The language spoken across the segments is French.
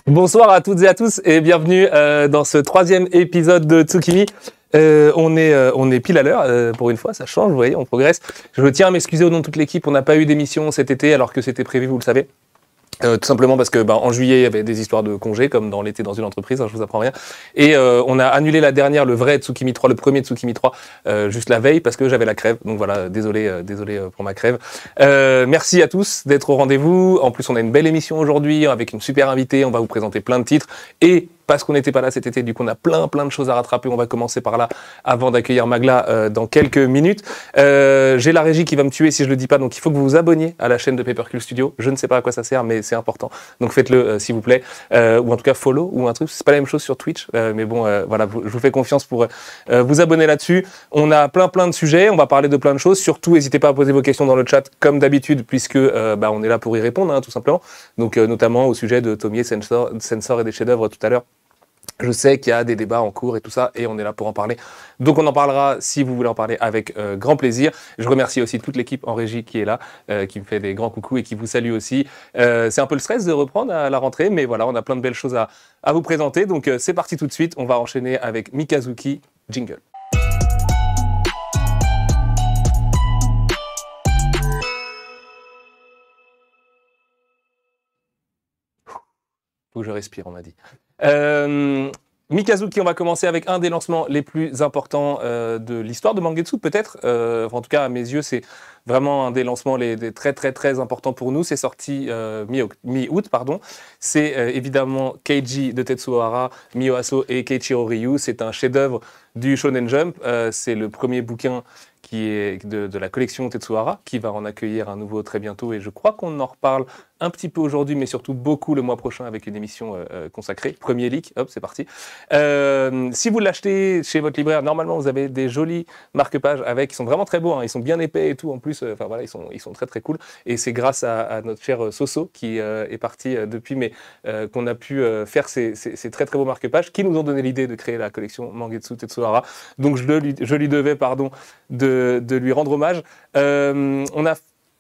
Bonsoir à toutes et à tous et bienvenue dans ce troisième épisode de Tsukimi. On est pile à l'heure, pour une fois, ça change, vous voyez, on progresse. Je tiens à m'excuser au nom de toute l'équipe, on n'a pas eu d'émission cet été alors que c'était prévu, vous le savez. Tout simplement parce que en juillet il y avait des histoires de congés comme dans l'été dans une entreprise, je vous apprends rien, et on a annulé la dernière, le vrai Tsukimi 3, le premier Tsukimi 3 juste la veille parce que j'avais la crève, donc voilà, désolé pour ma crève. Merci à tous d'être au rendez-vous. En plus on a une belle émission aujourd'hui avec une super invitée, on va vous présenter plein de titres, et parce qu'on n'était pas là cet été, du coup on a plein de choses à rattraper. On va commencer par là avant d'accueillir Magla dans quelques minutes. J'ai la régie qui va me tuer si je le dis pas, donc il faut que vous vous abonniez à la chaîne de Papercule Studio. Je ne sais pas à quoi ça sert, mais c'est important, donc faites-le s'il vous plaît, ou en tout cas follow ou un truc. C'est pas la même chose sur Twitch, mais bon voilà, je vous fais confiance pour vous abonner là-dessus. On a plein de sujets, on va parler de plein de choses. Surtout n'hésitez pas à poser vos questions dans le chat comme d'habitude, puisque on est là pour y répondre, hein, tout simplement. Donc notamment au sujet de Tomie, Sensor et des chefs-d'œuvre tout à l'heure. Je sais qu'il y a des débats en cours et tout ça, et on est là pour en parler. Donc on en parlera si vous voulez en parler avec grand plaisir. Je remercie aussi toute l'équipe en régie qui est là, qui me fait des grands coucous et qui vous salue aussi. C'est un peu le stress de reprendre à la rentrée, mais voilà, on a plein de belles choses à vous présenter. Donc c'est parti tout de suite, on va enchaîner avec Mikazuki, jingle. Faut que je respire, on m'a dit. Mikazuki, on va commencer avec un des lancements les plus importants de l'histoire de Mangetsu, peut-être. En tout cas, à mes yeux, c'est vraiment un des lancements des très importants pour nous. C'est sorti mi-août, pardon. C'est évidemment Keiji de Tetsuo Hara, Miyoaso et Keiichiro Ryu. C'est un chef-d'œuvre du Shonen Jump. C'est le premier bouquin qui est de la collection Tetsuo Hara, qui va en accueillir un nouveau très bientôt, et je crois qu'on en reparle un petit peu aujourd'hui, mais surtout beaucoup le mois prochain avec une émission consacrée. Premier leak, hop, c'est parti. Si vous l'achetez chez votre libraire, normalement vous avez des jolis marque-pages avec, ils sont vraiment très beaux, hein, ils sont bien épais et tout en plus, enfin voilà, ils sont très cool, et c'est grâce à notre cher Soso qui est parti depuis, mais qu'on a pu faire ces très beaux marque-pages qui nous ont donné l'idée de créer la collection Mangetsu Tetsuo Hara. Donc je lui devais, pardon, de lui rendre hommage. On a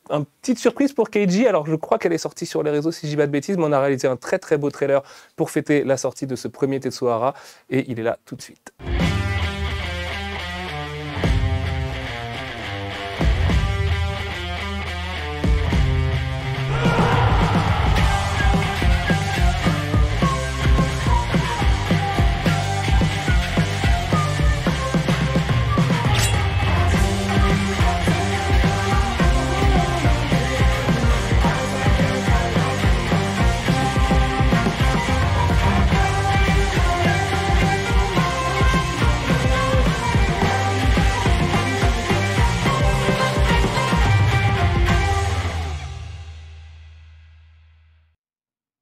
une petite surprise pour Keiji. Alors je crois qu'elle est sortie sur les réseaux si je dis pas de bêtises, mais on a réalisé un très beau trailer pour fêter la sortie de ce premier Tetsuo Hara, et il est là tout de suite.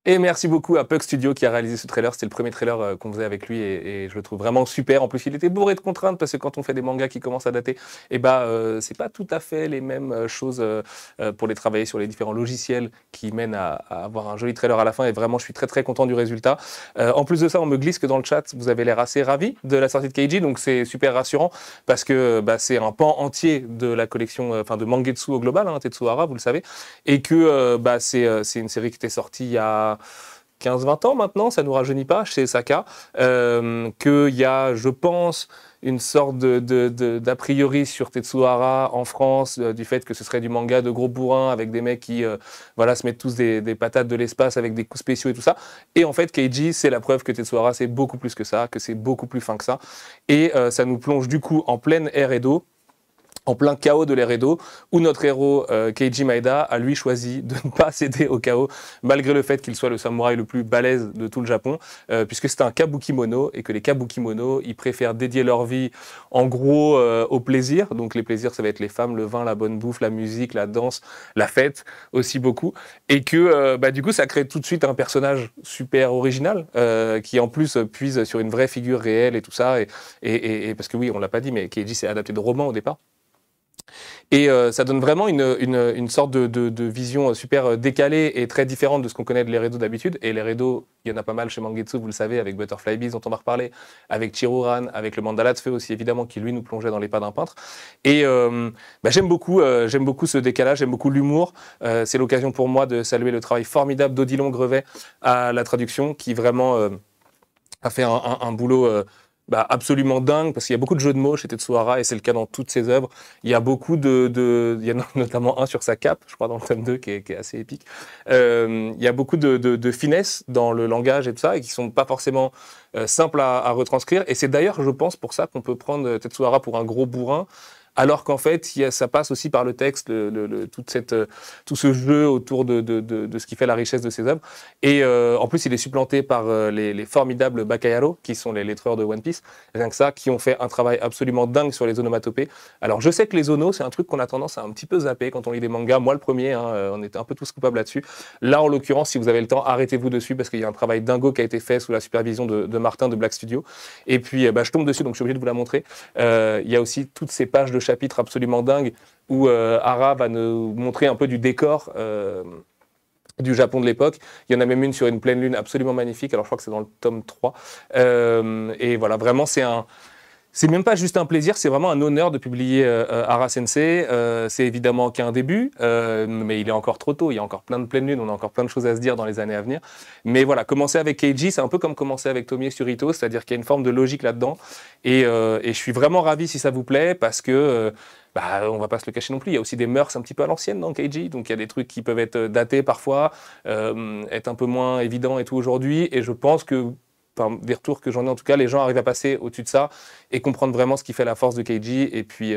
Et merci beaucoup à Pug Studio qui a réalisé ce trailer. C'était le premier trailer qu'on faisait avec lui, et je le trouve vraiment super. En plus, il était bourré de contraintes parce que quand on fait des mangas qui commencent à dater, c'est pas tout à fait les mêmes choses pour les travailler sur les différents logiciels qui mènent à avoir un joli trailer à la fin. Et vraiment, je suis très content du résultat. En plus de ça, on me glisse que dans le chat, vous avez l'air assez ravis de la sortie de Keiji, donc c'est super rassurant parce que c'est un pan entier de la collection, de Mangetsu au global, hein, Tetsuo Hara, vous le savez, et que c'est une série qui était sortie il y a 15-20 ans maintenant, ça ne nous rajeunit pas, chez Saka, qu'il y a, je pense, une sorte d'a priori sur Tetsuo Hara en France, du fait que ce serait du manga de gros bourrins avec des mecs qui se mettent tous des patates de l'espace avec des coups spéciaux et tout ça. Et en fait, Keiji, c'est la preuve que Tetsuo Hara, c'est beaucoup plus que ça, que c'est beaucoup plus fin que ça. Et ça nous plonge du coup en pleine ère Edo, en plein chaos de l'ère Edo, où notre héros Keiji Maeda a lui choisi de ne pas céder au chaos, malgré le fait qu'il soit le samouraï le plus balèze de tout le Japon, puisque c'est un kabukimono, et que les kabukimono, ils préfèrent dédier leur vie en gros au plaisir. Donc les plaisirs, ça va être les femmes, le vin, la bonne bouffe, la musique, la danse, la fête aussi beaucoup, et que du coup ça crée tout de suite un personnage super original, qui en plus puise sur une vraie figure réelle et tout ça, et parce que oui, on l'a pas dit, mais Keiji c'est adapté de romans au départ. Et ça donne vraiment une sorte de vision super décalée et très différente de ce qu'on connaît de l'Eredo d'habitude. Et l'Eredo, il y en a pas mal chez Mangetsu, vous le savez, avec Butterfly Beast dont on va reparler, avec Chiruran, avec le Mandala de Feu aussi évidemment, qui lui nous plongeait dans les pas d'un peintre. Et j'aime beaucoup ce décalage, j'aime beaucoup l'humour. C'est l'occasion pour moi de saluer le travail formidable d'Odilon Grevet à la traduction, qui vraiment a fait un boulot absolument dingue, parce qu'il y a beaucoup de jeux de mots chez Tetsuhara, et c'est le cas dans toutes ses œuvres. Il y a beaucoup il y en a notamment un sur sa cape, je crois, dans le tome 2, qui est assez épique. Il y a beaucoup de finesse dans le langage et tout ça, et qui sont pas forcément simples à retranscrire. Et c'est d'ailleurs, je pense, pour ça qu'on peut prendre Tetsuhara pour un gros bourrin, alors qu'en fait, ça passe aussi par le texte, tout ce jeu autour de ce qui fait la richesse de ses œuvres. Et en plus, il est supplanté par les formidables Bakayaro, qui sont les lettreurs de One Piece, rien que ça, qui ont fait un travail absolument dingue sur les onomatopées. Alors, je sais que les onos, c'est un truc qu'on a tendance à un petit peu zapper quand on lit des mangas. Moi, le premier, on était un peu tous coupables là-dessus. Là, en l'occurrence, si vous avez le temps, arrêtez-vous dessus, parce qu'il y a un travail dingo qui a été fait sous la supervision de Martin de Black Studio. Et puis, je tombe dessus, donc je suis obligé de vous la montrer. Il y a aussi toutes ces pages de chapitres absolument dingues où Hara va nous montrer un peu du décor du Japon de l'époque. Il y en a même une sur une pleine lune absolument magnifique. Alors je crois que c'est dans le tome 3. Et voilà, vraiment c'est même pas juste un plaisir, c'est vraiment un honneur de publier Hara Sensei. C'est évidemment qu'un début, mais il est encore trop tôt. Il y a encore plein de pleines lunes, on a encore plein de choses à se dire dans les années à venir. Mais voilà, commencer avec Keiji, c'est un peu comme commencer avec Tomie sur Ito, c'est-à-dire qu'il y a une forme de logique là-dedans. Et je suis vraiment ravi si ça vous plaît, parce que on va pas se le cacher non plus. Il y a aussi des mœurs un petit peu à l'ancienne dans Keiji, donc il y a des trucs qui peuvent être datés parfois, être un peu moins évidents et tout aujourd'hui. Et je pense que des retours que j'en ai en tout cas, les gens arrivent à passer au-dessus de ça et comprendre vraiment ce qui fait la force de Keiji. Et puis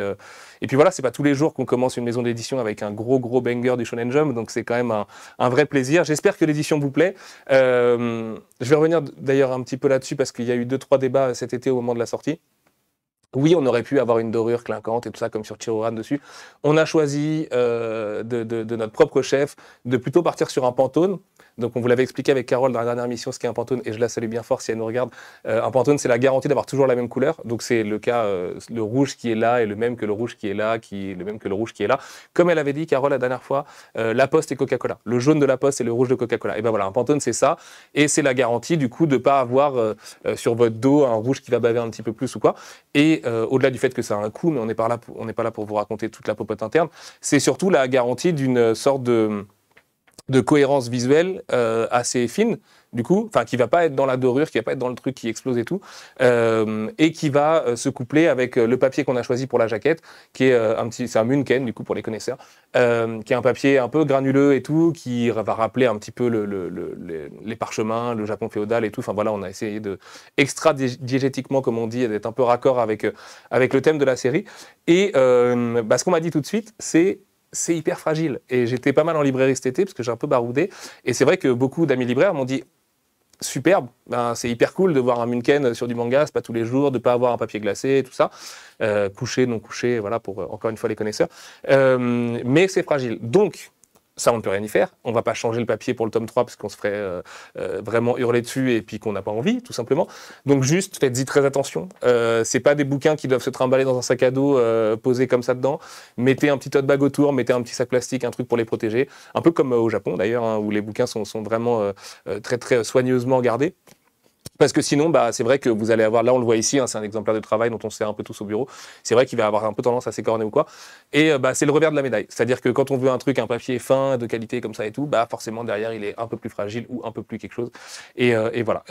voilà, c'est pas tous les jours qu'on commence une maison d'édition avec un gros banger du Shonen Jump, donc c'est quand même un vrai plaisir. J'espère que l'édition vous plaît. Je vais revenir d'ailleurs un petit peu là-dessus, parce qu'il y a eu 2-3 débats cet été au moment de la sortie. Oui, on aurait pu avoir une dorure clinquante et tout ça, comme sur Chiruran dessus. On a choisi de notre propre chef de plutôt partir sur un Pantone. Donc on vous l'avait expliqué avec Carole dans la dernière mission ce qu'est un Pantone, et je la salue bien fort si elle nous regarde. Un Pantone, c'est la garantie d'avoir toujours la même couleur. Donc c'est le cas, le rouge qui est là est le même que le rouge qui est là, qui est le même que le rouge qui est là. Comme elle avait dit, Carole, la dernière fois, La Poste et Coca-Cola. Le jaune de La Poste et le rouge de Coca-Cola. Et ben voilà, un Pantone, c'est ça. Et c'est la garantie du coup de pas avoir sur votre dos un rouge qui va baver un petit peu plus ou quoi. Et au-delà du fait que ça a un coût, mais on n'est pas là pour vous raconter toute la popote interne, c'est surtout la garantie d'une sorte de cohérence visuelle assez fine, du coup, enfin qui va pas être dans la dorure, qui va pas être dans le truc qui explose et tout, et qui va se coupler avec le papier qu'on a choisi pour la jaquette, qui est c'est un Munken du coup pour les connaisseurs, qui est un papier un peu granuleux et tout, qui va rappeler un petit peu les parchemins, le Japon féodal et tout. Enfin voilà, on a essayé de extra-diégétiquement, comme on dit, d'être un peu raccord avec le thème de la série. Et ce qu'on m'a dit tout de suite, c'est hyper fragile. Et j'étais pas mal en librairie cet été, parce que j'ai un peu baroudé. Et c'est vrai que beaucoup d'amis libraires m'ont dit superbe, c'est hyper cool de voir un Munken sur du manga, c'est pas tous les jours, de pas avoir un papier glacé, tout ça. Couché, non couché, voilà, pour encore une fois les connaisseurs. Mais c'est fragile. Donc, ça, on ne peut rien y faire. On va pas changer le papier pour le tome 3 parce qu'on se ferait vraiment hurler dessus et puis qu'on n'a pas envie, tout simplement. Donc juste, faites-y très attention. C'est pas des bouquins qui doivent se trimballer dans un sac à dos posé comme ça dedans. Mettez un petit tote bag autour, mettez un petit sac plastique, un truc pour les protéger. Un peu comme au Japon d'ailleurs, hein, où les bouquins sont vraiment très très soigneusement gardés. Parce que sinon, c'est vrai que vous allez avoir, là on le voit ici, hein, c'est un exemplaire de travail dont on sert un peu tous au bureau, c'est vrai qu'il va avoir un peu tendance à s'écorner ou quoi, et c'est le revers de la médaille, c'est-à-dire que quand on veut un truc, un papier fin, de qualité comme ça et tout, forcément derrière il est un peu plus fragile ou un peu plus quelque chose, et voilà.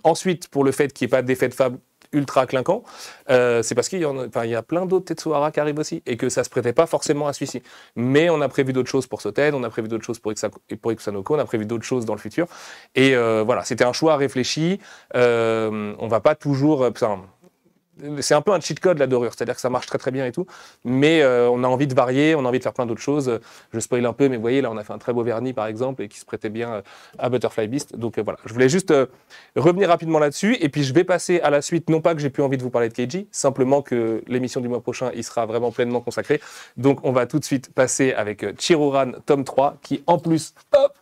Ensuite, pour le fait qu'il n'y ait pas d'effet de fable ultra clinquant, c'est parce qu'il y a plein d'autres Tetsuhara qui arrivent aussi, et que ça se prêtait pas forcément à celui-ci. Mais on a prévu d'autres choses pour Soten, on a prévu d'autres choses pour Ikusanoko, on a prévu d'autres choses dans le futur. Et voilà, c'était un choix réfléchi. On va pas toujours... c'est un peu un cheat code la dorure, c'est-à-dire que ça marche très très bien et tout, mais on a envie de varier, on a envie de faire plein d'autres choses. Je spoil un peu, mais vous voyez là on a fait un très beau vernis par exemple et qui se prêtait bien à Butterfly Beast. Donc voilà, je voulais juste revenir rapidement là-dessus et puis je vais passer à la suite. Non pas que j'ai plus envie de vous parler de Keiji, simplement que l'émission du mois prochain il sera vraiment pleinement consacré. Donc on va tout de suite passer avec Chiruran tome 3 qui en plus, hop,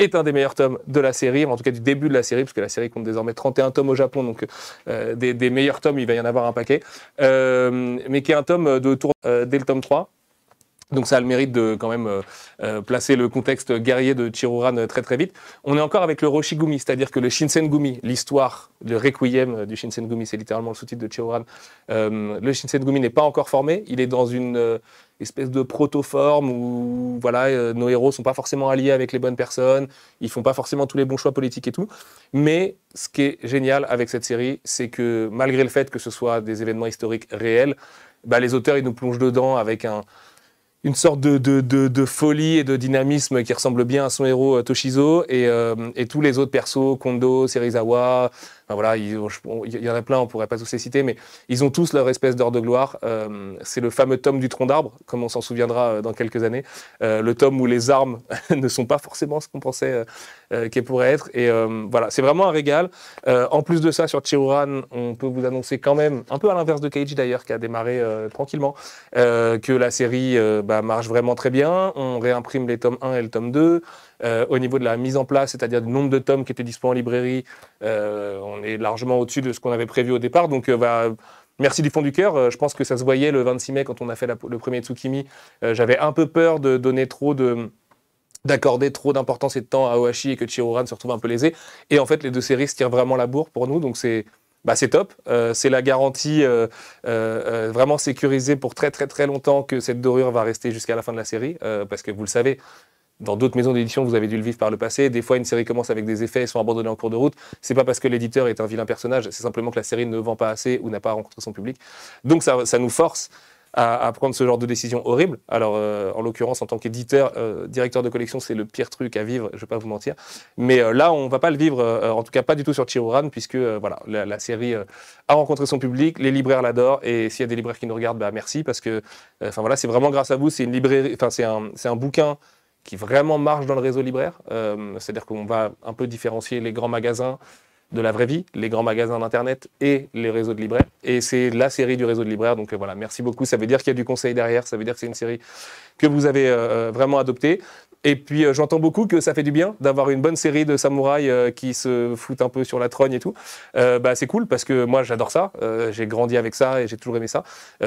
est un des meilleurs tomes de la série, en tout cas du début de la série, parce que la série compte désormais 31 tomes au Japon, donc des meilleurs tomes, il va y en avoir un paquet, mais qui est un tome de tour dès le tome 3. Donc ça a le mérite de quand même placer le contexte guerrier de Chiruran très très vite. On est encore avec le Roshigumi, c'est-à-dire que le Shinsengumi, l'histoire, le requiem du Shinsengumi, c'est littéralement le sous-titre de Chiruran. Le Shinsengumi n'est pas encore formé, il est dans une espèce de proto-forme où voilà, nos héros sont pas forcément alliés avec les bonnes personnes, ils font pas forcément tous les bons choix politiques et tout. Mais ce qui est génial avec cette série, c'est que malgré le fait que ce soit des événements historiques réels, bah, les auteurs ils nous plongent dedans avec une sorte de folie et de dynamisme qui ressemble bien à son héros Toshizo et tous les autres persos, Kondo, Serizawa, enfin voilà, il y en a plein, on pourrait pas tous les citer, mais ils ont tous leur espèce d'heure de gloire. C'est le fameux tome du tronc d'arbre, comme on s'en souviendra dans quelques années, le tome où les armes ne sont pas forcément ce qu'on pensait qu'elles pourraient être. Et voilà, c'est vraiment un régal. En plus de ça, sur Chiruran, on peut vous annoncer quand même, un peu à l'inverse de Keiji d'ailleurs, qui a démarré tranquillement, que la série marche vraiment très bien. On réimprime les tomes 1 et le tome 2. Au niveau de la mise en place, c'est-à-dire du nombre de tomes qui étaient disponibles en librairie, on est largement au-dessus de ce qu'on avait prévu au départ. Donc, merci du fond du cœur. Je pense que ça se voyait le 26 mai quand on a fait le premier Tsukimi. J'avais un peu peur de donner d'accorder trop d'importance et de temps à Ohashi et que Chiruran se retrouve un peu lésé. Et en fait, les deux séries se tirent vraiment la bourre pour nous. Donc, c'est top. C'est la garantie vraiment sécurisée pour très très très longtemps que cette dorure va rester jusqu'à la fin de la série. Parce que vous le savez, dans d'autres maisons d'édition, vous avez dû le vivre par le passé. Des fois, une série commence avec des effets et sont abandonnés en cours de route. C'est pas parce que l'éditeur est un vilain personnage, c'est simplement que la série ne vend pas assez ou n'a pas rencontré son public. Donc ça nous force à prendre ce genre de décision horrible. Alors, en l'occurrence, en tant qu'éditeur, directeur de collection, c'est le pire truc à vivre, je vais pas vous mentir. Mais là, on va pas le vivre, en tout cas pas du tout sur Chiruran, puisque voilà, la série a rencontré son public, les libraires l'adorent, et s'il y a des libraires qui nous regardent, merci, parce que voilà, c'est vraiment grâce à vous, c'est une librairie, c'est un bouquin qui vraiment marche dans le réseau libraire. C'est-à-dire qu'on va un peu différencier les grands magasins de la vraie vie, les grands magasins d'internet et les réseaux de libraires. Et c'est la série du réseau de libraires. Donc voilà, merci beaucoup. Ça veut dire qu'il y a du conseil derrière. Ça veut dire que c'est une série que vous avez vraiment adoptée. Et puis j'entends beaucoup que ça fait du bien d'avoir une bonne série de samouraïs qui se foutent un peu sur la trogne et tout. C'est cool parce que moi j'adore ça. J'ai grandi avec ça et j'ai toujours aimé ça.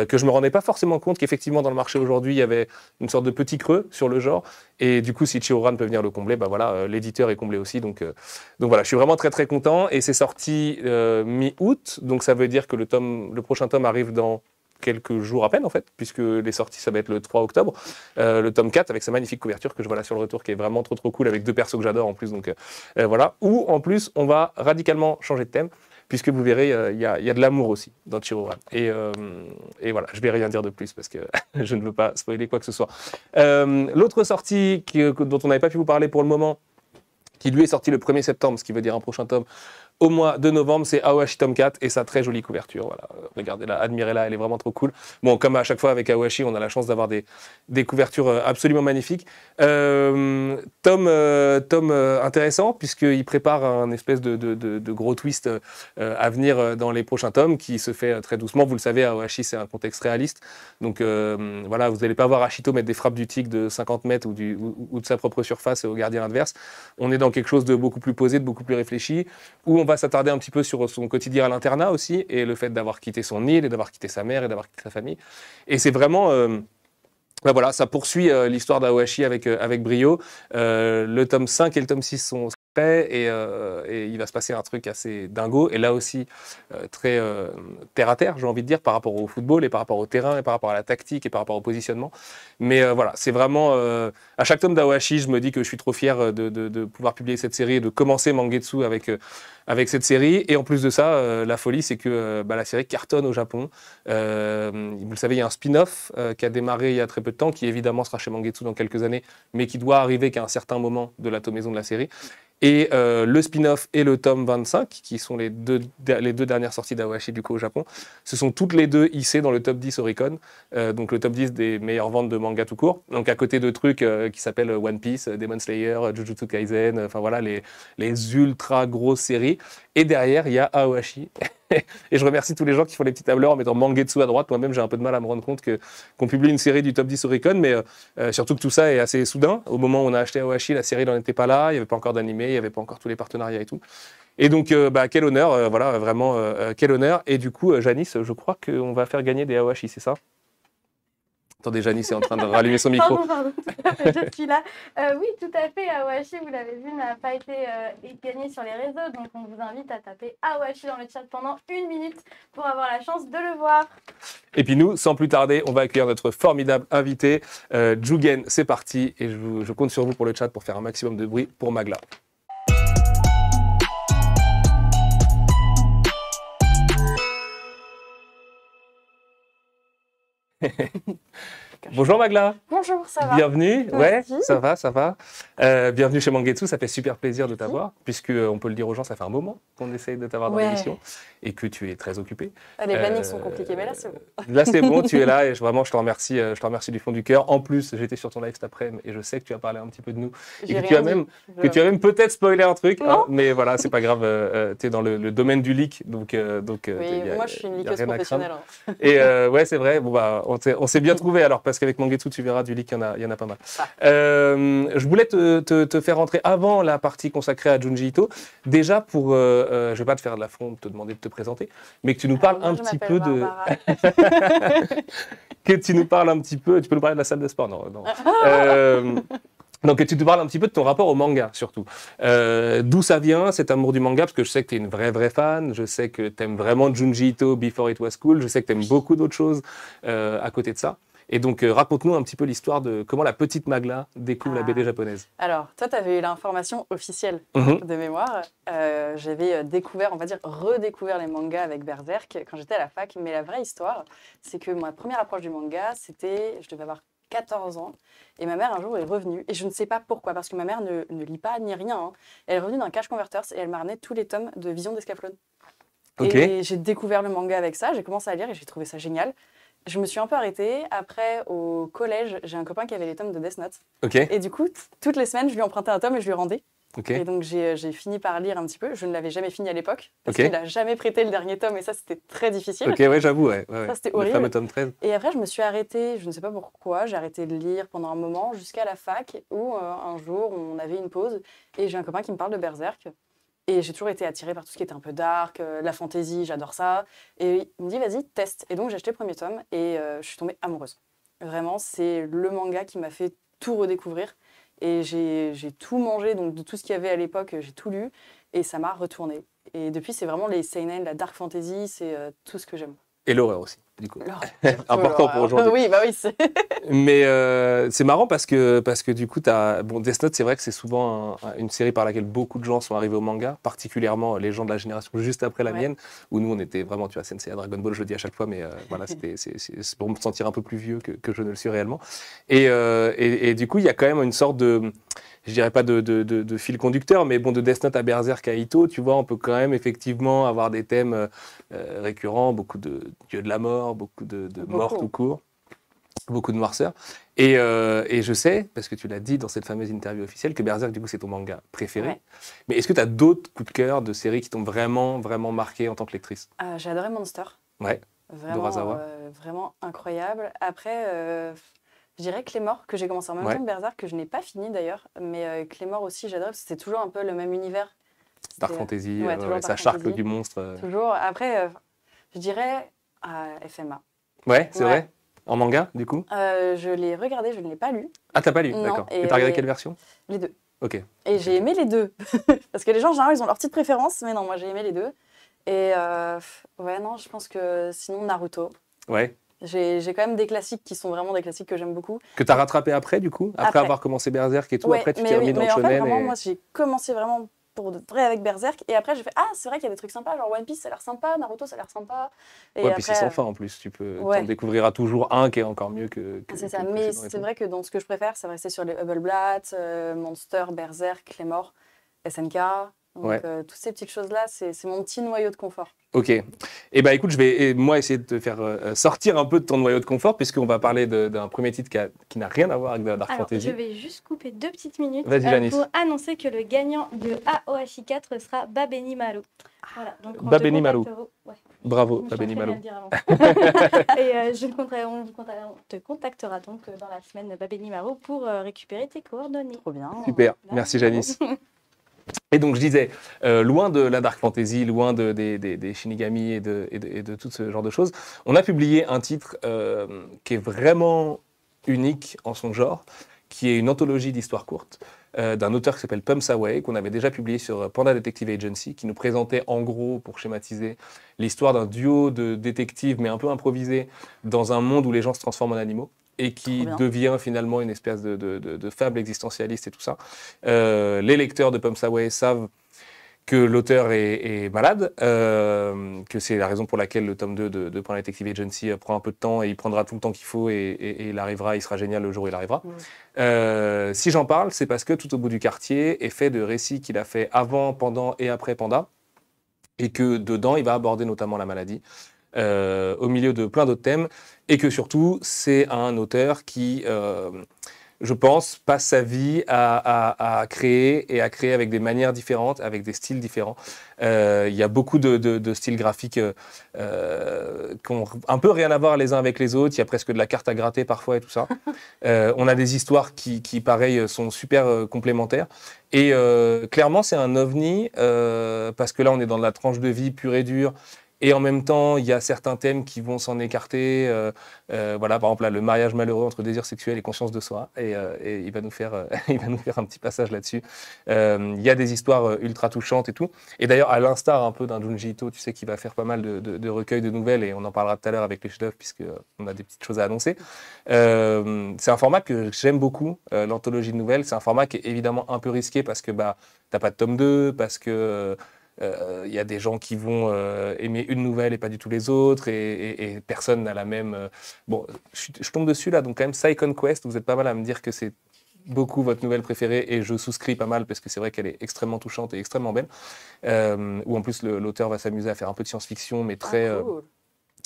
Que je me rendais pas forcément compte qu'effectivement dans le marché aujourd'hui il y avait une sorte de petit creux sur le genre. Et du coup si Chiruran peut venir le combler, l'éditeur est comblé aussi. Donc voilà, je suis vraiment très très content. Et c'est sorti mi-août. Donc ça veut dire que le prochain tome arrive dans quelques jours à peine en fait, puisque les sorties ça va être le 3 octobre, le tome 4 avec sa magnifique couverture que je vois là sur le retour qui est vraiment trop cool avec deux persos que j'adore en plus, donc voilà, où en plus on va radicalement changer de thème, puisque vous verrez il y a de l'amour aussi dans Chiruran, et voilà, je vais rien dire de plus parce que je ne veux pas spoiler quoi que ce soit. L'autre sortie dont on n'avait pas pu vous parler pour le moment, qui lui est sorti le 1er septembre, ce qui veut dire un prochain tome au mois de novembre, c'est Aohashi tome 4 et sa très jolie couverture. Voilà. Regardez-la, admirez-la, elle est vraiment trop cool. Bon, comme à chaque fois avec Aohashi, on a la chance d'avoir des couvertures absolument magnifiques. Tome intéressant, puisqu'il prépare un espèce de gros twist à venir dans les prochains tomes, qui se fait très doucement. Vous le savez, Aohashi, c'est un contexte réaliste. Donc voilà, vous n'allez pas voir Ashito mettre des frappes du tigre de 50 mètres ou de sa propre surface au gardien adverse. On est dans quelque chose de beaucoup plus posé, de beaucoup plus réfléchi, où on va s'attarder un petit peu sur son quotidien à l'internat aussi, et le fait d'avoir quitté son île, et d'avoir quitté sa mère, et d'avoir quitté sa famille. Et c'est vraiment... voilà, ça poursuit l'histoire d'Aohashi avec brio. Le tome 5 et le tome 6 sont prêts, et il va se passer un truc assez dingo, et là aussi très terre à terre, j'ai envie de dire, par rapport au football, et par rapport au terrain, et par rapport à la tactique, et par rapport au positionnement. Mais voilà, c'est vraiment... à chaque tome d'Aohashi, je me dis que je suis trop fier de pouvoir publier cette série, et de commencer Mangetsu avec cette série. Et en plus de ça, la folie, c'est que la série cartonne au Japon. Vous le savez, il y a un spin-off qui a démarré il y a très peu de temps, qui évidemment sera chez Mangetsu dans quelques années, mais qui doit arriver qu'à un certain moment de la tomaison de la série. Et le spin-off et le tome 25, qui sont les deux dernières sorties d'Aohashi du coup au Japon, se sont toutes les deux hissées dans le top 10 Oricon, donc le top 10 des meilleures ventes de manga tout court. Donc à côté de trucs qui s'appellent One Piece, Demon Slayer, Jujutsu Kaisen, enfin voilà, les ultra grosses séries. Et derrière, il y a Aohashi. Et je remercie tous les gens qui font les petits tableurs en mettant Mangetsu à droite. Moi-même, j'ai un peu de mal à me rendre compte qu'on publie une série du top 10 Oricon, mais surtout que tout ça est assez soudain. Au moment où on a acheté Aohashi, la série n'en était pas là, il n'y avait pas encore d'animé, il n'y avait pas encore tous les partenariats et tout. Et donc, quel honneur, voilà, vraiment, quel honneur. Et du coup, Janice, je crois qu'on va faire gagner des Aohashi, c'est ça ? Attendez, Janice est en train de rallumer son micro. Pardon, je suis là. Oui, tout à fait. Awashi, vous l'avez vu, n'a pas été gagné sur les réseaux. Donc, on vous invite à taper Awashi dans le chat pendant 1 minute pour avoir la chance de le voir. Et puis nous, sans plus tarder, on va accueillir notre formidable invité. Jugen, c'est parti. Et je compte sur vous pour le chat pour faire un maximum de bruit pour Magla. Bonjour Magla. Bonjour, ça va? Bienvenue. Ouais, Merci. ça va, ça va. Bienvenue chez Mangetsu, ça fait super plaisir de t'avoir, puisque on peut le dire aux gens, ça fait un moment qu'on essaye de t'avoir dans l'émission et que tu es très occupé. Les plannings sont compliqués, mais là c'est bon. Là c'est bon, tu es là et vraiment je te remercie du fond du cœur. En plus, j'étais sur ton live cet après-midi et je sais que tu as parlé un petit peu de nous et que tu as même peut-être spoilé un truc, hein, mais voilà, c'est pas grave, tu es dans le domaine du leak, donc oui, moi je suis une leakeuse professionnelle. Hein. Et ouais, c'est vrai, bon, bah, on s'est bien trouvé alors, parce qu'avec Mangetsu, tu verras du leak, il y en a pas mal. Je voulais te faire rentrer avant la partie consacrée à Junji Ito. Déjà, je vais pas te faire de l'affront, te demander de te présenter, mais que tu nous parles un petit peu de. Que tu nous parles un petit peu. Tu peux nous parler de la salle de sport, non. Donc, que tu te parles un petit peu de ton rapport au manga, surtout. D'où ça vient, cet amour du manga, parce que je sais que tu es une vraie fan, je sais que tu aimes vraiment Junji Ito, Before It Was Cool, je sais que tu aimes beaucoup d'autres choses à côté de ça. Et donc, raconte-nous un petit peu l'histoire de comment la petite Magla découvre la BD japonaise. Alors, toi, tu avais eu l'information officielle de mémoire. J'avais découvert, on va dire, redécouvert les mangas avec Berserk quand j'étais à la fac. Mais la vraie histoire, c'est que ma première approche du manga, je devais avoir 14 ans. Et ma mère, un jour, est revenue. Et je ne sais pas pourquoi, parce que ma mère ne lit pas ni rien. Hein. Elle est revenue d'un Cash Converters et elle m'a ramené tous les tomes de Vision d'Escaflowne. Okay. Et j'ai découvert le manga avec ça. J'ai commencé à lire et j'ai trouvé ça génial. Je me suis un peu arrêtée. Après, au collège, j'ai un copain qui avait les tomes de Death Note. Okay. Et du coup, toutes les semaines, je lui empruntais un tome et je lui rendais. Okay. Et donc, j'ai fini par lire un petit peu. Je ne l'avais jamais fini à l'époque. Parce qu'il n'a jamais prêté le dernier tome. Et ça, c'était très difficile. Ok, ouais, j'avoue. Ouais. Ça, c'était horrible. Le fameux tome 13. Et après, je me suis arrêtée. Je ne sais pas pourquoi. J'ai arrêté de lire pendant un moment jusqu'à la fac où, un jour, on avait une pause. Et j'ai un copain qui me parle de Berserk. Et j'ai toujours été attirée par tout ce qui était un peu dark, la fantasy, j'adore ça. Et il me dit, vas-y, teste. Et donc, j'ai acheté le premier tome et je suis tombée amoureuse. Vraiment, c'est le manga qui m'a fait tout redécouvrir. Et j'ai tout mangé, donc de tout ce qu'il y avait à l'époque, j'ai tout lu. Et ça m'a retourné. Et depuis, c'est vraiment les seinen, la dark fantasy, c'est tout ce que j'aime. Et l'horreur aussi, du coup. Important pour aujourd'hui. Oui, bah oui. Mais c'est marrant parce que du coup, Death Note, c'est vrai que c'est souvent une série par laquelle beaucoup de gens sont arrivés au manga, particulièrement les gens de la génération juste après la mienne, où nous, on était vraiment, tu vois, Sensei à Dragon Ball, je le dis à chaque fois, mais voilà, c'est pour me sentir un peu plus vieux que je ne le suis réellement. Et du coup, il y a quand même une sorte de... Je dirais pas de fil conducteur, mais bon, de Death Note à Berserk à Ito, tu vois, on peut quand même effectivement avoir des thèmes récurrents, beaucoup de dieux de la mort, beaucoup de mort tout court, beaucoup de noirceur. Et je sais, parce que tu l'as dit dans cette fameuse interview officielle, que Berserk, du coup, c'est ton manga préféré. Ouais. Mais est-ce que tu as d'autres coups de cœur de séries qui t'ont vraiment marqué en tant que lectrice? J'ai adoré Monster. Ouais, vraiment, vraiment incroyable. Après... je dirais Clémor, que j'ai commencé en même temps que Berserk, que je n'ai pas fini d'ailleurs. Mais Clémor aussi, j'adore, parce que c'était toujours un peu le même univers. Dark Fantasy, ça charque du monstre. Toujours. Après, je dirais FMA. Ouais, c'est vrai. En manga, du coup Je l'ai regardé, je ne l'ai pas lu. Ah, t'as pas lu, d'accord. Et t'as regardé quelle version? Les deux. Ok. Et j'ai aimé les deux. Parce que les gens, en général, ils ont leur petite préférence, mais non, moi j'ai aimé les deux. Et ouais, non, je pense que sinon Naruto. Ouais. J'ai quand même des classiques qui sont vraiment des classiques que j'aime beaucoup. Que tu as rattrapé après, du coup? Après avoir commencé Berserk et tout, après tu t'es remis dans le shonen. Mais en fait, moi, j'ai commencé vraiment pour de vrai avec Berserk. Et après, j'ai fait, c'est vrai qu'il y a des trucs sympas, genre One Piece, ça a l'air sympa, Naruto, ça a l'air sympa. Et ouais, après, puis c'est sans fin en plus. Tu en découvriras toujours un qui est encore mieux que c'est ça, mais c'est vrai que dans ce que je préfère, ça va rester sur les Hubbleblatt, Monster, Berserk, Claymore, SNK. Donc, toutes ces petites choses-là, c'est mon petit noyau de confort. Ok. Eh bien, écoute, je vais moi essayer de te faire sortir un peu de ton noyau de confort, puisqu'on va parler d'un premier titre qui n'a rien à voir avec de la Dark Fantasy. Je vais juste couper 2 petites minutes pour annoncer que le gagnant de Aoashi 4 sera Babenimaru. Voilà, donc Babenimaru. Ouais. Bravo, Babenimaru. Et on te contactera donc dans la semaine, Babenimaru, pour récupérer tes coordonnées. Trop bien. Super. Merci, Janice. Et donc, je disais, loin de la Dark Fantasy, loin des Shinigami et de tout ce genre de choses, on a publié un titre qui est vraiment unique en son genre, qui est une anthologie d'histoires courtes d'un auteur qui s'appelle Pumps Away, qu'on avait déjà publié sur Panda Detective Agency, qui nous présentait en gros, pour schématiser, l'histoire d'un duo de détectives, mais un peu improvisé, dans un monde où les gens se transforment en animaux, et qui devient finalement une espèce de fable existentialiste et tout ça. Les lecteurs de Pumps Away savent que l'auteur est malade, que c'est la raison pour laquelle le tome 2 de Panda Detective Agency prend un peu de temps et il prendra tout le temps qu'il faut et il arrivera, il sera génial le jour où il arrivera. Si j'en parle, c'est parce que Tout au bout du quartier est fait de récits qu'il a fait avant, pendant et après Panda, et que dedans, il va aborder notamment la maladie, au milieu de plein d'autres thèmes, et que surtout, c'est un auteur qui... je pense, passe sa vie à créer et à créer avec des manières différentes, avec des styles différents. Il y a beaucoup de styles graphiques qui ont un peu rien à voir les uns avec les autres. Il y a presque de la carte à gratter parfois et tout ça. On a des histoires qui pareil, sont super complémentaires. Et clairement, c'est un ovni parce que là, on est dans de la tranche de vie pure et dure. Et en même temps, il y a certains thèmes qui vont s'en écarter. Voilà, par exemple, là, le mariage malheureux entre désir sexuel et conscience de soi. Et il va nous faire, il va nous faire un petit passage là-dessus. Il y a des histoires ultra touchantes et tout. Et d'ailleurs, à l'instar un peu d'un Junji Ito, tu sais, qui va faire pas mal de recueils de nouvelles. Et on en parlera tout à l'heure avec les chefs-d'œuvre, puisqu'on a des petites choses à annoncer. C'est un format que j'aime beaucoup, l'anthologie de nouvelles. C'est un format qui est évidemment un peu risqué parce que t'as pas de tome 2, parce que... y a des gens qui vont aimer une nouvelle et pas du tout les autres, et personne n'a la même... Bon, je tombe dessus là, donc quand même, Psychon Quest, vous êtes pas mal à me dire que c'est beaucoup votre nouvelle préférée, et je souscris pas mal parce que c'est vrai qu'elle est extrêmement touchante et extrêmement belle, où en plus l'auteur va s'amuser à faire un peu de science-fiction, mais très,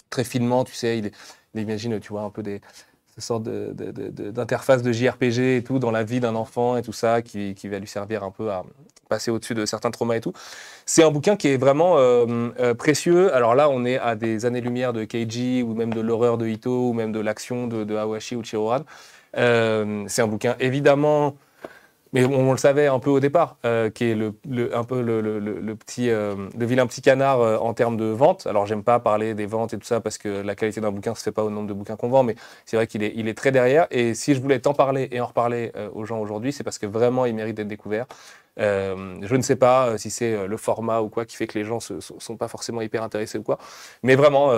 très finement, tu sais, il imagine, tu vois, un peu cette sorte d'interface de JRPG et tout dans la vie d'un enfant et tout ça, qui va lui servir un peu à passer au-dessus de certains traumas et tout. C'est un bouquin qui est vraiment précieux. Alors là, on est à des années-lumière de Keiji, ou même de l'horreur de Ito, ou même de l'action de Hawashi ou de Shiroran. C'est un bouquin évidemment... Mais on le savait un peu au départ, qui est un peu le vilain petit canard en termes de vente. Alors, j'aime pas parler des ventes et tout ça parce que la qualité d'un bouquin ne se fait pas au nombre de bouquins qu'on vend, mais c'est vrai qu'il est très derrière. Et si je voulais t'en parler et en reparler aux gens aujourd'hui, c'est parce que vraiment, il mérite d'être découvert. Je ne sais pas si c'est le format ou quoi qui fait que les gens sont pas forcément hyper intéressés ou quoi. Mais vraiment,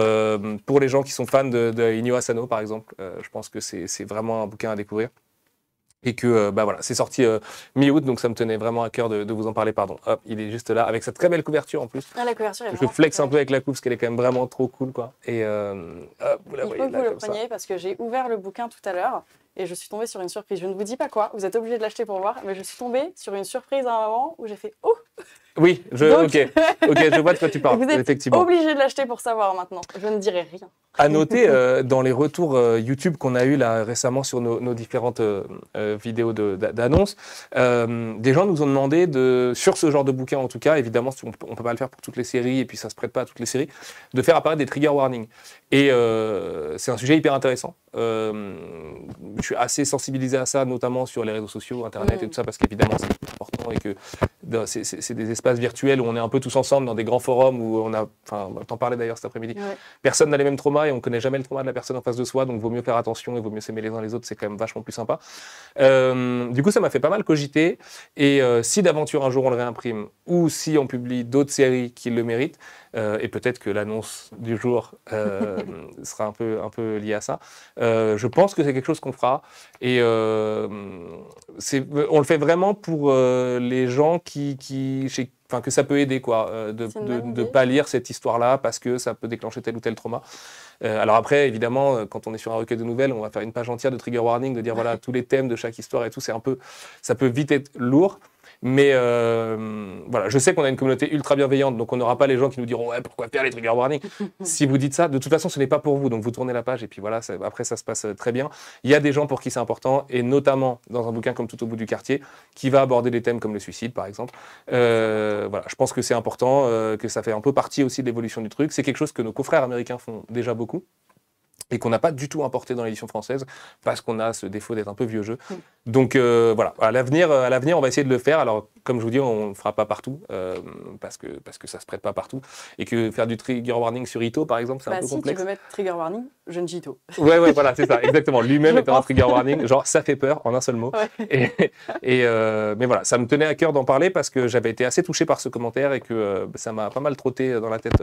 pour les gens qui sont fans de Inyo Asano, par exemple, je pense que c'est vraiment un bouquin à découvrir. Et que voilà, c'est sorti mi-août, donc ça me tenait vraiment à cœur de vous en parler. Pardon. Hop, il est juste là, avec cette très belle couverture en plus. Ah, la couverture est je vraiment flex un peu avec la couve, parce qu'elle est quand même vraiment trop cool, quoi. Et hop, vous la voyez là, il faut que vous le comme ça. preniez, parce que j'ai ouvert le bouquin tout à l'heure et je suis tombée sur une surprise. Je ne vous dis pas quoi, vous êtes obligés de l'acheter pour voir, mais je suis tombée sur une surprise à un moment où j'ai fait « Oh !» Oui, ok, je vois de quoi tu parles, Vous êtes effectivement. obligés de l'acheter pour savoir maintenant. Je ne dirai rien. À noter, dans les retours YouTube qu'on a eu là récemment sur nos différentes vidéos d'annonces, des gens nous ont demandé, sur ce genre de bouquin en tout cas, évidemment on ne peut pas le faire pour toutes les séries et puis ça ne se prête pas à toutes les séries, de faire apparaître des trigger warnings. Et c'est un sujet hyper intéressant. Je suis assez sensibilisé à ça, notamment sur les réseaux sociaux, Internet et tout ça, parce qu'évidemment c'est important et que c'est des espaces virtuels où on est un peu tous ensemble dans des grands forums où on a, enfin, t'en parlais d'ailleurs cet après-midi, personne n'a les mêmes traumas et on connaît jamais le trauma de la personne en face de soi, donc vaut mieux faire attention et vaut mieux s'aimer les uns les autres, c'est quand même vachement plus sympa. Du coup, ça m'a fait pas mal cogiter, et si d'aventure un jour on le réimprime, ou si on publie d'autres séries qui le méritent, et peut-être que l'annonce du jour sera un peu liée à ça, je pense que c'est quelque chose qu'on fera, et on le fait vraiment pour les gens enfin, que ça peut aider, quoi, de pas lire cette histoire-là parce que ça peut déclencher tel ou tel trauma. Alors après, évidemment, quand on est sur un recueil de nouvelles, on va faire une page entière de trigger warning, de dire voilà tous les thèmes de chaque histoire et tout, ça peut vite être lourd. Mais voilà, je sais qu'on a une communauté ultra bienveillante, donc on n'aura pas les gens qui nous diront ouais, pourquoi faire les trigger warnings. Si vous dites ça, de toute façon, ce n'est pas pour vous, donc vous tournez la page et puis voilà, après ça se passe très bien. Il y a des gens pour qui c'est important, et notamment dans un bouquin comme Tout au bout du quartier, qui va aborder des thèmes comme le suicide, par exemple. Voilà, je pense que c'est important, que ça fait un peu partie aussi de l'évolution du truc. C'est quelque chose que nos confrères américains font déjà beaucoup, et qu'on n'a pas du tout importé dans l'édition française parce qu'on a ce défaut d'être un peu vieux jeu. Donc voilà, à l'avenir, on va essayer de le faire. Alors, comme je vous dis, on ne le fera pas partout parce que ça se prête pas partout et que faire du trigger warning sur Ito, par exemple, c'est un peu si complexe. tu veux mettre trigger warning, Junji Ito. Ouais, voilà, c'est ça, exactement. Lui-même Je était un pense. trigger warning, genre ça fait peur en un seul mot. Ouais. Mais voilà, ça me tenait à cœur d'en parler parce que j'avais été assez touché par ce commentaire et que ça m'a pas mal trotté dans la tête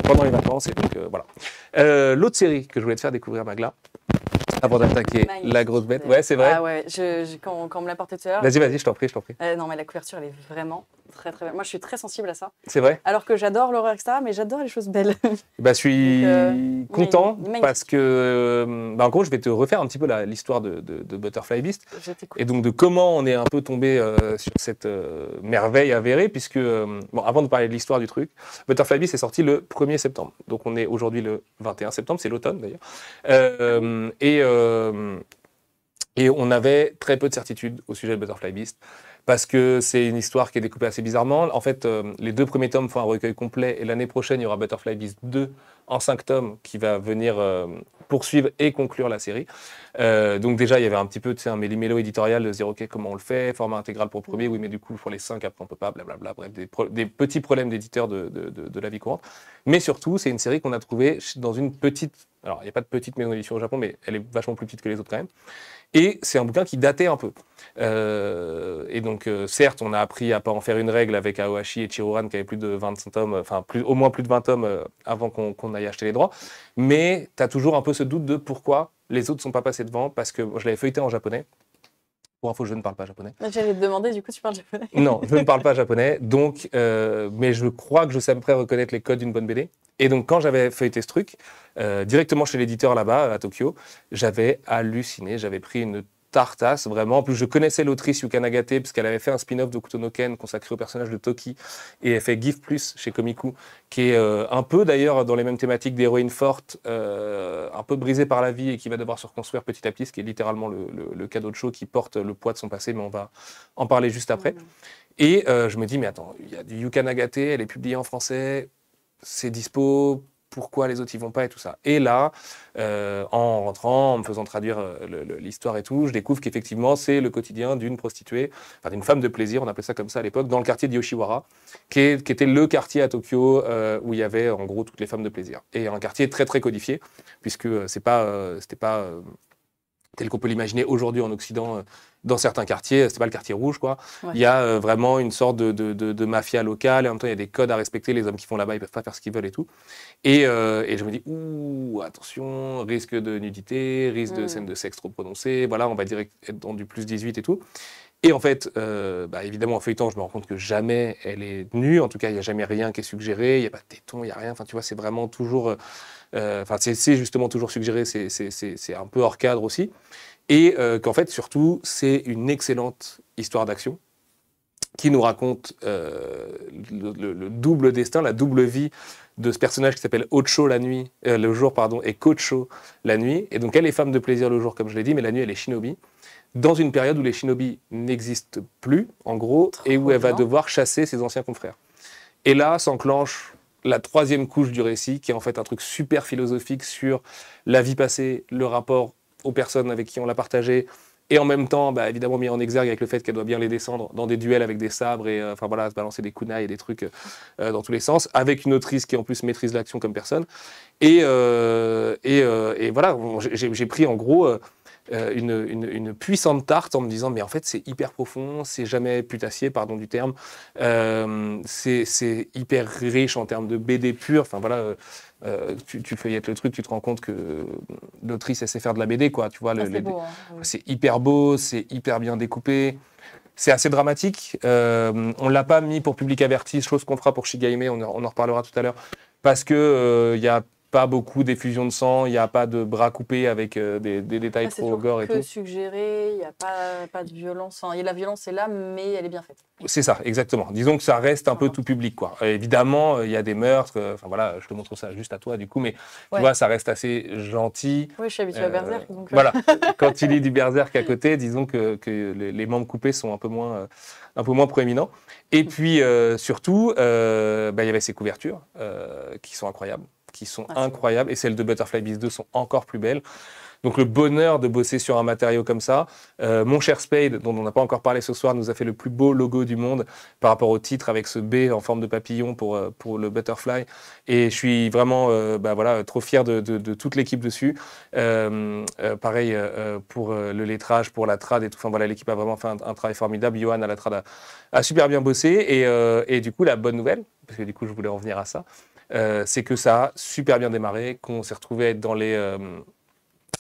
pendant les vacances. Et donc voilà. L'autre série que je voulais te faire découvrir, Magla, avant d'attaquer la grosse bête. Ouais, c'est vrai. Ah ouais, quand on me l'a porté tout à l'heure. Vas-y, je t'en prie. Non, mais la couverture, elle est vraiment très très belle. Moi, je suis très sensible à ça. C'est vrai. Alors que j'adore l'horreur, etc., mais j'adore les choses belles. Je suis content magnifique. parce que, en gros, je vais te refaire un petit peu l'histoire de Butterfly Beast. Je t'écoute. Et donc de comment on est un peu tombé sur cette merveille avérée, puisque, avant de parler de l'histoire du truc, Butterfly Beast est sorti le 1er septembre. Donc on est aujourd'hui le 21 septembre, c'est l'automne d'ailleurs. Et on avait très peu de certitudes au sujet de Butterfly Beast, parce que c'est une histoire qui est découpée assez bizarrement. En fait, les 2 premiers tomes font un recueil complet, et l'année prochaine, il y aura Butterfly Beast 2 en 5 tomes qui va venir poursuivre et conclure la série. Donc déjà, il y avait un petit peu un méli-mélo éditorial de dire ok, comment on le fait, format intégral pour le premier, oui, mais du coup, pour les 5, après on peut pas, blablabla, bref, des petits problèmes d'éditeurs de la vie courante. Mais surtout, c'est une série qu'on a trouvée dans une petite... Alors, il n'y a pas de petite maison d'édition au Japon, mais elle est vachement plus petite que les autres quand même. Et c'est un bouquin qui datait un peu. Et donc, certes, on a appris à pas en faire une règle avec Aohashi et Chiruran qui avaient plus de 25 tomes, enfin au moins plus de 20 tomes avant qu'on aille acheter les droits. Mais tu as toujours un peu ce doute de pourquoi les autres ne sont pas passés devant, parce que je l'avais feuilleté en japonais. Pour info, je ne parle pas japonais. J'allais te demander, du coup, tu parles japonais? Non, je ne parle pas japonais, donc, mais je crois que je sais à peu près reconnaître les codes d'une bonne BD. Et donc, quand j'avais feuilleté ce truc, directement chez l'éditeur là-bas, à Tokyo, j'avais halluciné, j'avais pris une tartasse, vraiment. En plus, je connaissais l'autrice Yuka Nagate, parce qu'elle avait fait un spin-off de Kuto no Ken consacré au personnage de Toki, et elle fait GIF Plus chez Komiku, qui est un peu d'ailleurs dans les mêmes thématiques d'héroïne forte, un peu brisée par la vie et qui va devoir se reconstruire petit à petit, ce qui est littéralement le cadeau de show qui porte le poids de son passé, mais on va en parler juste après. Et je me dis, mais attends, il y a du Yuka Nagate, elle est publiée en français, c'est dispo, pourquoi les autres y vont pas et tout ça. Et là, en rentrant, en me faisant traduire l'histoire et tout, je découvre qu'effectivement, c'est le quotidien d'une prostituée, enfin d'une femme de plaisir, on appelait ça comme ça à l'époque, dans le quartier de Yoshiwara, qui était le quartier à Tokyo où il y avait en gros toutes les femmes de plaisir. Et un quartier très très codifié, puisque c'était pas tel qu'on peut l'imaginer aujourd'hui en Occident, dans certains quartiers, c'est pas le quartier rouge, quoi. Ouais. Il y a vraiment une sorte de mafia locale, et en même temps, il y a des codes à respecter, les hommes qui font là-bas, ils peuvent pas faire ce qu'ils veulent et tout. Et je me dis, ouh, attention, risque de nudité, risque de scène de sexe trop prononcée, voilà, on va direct être dans du plus 18 et tout. Et en fait, évidemment, en feuilletant, je me rends compte que jamais elle est nue, en tout cas, il n'y a jamais rien qui est suggéré, il n'y a pas de téton, il n'y a rien, enfin, tu vois, c'est vraiment toujours... c'est justement toujours suggéré, c'est un peu hors cadre aussi. Et qu'en fait, surtout, c'est une excellente histoire d'action qui nous raconte le double destin, la double vie de ce personnage qui s'appelle Ocho le jour, et Kocho la nuit. Et donc, elle est femme de plaisir le jour, comme je l'ai dit, mais la nuit, elle est shinobi. Dans une période où les shinobi n'existent plus, en gros, et où elle va devoir chasser ses anciens confrères. Et là s'enclenche la 3e couche du récit, qui est en fait un truc super philosophique sur la vie passée, le rapport aux personnes avec qui on l'a partagé, et en même temps, évidemment, mis en exergue avec le fait qu'elle doit bien les descendre dans des duels avec des sabres et se balancer des kunai et des trucs dans tous les sens, avec une autrice qui en plus maîtrise l'action comme personne. Et voilà, j'ai pris en gros une puissante tarte en me disant, mais en fait, c'est hyper profond, c'est jamais putassier, pardon du terme, c'est hyper riche en termes de BD pure, enfin voilà. Tu feuillettes le truc, tu te rends compte que l'autrice, elle sait faire de la BD, quoi. Tu vois, c'est hyper beau, c'est hyper bien découpé. C'est assez dramatique. On l'a pas mis pour public averti, chose qu'on fera pour Shigaime, on en reparlera tout à l'heure, parce que il y a pas beaucoup d'effusion de sang, il n'y a pas de bras coupés avec des détails trop gore et tout. C'est suggéré, il n'y a pas de violence. Et la violence est là, mais elle est bien faite. C'est ça, exactement. Disons que ça reste un peu tout public, quoi. Évidemment, il y a des meurtres. Enfin voilà, je te montre ça juste à toi, du coup, mais tu vois, ça reste assez gentil. Oui, je suis habituée à Berserk. Donc voilà, quand tu lis du Berserk à côté, disons que les membres coupés sont un peu moins proéminents. Et puis, surtout, il y avait ces couvertures qui sont incroyables. Et celles de Butterfly Beast 2 sont encore plus belles. Donc le bonheur de bosser sur un matériau comme ça. Mon cher Spade, dont on n'a pas encore parlé ce soir, nous a fait le plus beau logo du monde par rapport au titre avec ce B en forme de papillon pour le Butterfly. Et je suis vraiment trop fier de toute l'équipe dessus. Pareil pour le lettrage, pour la trad et tout. Enfin voilà, l'équipe a vraiment fait un travail formidable. Johan à la trad a super bien bossé. Et du coup, la bonne nouvelle, parce que du coup, je voulais en venir à ça, c'est que ça a super bien démarré, qu'on s'est retrouvé être dans les...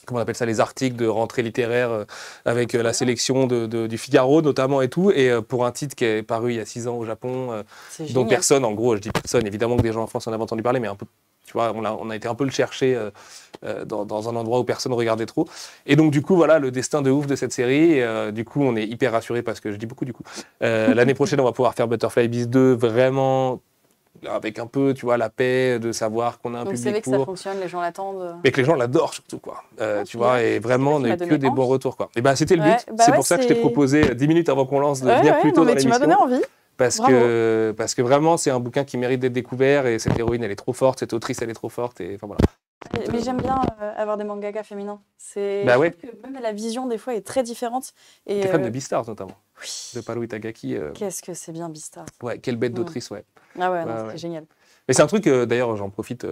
comment on appelle ça, les articles de rentrée littéraire avec la sélection du Figaro notamment et tout. Et pour un titre qui est paru il y a 6 ans au Japon, dont personne, en gros, je dis personne, évidemment que des gens en France en avaient entendu parler, mais un peu, tu vois, on a été un peu le chercher dans un endroit où personne ne regardait trop. Et donc, du coup, voilà, le destin de ouf de cette série. Et, du coup, on est hyper rassurés parce que je dis beaucoup du coup. L'année prochaine, on va pouvoir faire Butterfly Beast 2 vraiment avec un peu, tu vois, la paix de savoir qu'on a un public. Vous savez que ça fonctionne, les gens l'attendent. Mais que les gens l'adorent surtout, quoi. Tu vois, et vraiment, on n'a que des bons retours, quoi. Et ben, c'était le but. C'est pour ça que je t'ai proposé 10 minutes avant qu'on lance de venir plus tôt dans l'émission. Tu m'as donné envie. Parce que vraiment, c'est un bouquin qui mérite d'être découvert et cette héroïne, elle est trop forte, cette autrice, elle est trop forte. Et enfin voilà. Mais j'aime bien avoir des mangakas féminins. Je trouve que même la vision, des fois, est très différente. T'es fan de Beastars, notamment. Oui. De Paru Itagaki. Qu'est-ce que c'est bien, Beastars. Ouais, quelle bête d'autrice, ouais. Ah ouais, c'est génial. Mais c'est un truc, d'ailleurs, j'en profite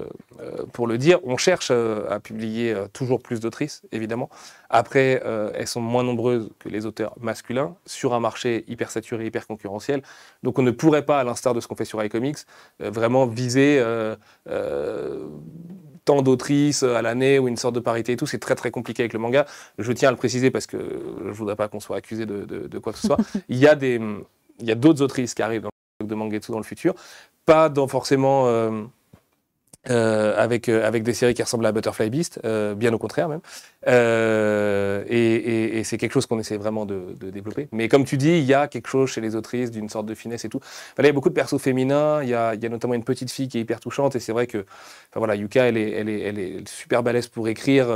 pour le dire, on cherche à publier toujours plus d'autrices, évidemment. Après, elles sont moins nombreuses que les auteurs masculins sur un marché hyper saturé, hyper concurrentiel. Donc on ne pourrait pas, à l'instar de ce qu'on fait sur iComics, vraiment viser tant d'autrices à l'année ou une sorte de parité et tout. C'est très très compliqué avec le manga. Je tiens à le préciser parce que je ne voudrais pas qu'on soit accusé de quoi que ce soit. Il y a d'autres autrices qui arrivent dans le de Mangetsu dans le futur. Pas forcément avec des séries qui ressemblent à Butterfly Beast, bien au contraire même. Et c'est quelque chose qu'on essaie vraiment de développer. Mais comme tu dis, il y a quelque chose chez les autrices d'une sorte de finesse et tout. Enfin, là, il y a beaucoup de persos féminins. Il y a notamment une petite fille qui est hyper touchante. Et c'est vrai que, enfin voilà, Yuka, elle est super balèze pour écrire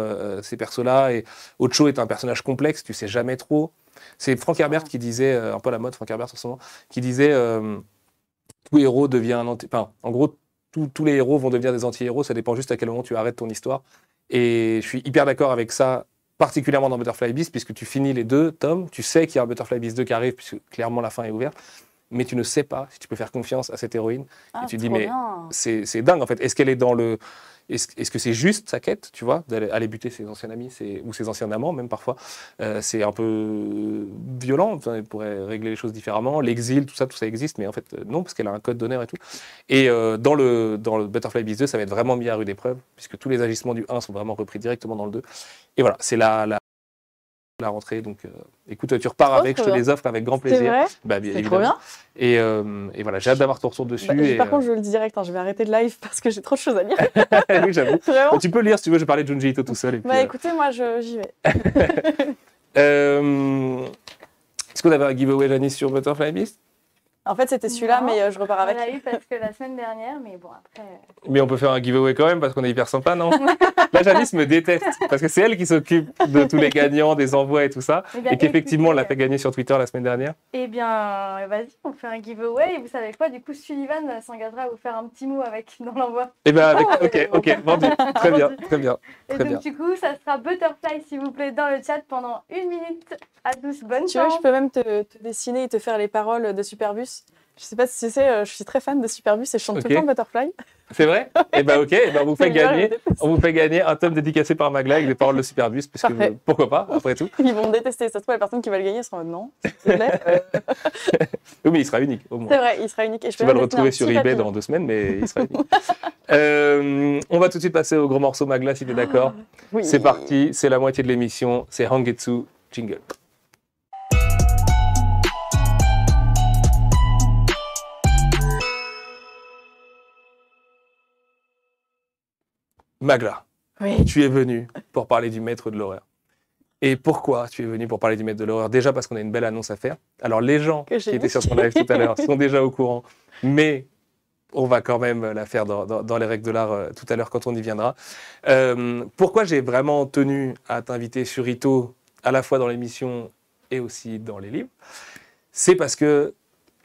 ces persos-là. Et Ocho est un personnage complexe. Tu sais jamais trop. C'est Frank Herbert qui disait, un peu à la mode, Frank Herbert en ce moment, qui disait tout héros devient un enfin, en gros, tous les héros vont devenir des anti-héros, ça dépend juste à quel moment tu arrêtes ton histoire. Et je suis hyper d'accord avec ça, particulièrement dans Butterfly Beast, puisque tu finis les 2 tomes, tu sais qu'il y a un Butterfly Beast 2 qui arrive, puisque clairement la fin est ouverte, mais tu ne sais pas si tu peux faire confiance à cette héroïne. Et tu te dis, mais c'est dingue en fait. Est-ce qu'elle est dans le... Est-ce que c'est juste sa quête, tu vois, d'aller buter ses anciens amis ou ses anciens amants, même parfois. C'est un peu violent, enfin, elle pourrait régler les choses différemment. L'exil, tout ça existe, mais en fait, non, parce qu'elle a un code d'honneur et tout. Et dans le Butterfly Beast 2, ça va être vraiment mis à rude épreuve, puisque tous les agissements du 1 sont vraiment repris directement dans le 2. Et voilà, c'est la rentrée. Donc, écoute, tu repars avec, je te les offre avec grand plaisir. C'est vrai C'est trop bien. Et voilà, j'ai hâte d'avoir ton retour dessus. Par contre, je le dis direct, je vais arrêter le live parce que j'ai trop de choses à lire. Oui, j'avoue. Vraiment. Tu peux lire si tu veux, je parlais de Junji Ito tout seul. Et puis, écoutez, moi, j'y vais. Est-ce qu'on avait un giveaway, Janice, sur Butterfly Beast? En fait, c'était celui-là, mais je repars avec. On l'a eu parce que la semaine dernière, mais bon, après... Mais on peut faire un giveaway quand même, parce qu'on est hyper sympa, non? Là, Janice me déteste, parce que c'est elle qui s'occupe de tous les gagnants, des envois et tout ça, et qu'effectivement, on l'a fait gagner sur Twitter la semaine dernière. Eh bien, vas-y, on fait un giveaway, et vous savez quoi, du coup, Sullivan s'engagera à vous faire un petit mot dans l'envoi. Eh bien, ok, vendu. Très bien. Et donc, du coup, ça sera Butterfly, s'il vous plaît, dans le chat pendant 1 minute à tous. Bonne Tu vois, je peux même te dessiner et te faire les paroles de Superbus. Je sais pas si tu sais, je suis très fan de Superbus et je chante tout le temps Butterfly. C'est vrai? Eh ben ok, on vous fait gagner un tome dédicacé par Magla avec des paroles de Superbus, parce que pourquoi pas, après tout. Ils vont me détester, ça se trouve, la personne qui va le gagner sera en mode non, s'il te plaît. Oui, mais il sera unique, au moins. C'est vrai, il sera unique. Et tu vas le retrouver sur eBay dans 2 semaines, mais il sera unique. On va tout de suite passer au gros morceau, Magla, si tu es d'accord. Oui. C'est parti, c'est la moitié de l'émission, c'est Hangetsu, jingle. Magla, tu es venu pour parler du maître de l'horreur. Et pourquoi tu es venu pour parler du maître de l'horreur? Déjà parce qu'on a une belle annonce à faire. Alors les gens qui étaient sur son live tout à l'heure sont déjà au courant, mais on va quand même la faire dans les règles de l'art tout à l'heure quand on y viendra. Pourquoi j'ai vraiment tenu à t'inviter sur Ito, à la fois dans l'émission et aussi dans les livres? C'est parce que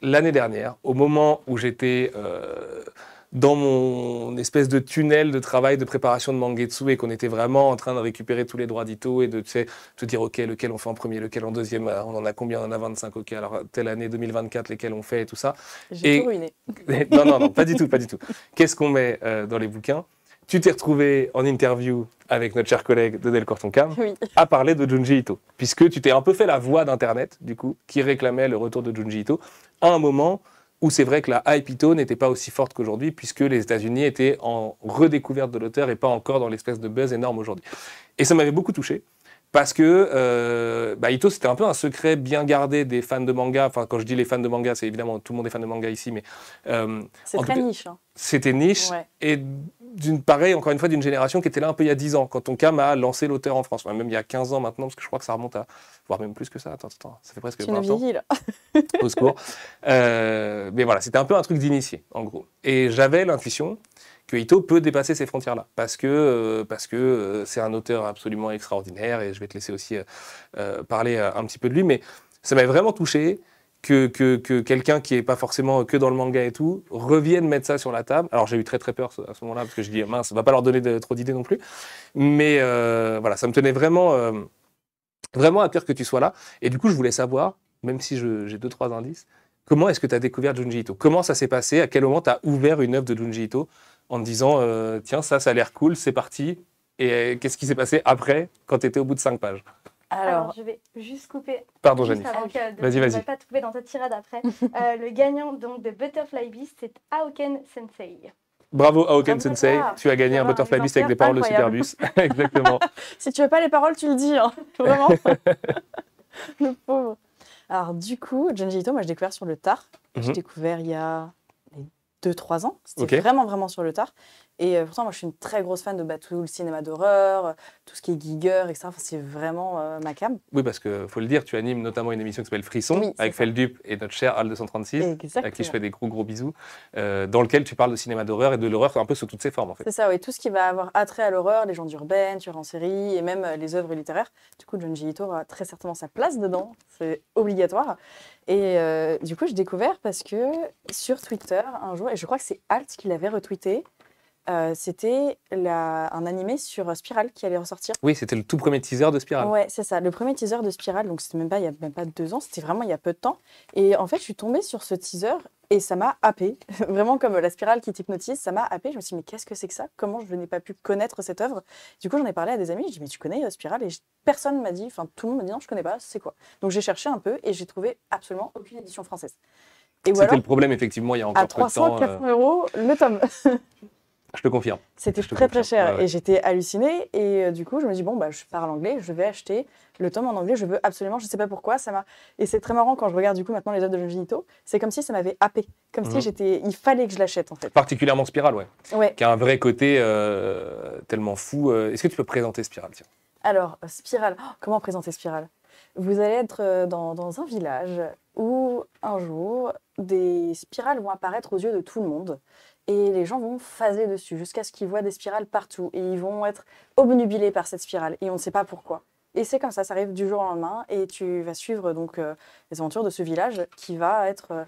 l'année dernière, au moment où j'étais dans mon espèce de tunnel de travail de préparation de Mangetsu et qu'on était vraiment en train de récupérer tous les droits d'Ito et de te dire ok, lequel on fait en premier, lequel en deuxième, on en a combien, on en a 25, ok, alors telle année 2024, lesquels on fait et tout ça. J'ai tout ruiné. Non, pas du tout, pas du tout. Qu'est-ce qu'on met dans les bouquins? Tu t'es retrouvé en interview avec notre cher collègue de Delcourt Tonkam Oui. à parler de Junji Ito, puisque tu t'es un peu fait la voix d'Internet, du coup, qui réclamait le retour de Junji Ito, à un moment où c'est vrai que la hype Ito n'était pas aussi forte qu'aujourd'hui, puisque les États-Unis étaient en redécouverte de l'auteur et pas encore dans l'espèce de buzz énorme aujourd'hui. Et ça m'avait beaucoup touché, parce que Ito, c'était un peu un secret bien gardé des fans de manga. Enfin, quand je dis les fans de manga, c'est évidemment tout le monde est fan de manga ici, mais C'est en très tout cas, niche. Hein. c'était niche, Ouais. et pareil, encore une fois, d'une génération qui était là un peu il y a 10 ans, quand Tonkam a lancé l'auteur en France. Enfin, même il y a 15 ans maintenant, parce que je crois que ça remonte à, voire même plus que ça. Attends, ça fait presque Tu 20 ne ans. vieillis là. Au secours. Mais voilà, c'était un peu un truc d'initié, en gros. Et j'avais l'intuition que Ito peut dépasser ces frontières-là, parce que c'est un auteur absolument extraordinaire, et je vais te laisser aussi parler un petit peu de lui, mais ça m'avait vraiment touché que quelqu'un qui n'est pas forcément que dans le manga et tout, revienne mettre ça sur la table. Alors j'ai eu très très peur à ce moment-là, parce que je dis, mince, ça ne va pas leur donner trop d'idées non plus, mais voilà, ça me tenait vraiment à cœur que tu sois là, et du coup je voulais savoir, même si j'ai 2-3 indices, comment est-ce que tu as découvert Junji Ito? Comment ça s'est passé? À quel moment tu as ouvert une œuvre de Junji Ito en te disant tiens, ça a l'air cool, c'est parti. Et qu'est-ce qui s'est passé après, quand tu étais au bout de 5 pages? Alors, je vais juste couper. Pardon, juste Janice. avant que Vas-y, ne vas-y. va pas trouver dans ta tirade après. Le gagnant donc de Butterfly Beast, c'est Aoken Sensei. Bravo Aoken Bravo, Sensei, toi. tu as gagné un D'avoir un Butterfly Beast avec des paroles de incroyable. Superbus. Exactement. Si tu veux pas les paroles, tu le dis. Hein. Vraiment. Le pauvre. Alors, du coup, Junji Ito, moi, j'ai découvert sur le tard. J'ai Mhm. découvert il y a 2-3 ans. C'était Ok. vraiment sur le tard. Et pourtant, moi, je suis une très grosse fan de tout le cinéma d'horreur, tout ce qui est Giger, etc. Enfin, c'est vraiment ma cam. Oui, parce que faut le dire, tu animes notamment une émission qui s'appelle Frisson, Oui, c'est avec ça. Feldup et notre cher Al 236, à qui je Exactement. fais des gros bisous, dans lequel tu parles de cinéma d'horreur et de l'horreur un peu sous toutes ses formes en fait. C'est ça, oui. Tout ce qui va avoir attrait à l'horreur, les légendes urbaines, tueurs en série et même les œuvres littéraires. Du coup, Junji Ito aura très certainement sa place dedans. C'est obligatoire. Et du coup, j'ai découvert parce que sur Twitter, un jour, et je crois que c'est Alt qui l'avait retweeté, c'était un animé sur Spiral qui allait ressortir. Oui, c'était le tout premier teaser de Spiral. Ouais, c'est ça, le premier teaser de Spiral, donc c'était il y a même pas 2 ans, c'était vraiment il y a peu de temps. Et en fait, je suis tombée sur ce teaser et ça m'a happée. Vraiment comme la spirale qui t'hypnotise, ça m'a happée. Je me suis dit, mais qu'est-ce que c'est que ça? Comment je n'ai pas pu connaître cette œuvre? Du coup, j'en ai parlé à des amis, je dis, mais tu connais Spiral? Et personne m'a dit, enfin tout le monde m'a dit, non, je connais pas, c'est quoi? Donc j'ai cherché un peu et j'ai trouvé absolument aucune édition française. Et C'était voilà, le problème effectivement il y a encore à peu de temps. 300-400 euros le tome. Je te confirme. C'était Je te très très confirme, cher ouais. et j'étais hallucinée et du coup je me dis bon bah je parle anglais, je vais acheter le tome en anglais, je veux absolument, je sais pas pourquoi, ça m'a et c'est très marrant quand je regarde du coup maintenant les œuvres de Junji Ito, c'est comme si ça m'avait happé, comme Mhm. si il fallait que je l'achète en fait. Particulièrement Spiral, ouais. Ouais. Qui a un vrai côté tellement fou. Est-ce que tu peux présenter Spiral, tiens? Alors Spiral, oh, comment présenter Spiral? Vous allez être dans un village où un jour des spirales vont apparaître aux yeux de tout le monde. Et les gens vont phaser dessus jusqu'à ce qu'ils voient des spirales partout. Et ils vont être obnubilés par cette spirale. Et on ne sait pas pourquoi. Et c'est comme ça arrive du jour au lendemain. Et tu vas suivre donc les aventures de ce village qui va être,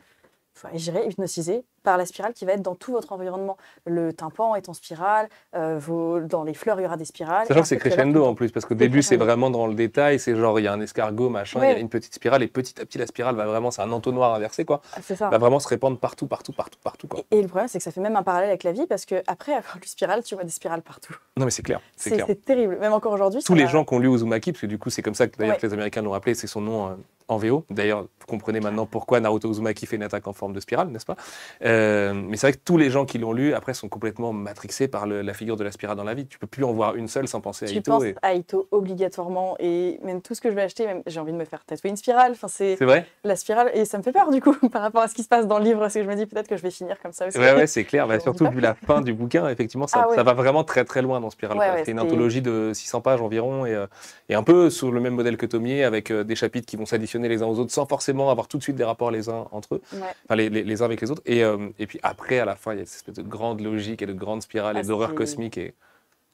je dirais, hypnotisé par la spirale qui va être dans tout votre environnement. Le tympan est en spirale, dans les fleurs il y aura des spirales. Sachant Et que c'est en fait, tu as l'air tout crescendo le en temps. plus, parce qu'au C'est début c'est crescendo. vraiment dans le détail, c'est genre il y a un escargot, machin, il y a Ouais. une petite spirale, et petit à petit la spirale va vraiment, c'est un entonnoir inversé quoi, C'est ça. va vraiment se répandre partout quoi. Et le problème, c'est que ça fait même un parallèle avec la vie parce qu'après avoir lu Spirale, tu vois des spirales partout. Non mais c'est clair, c'est clair. C'est terrible. Même encore aujourd'hui. Tous les gens qui ont lu Uzumaki, parce que du coup c'est comme ça que d'ailleurs Ouais. que les Américains l'ont appelé, c'est son nom en VO. D'ailleurs, vous comprenez maintenant pourquoi Naruto Uzumaki fait une attaque en forme de spirale, n'est-ce pas? Mais c'est vrai que tous les gens qui l'ont lu après sont complètement matrixés par la figure de la spirale dans la vie. Tu peux plus en voir une seule sans penser à Tu Ito. penses à Ito obligatoirement et même tout ce que je vais acheter, même j'ai envie de me faire tatouer une spirale. Enfin, c'est C'est vrai? la spirale et ça me fait peur du coup par rapport à ce qui se passe dans le livre parce que je me dis peut-être que je vais finir comme ça aussi. Ouais, c'est clair. Bah, On dit surtout pas vu la fin du bouquin, effectivement, Ah ouais. ça va vraiment très très loin dans Spiral. Ouais, quoi. ouais, c'est une c'est- anthologie de 600 pages environ et un peu sur le même modèle que Tomier, avec des chapitres qui vont s'additionner les uns aux autres sans forcément avoir tout de suite des rapports les uns entre eux, Ouais. enfin les uns avec les autres. Et puis après, à la fin, il y a cette espèce de grande logique et de grande spirale Ah, et d'horreur c'est- cosmique. Et...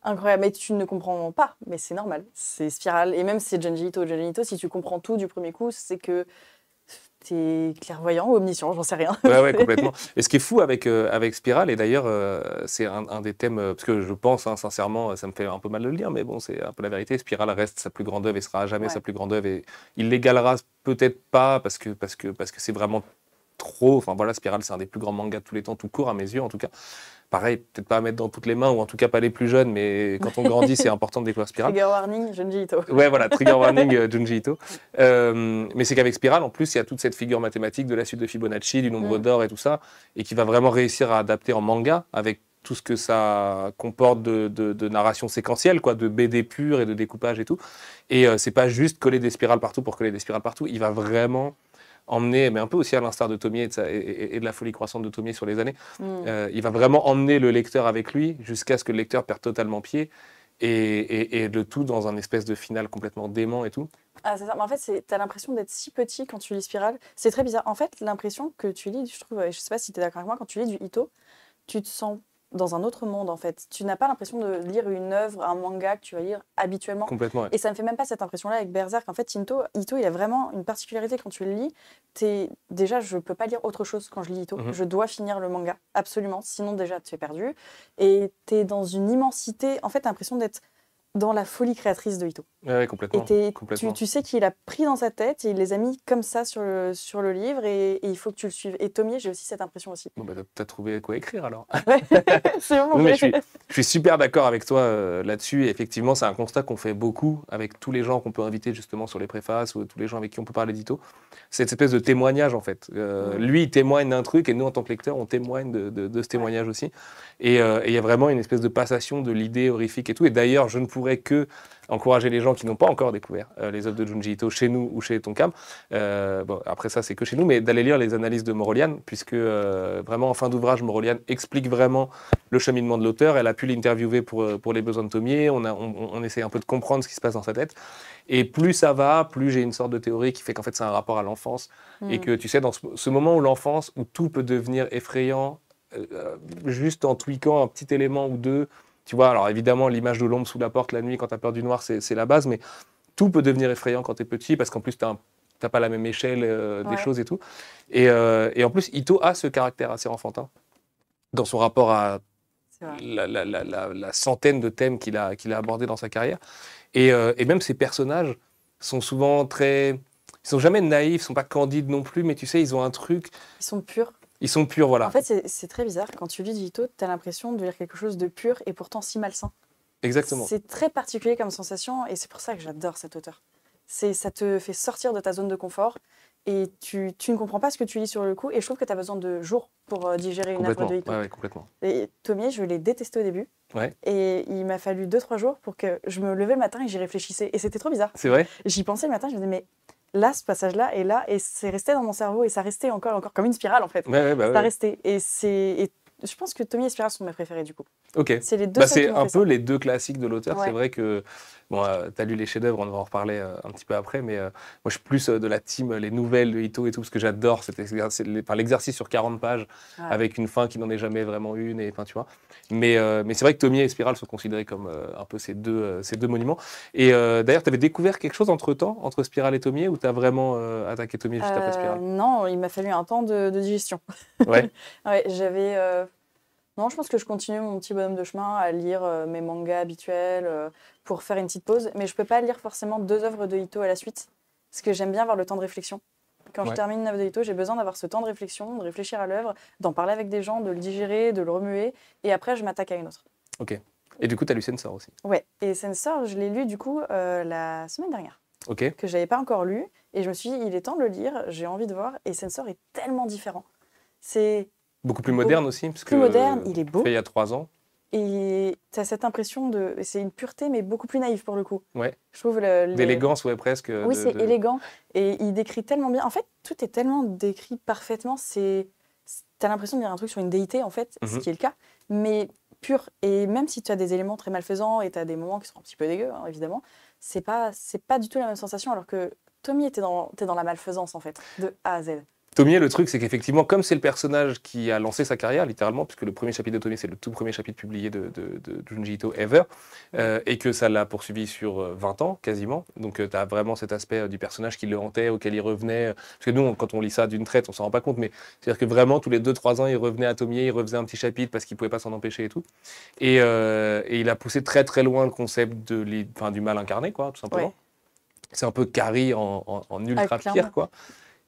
Incroyable, mais tu ne comprends pas, mais c'est normal. C'est spirale et même si c'est Junji Ito, si tu comprends tout du premier coup, c'est que t'es clairvoyant ou omniscient, j'en sais rien. Ouais, complètement. Et ce qui est fou avec Spiral, et d'ailleurs, c'est un des thèmes, parce que je pense, sincèrement, ça me fait un peu mal de le dire, mais bon, c'est un peu la vérité. Spiral reste sa plus grande œuvre et sera à jamais sa plus grande œuvre. Et il l'égalera peut-être pas parce que c'est vraiment trop. Enfin voilà, Spiral, c'est un des plus grands mangas de tous les temps, tout court, à mes yeux en tout cas. Pareil, peut-être pas à mettre dans toutes les mains, ou en tout cas pas les plus jeunes, mais quand on grandit, c'est important de découvrir Spiral. Trigger warning, Junji Ito. Ouais, voilà, trigger warning, Junji Ito. Mais c'est qu'avec Spiral, en plus, il y a toute cette figure mathématique de la suite de Fibonacci, du nombre d'or et tout ça, et qui va vraiment réussir à adapter en manga avec tout ce que ça comporte de narration séquentielle, quoi, de BD pure et de découpage et tout. Et c'est pas juste coller des spirales partout pour coller des spirales partout. Il va vraiment emmener, mais un peu aussi à l'instar de Tomier et de la folie croissante de Tomier sur les années, il va vraiment emmener le lecteur avec lui jusqu'à ce que le lecteur perde totalement pied. Et le tout dans un espèce de final complètement dément et tout. Ah, c'est ça. Mais en fait, t'as l'impression d'être si petit quand tu lis Spiral. C'est très bizarre. En fait, l'impression que tu lis, je trouve, je sais pas si tu es d'accord avec moi, quand tu lis du Ito, tu te sens dans un autre monde, en fait. Tu n'as pas l'impression de lire une œuvre, un manga que tu vas lire habituellement. Complètement, ouais. Et ça ne me fait même pas cette impression-là avec Berserk. En fait, Ito, il a vraiment une particularité quand tu le lis. Déjà, je ne peux pas lire autre chose quand je lis Ito. Je dois finir le manga, absolument. Sinon, déjà, tu es perdu. Et tu es dans une immensité. En fait, tu as l'impression d'être dans la folie créatrice de Ito. Ouais, complètement. Et complètement. Tu sais qu'il a pris dans sa tête et il les a mis comme ça sur le livre et il faut que tu le suives. Et Tomier, j'ai aussi cette impression aussi. Bon, bah, t'as trouvé quoi écrire alors. Ouais, c'est bon. Mais je suis super d'accord avec toi là-dessus. Et effectivement, c'est un constat qu'on fait beaucoup avec tous les gens qu'on peut inviter justement sur les préfaces ou tous les gens avec qui on peut parler d'Ito. Cette espèce de témoignage en fait. Lui, il témoigne d'un truc et nous, en tant que lecteurs, on témoigne de ce témoignage aussi. Et il y a vraiment une espèce de passation de l'idée horrifique et tout. Et d'ailleurs, je ne pourrais que encourager les gens qui n'ont pas encore découvert les œuvres de Junji Ito chez nous ou chez Tonkam. Bon, après ça, c'est que chez nous, mais d'aller lire les analyses de Moroliane, puisque vraiment en fin d'ouvrage, Moroliane explique vraiment le cheminement de l'auteur. Elle a pu l'interviewer pour les besoins de Tomier. On essaie un peu de comprendre ce qui se passe dans sa tête. Et plus ça va, plus j'ai une sorte de théorie qui fait qu'en fait, c'est un rapport à l'enfance. Et que tu sais, dans ce moment où l'enfance, où tout peut devenir effrayant, juste en tweakant un petit élément ou deux. Tu vois, alors évidemment, l'image de l'ombre sous la porte la nuit quand tu as peur du noir, c'est la base, mais tout peut devenir effrayant quand tu es petit parce qu'en plus, tu n'as pas la même échelle des choses et tout. Et en plus, Ito a ce caractère assez enfantin dans son rapport à la centaine de thèmes qu'il a abordés dans sa carrière. Et même ses personnages sont souvent très... Ils sont jamais naïfs, ils sont pas candides non plus, mais tu sais, ils ont un truc... Ils sont purs. Ils sont purs, voilà. En fait, c'est très bizarre. Quand tu lis du Ito, tu as l'impression de lire quelque chose de pur et pourtant si malsain. Exactement. C'est très particulier comme sensation et c'est pour ça que j'adore cet auteur. Ça te fait sortir de ta zone de confort et tu ne comprends pas ce que tu lis sur le coup et je trouve que tu as besoin de jours pour digérer une œuvre de Ito. Ouais, complètement. Et Tomier, je l'ai détesté au début. Ouais. Et il m'a fallu 2-3 jours pour que je me levais le matin et j'y réfléchissais. Et c'était trop bizarre. C'est vrai ? J'y pensais le matin, je me disais, mais là, ce passage-là est là, et c'est resté dans mon cerveau, et ça restait encore comme une spirale, en fait. Ça restait. Et je pense que Tomier et Spiral sont mes préférés, du coup. Ok. C'est les deux c'est un peu les deux classiques de l'auteur. Ouais. C'est vrai que, bon, tu as lu les chefs-d'œuvre, on va en reparler un petit peu après, mais moi, je suis plus de la team, les nouvelles de Ito et tout, parce que j'adore l'exercice sur 40 pages, avec une fin qui n'en est jamais vraiment une, et, tu vois. Mais c'est vrai que Tomier et Spiral sont considérés comme un peu ces deux monuments. Et d'ailleurs, tu avais découvert quelque chose entre-temps, entre Spiral et Tomier, ou tu as vraiment attaqué Tomier juste après Spiral ? Non, il m'a fallu un temps de digestion. Ouais. Ouais, j'avais... Non, je pense que je continue mon petit bonhomme de chemin à lire mes mangas habituels pour faire une petite pause. Mais je peux pas lire forcément 2 œuvres de Ito à la suite, parce que j'aime bien avoir le temps de réflexion. Quand je termine une œuvre de Ito, j'ai besoin d'avoir ce temps de réflexion, de réfléchir à l'œuvre, d'en parler avec des gens, de le digérer, de le remuer, et après je m'attaque à une autre. Ok. Et du coup, tu as lu Sensor aussi ? Ouais, et Sensor, je l'ai lu du coup la semaine dernière. Ok. Que j'avais pas encore lu, et je me suis dit, il est temps de le lire, j'ai envie de voir, et Sensor est tellement différent. C'est... Beaucoup plus moderne aussi, parce plus moderne, il est beau. Fait il y a 3 ans. Et tu as cette impression de... C'est une pureté, mais beaucoup plus naïve pour le coup. Ouais. Je trouve d'élégance, ouais, presque. Oui, c'est élégant. Et il décrit tellement bien. En fait, tout est tellement décrit parfaitement. T'as l'impression de lire un truc sur une déité, en fait, ce qui est le cas, mais pur. Et même si tu as des éléments très malfaisants et tu as des moments qui sont un petit peu dégueux, hein, évidemment, c'est pas du tout la même sensation, alors que Tommy, t'es dans la malfaisance, en fait, de A à Z. Tomie, le truc, c'est qu'effectivement, comme c'est le personnage qui a lancé sa carrière, littéralement, puisque le premier chapitre de Tomie, c'est le tout premier chapitre publié de Junji Ito ever, et que ça l'a poursuivi sur 20 ans, quasiment. Donc, tu as vraiment cet aspect du personnage qui le hantait, auquel il revenait. Parce que nous, quand on lit ça d'une traite, on s'en rend pas compte, mais c'est-à-dire que vraiment, tous les 2-3 ans, il revenait à Tomie, il refaisait un petit chapitre parce qu'il pouvait pas s'en empêcher et tout. Et il a poussé très très loin le concept du mal incarné, quoi, tout simplement. Ouais. C'est un peu Carrie en ultra clairement. pire, quoi.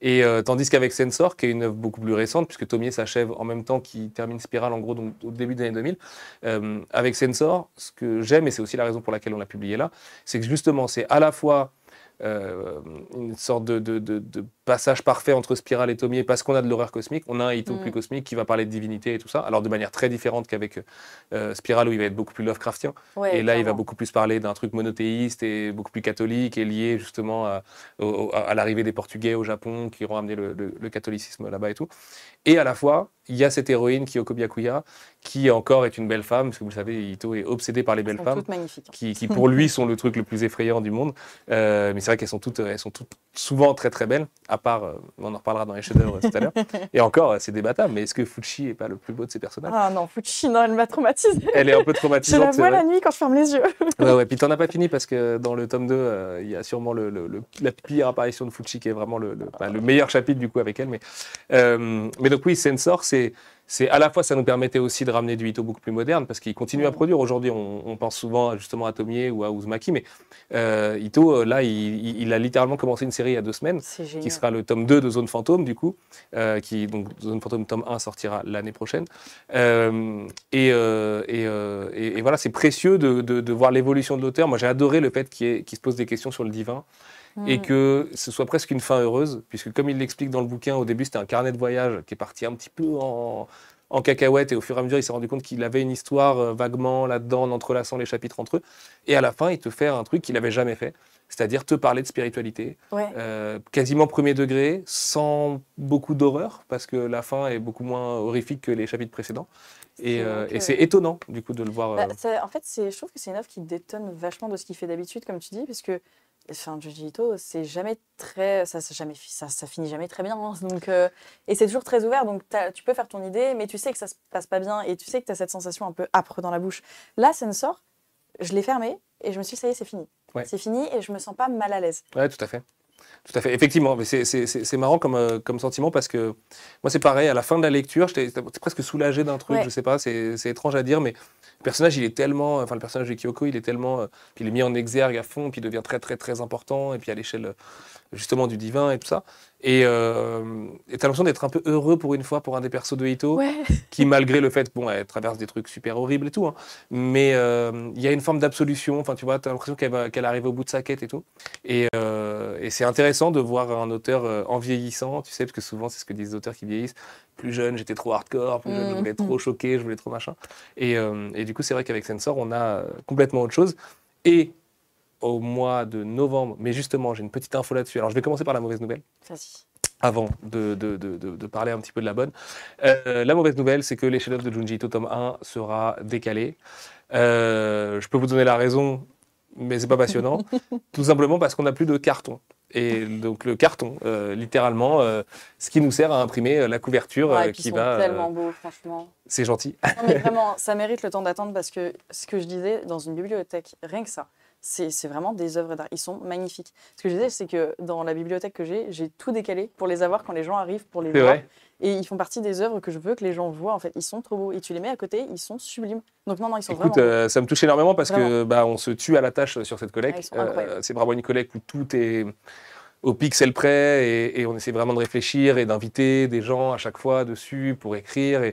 Et tandis qu'avec Sensor, qui est une œuvre beaucoup plus récente, puisque Tomie s'achève en même temps qu'il termine Spiral, en gros, donc au début des années 2000, avec Sensor, ce que j'aime, et c'est aussi la raison pour laquelle on l'a publié là, c'est que justement, c'est à la fois une sorte de passage parfait entre Spiral et Tomie, parce qu'on a de l'horreur cosmique. On a un Ito plus cosmique qui va parler de divinité et tout ça, alors de manière très différente qu'avec Spiral, où il va être beaucoup plus Lovecraftien. Ouais, Et là, il va clairement. beaucoup plus parler d'un truc monothéiste et beaucoup plus catholique et lié justement à l'arrivée des Portugais au Japon qui ont amené le catholicisme là-bas et tout. Et à la fois, il y a cette héroïne Kyoko Byakuya qui encore est une belle femme, parce que vous le savez, Ito est obsédé par les belles Elles sont femmes, toutes magnifiques. qui pour lui sont le truc le plus effrayant du monde. Mais c'est vrai qu'elles sont toutes souvent très très belles, à part, on en reparlera dans les chefs-d'œuvre tout à l'heure. Et encore, c'est débattable, mais est-ce que Fuchi n'est pas le plus beau de ces personnages? Ah non, Fuchi, non, elle m'a traumatisée. Elle est un peu Je traumatisante, la c'est vois vrai. la nuit quand je ferme les yeux. Ouais, puis t'en as pas fini parce que dans le tome 2, il y a sûrement la pire apparition de Fuchi qui est vraiment le meilleur chapitre du coup avec elle. Mais donc oui, Sensor, c'est à la fois ça nous permettait aussi de ramener du Ito beaucoup plus moderne parce qu'il continue à produire. Aujourd'hui, on pense souvent justement à Tomie ou à Uzumaki, mais Ito, là, il a littéralement commencé une série il y a 2 semaines C'est qui génial. sera le tome 2 de Zone Fantôme du coup, donc Zone Fantôme tome 1 sortira l'année prochaine. Et voilà, c'est précieux de voir l'évolution de l'auteur. Moi, j'ai adoré le fait qu'il se pose des questions sur le divin et que ce soit presque une fin heureuse, puisque comme il l'explique dans le bouquin, au début, c'était un carnet de voyage qui est parti un petit peu en cacahuète, et au fur et à mesure, il s'est rendu compte qu'il avait une histoire vaguement là-dedans, en entrelaçant les chapitres entre eux. Et à la fin, il te fait un truc qu'il n'avait jamais fait, c'est-à-dire te parler de spiritualité, Ouais. quasiment premier degré, sans beaucoup d'horreur, parce que la fin est beaucoup moins horrifique que les chapitres précédents. Et c'est étonnant, du coup, de le voir. En fait, je trouve que c'est une œuvre qui détonne vachement de ce qu'il fait d'habitude, comme tu dis, parce que Junji Ito, c'est jamais très, ça finit jamais très bien. Hein. Donc, et c'est toujours très ouvert, donc tu peux faire ton idée, mais tu sais que ça se passe pas bien, et tu sais que tu as cette sensation un peu âpre dans la bouche. Là, Sensor, je l'ai fermé, et je me suis dit, ça y est, c'est fini. Ouais. C'est fini, et je me sens pas mal à l'aise. Ouais, tout à fait. Tout à fait. Effectivement, mais c'est marrant comme sentiment parce que moi, c'est pareil. À la fin de la lecture, j'étais presque soulagé d'un truc, Ouais. je sais pas, c'est étrange à dire, mais le personnage, il est tellement, le personnage de Kyoko, il est tellement, puis il est mis en exergue à fond, puis il devient très, très, très important, et puis à l'échelle justement du divin et tout ça. Et t'as l'impression d'être un peu heureux pour une fois pour un des persos de Ito, Ouais. qui malgré le fait, bon, elle traverse des trucs super horribles et tout, hein, mais il y a une forme d'absolution. Enfin, tu vois, t'as l'impression qu'elle arrive au bout de sa quête et tout. Et c'est intéressant de voir un auteur en vieillissant, tu sais, parce que souvent c'est ce que disent les auteurs qui vieillissent. Plus jeune, j'étais trop hardcore, plus jeune, je voulais trop choquer, je voulais trop machin. Et du coup, c'est vrai qu'avec Sensor, on a complètement autre chose. Et au mois de novembre, mais justement, j'ai une petite info là-dessus. Alors, je vais commencer par la mauvaise nouvelle, Vas-y. avant de parler un petit peu de la bonne. La mauvaise nouvelle, c'est que les chefs-d'œuvre de Junji Ito tome 1 sera décalé. Je peux vous donner la raison, mais c'est pas passionnant. Tout simplement parce qu'on n'a plus de carton. Et donc le carton, littéralement, ce qui nous sert à imprimer la couverture Ouais, et puis qui ils sont va... tellement beaux, franchement. c'est gentil. Non, mais vraiment, ça mérite le temps d'attendre parce que ce que je disais dans une bibliothèque, rien que ça, c'est vraiment des œuvres d'art. Ils sont magnifiques. Ce que je disais, c'est que dans la bibliothèque que j'ai tout décalé pour les avoir quand les gens arrivent pour les C'est voir. vrai. Et ils font partie des œuvres que je veux que les gens voient. En fait, ils sont trop beaux. Et tu les mets à côté, ils sont sublimes. Donc non, ils sont Écoute, vraiment. ça me touche énormément parce que Vraiment. on se tue à la tâche sur cette Ah, ils collecte. sont incroyables. C'est vraiment une collecte où tout est au pixel près et on essaie vraiment de réfléchir et d'inviter des gens à chaque fois dessus pour écrire.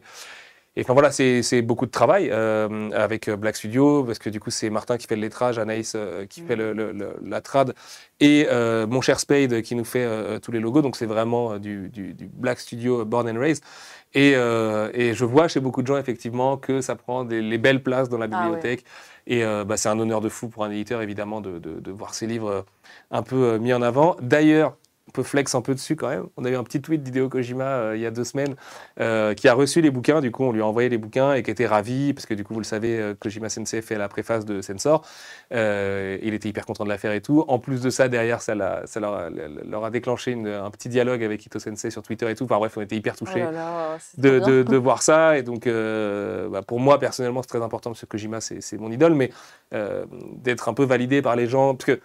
Et enfin voilà, c'est beaucoup de travail avec Black Studio, parce que du coup c'est Martin qui fait le lettrage, Anaïs qui fait la trad, et mon cher Spade qui nous fait tous les logos. Donc c'est vraiment du Black Studio Born and Raised. Et je vois chez beaucoup de gens effectivement que ça prend les belles places dans la bibliothèque. Et c'est un honneur de fou pour un éditeur évidemment de voir ses livres un peu mis en avant. D'ailleurs, on peut flex un peu dessus quand même. On a eu un petit tweet d'Hideo Kojima il y a 2 semaines qui a reçu les bouquins. Du coup, on lui a envoyé les bouquins et qui était ravi parce que du coup, vous le savez, Kojima Sensei fait la préface de Sensor. Il était hyper content de la faire et tout. En plus de ça, derrière, ça leur a déclenché un petit dialogue avec Ito Sensei sur Twitter et tout. Enfin bref, on était hyper touchés de voir ça. Et donc, pour moi, personnellement, c'est très important parce que Kojima, c'est mon idole, mais d'être un peu validé par les gens. Parce que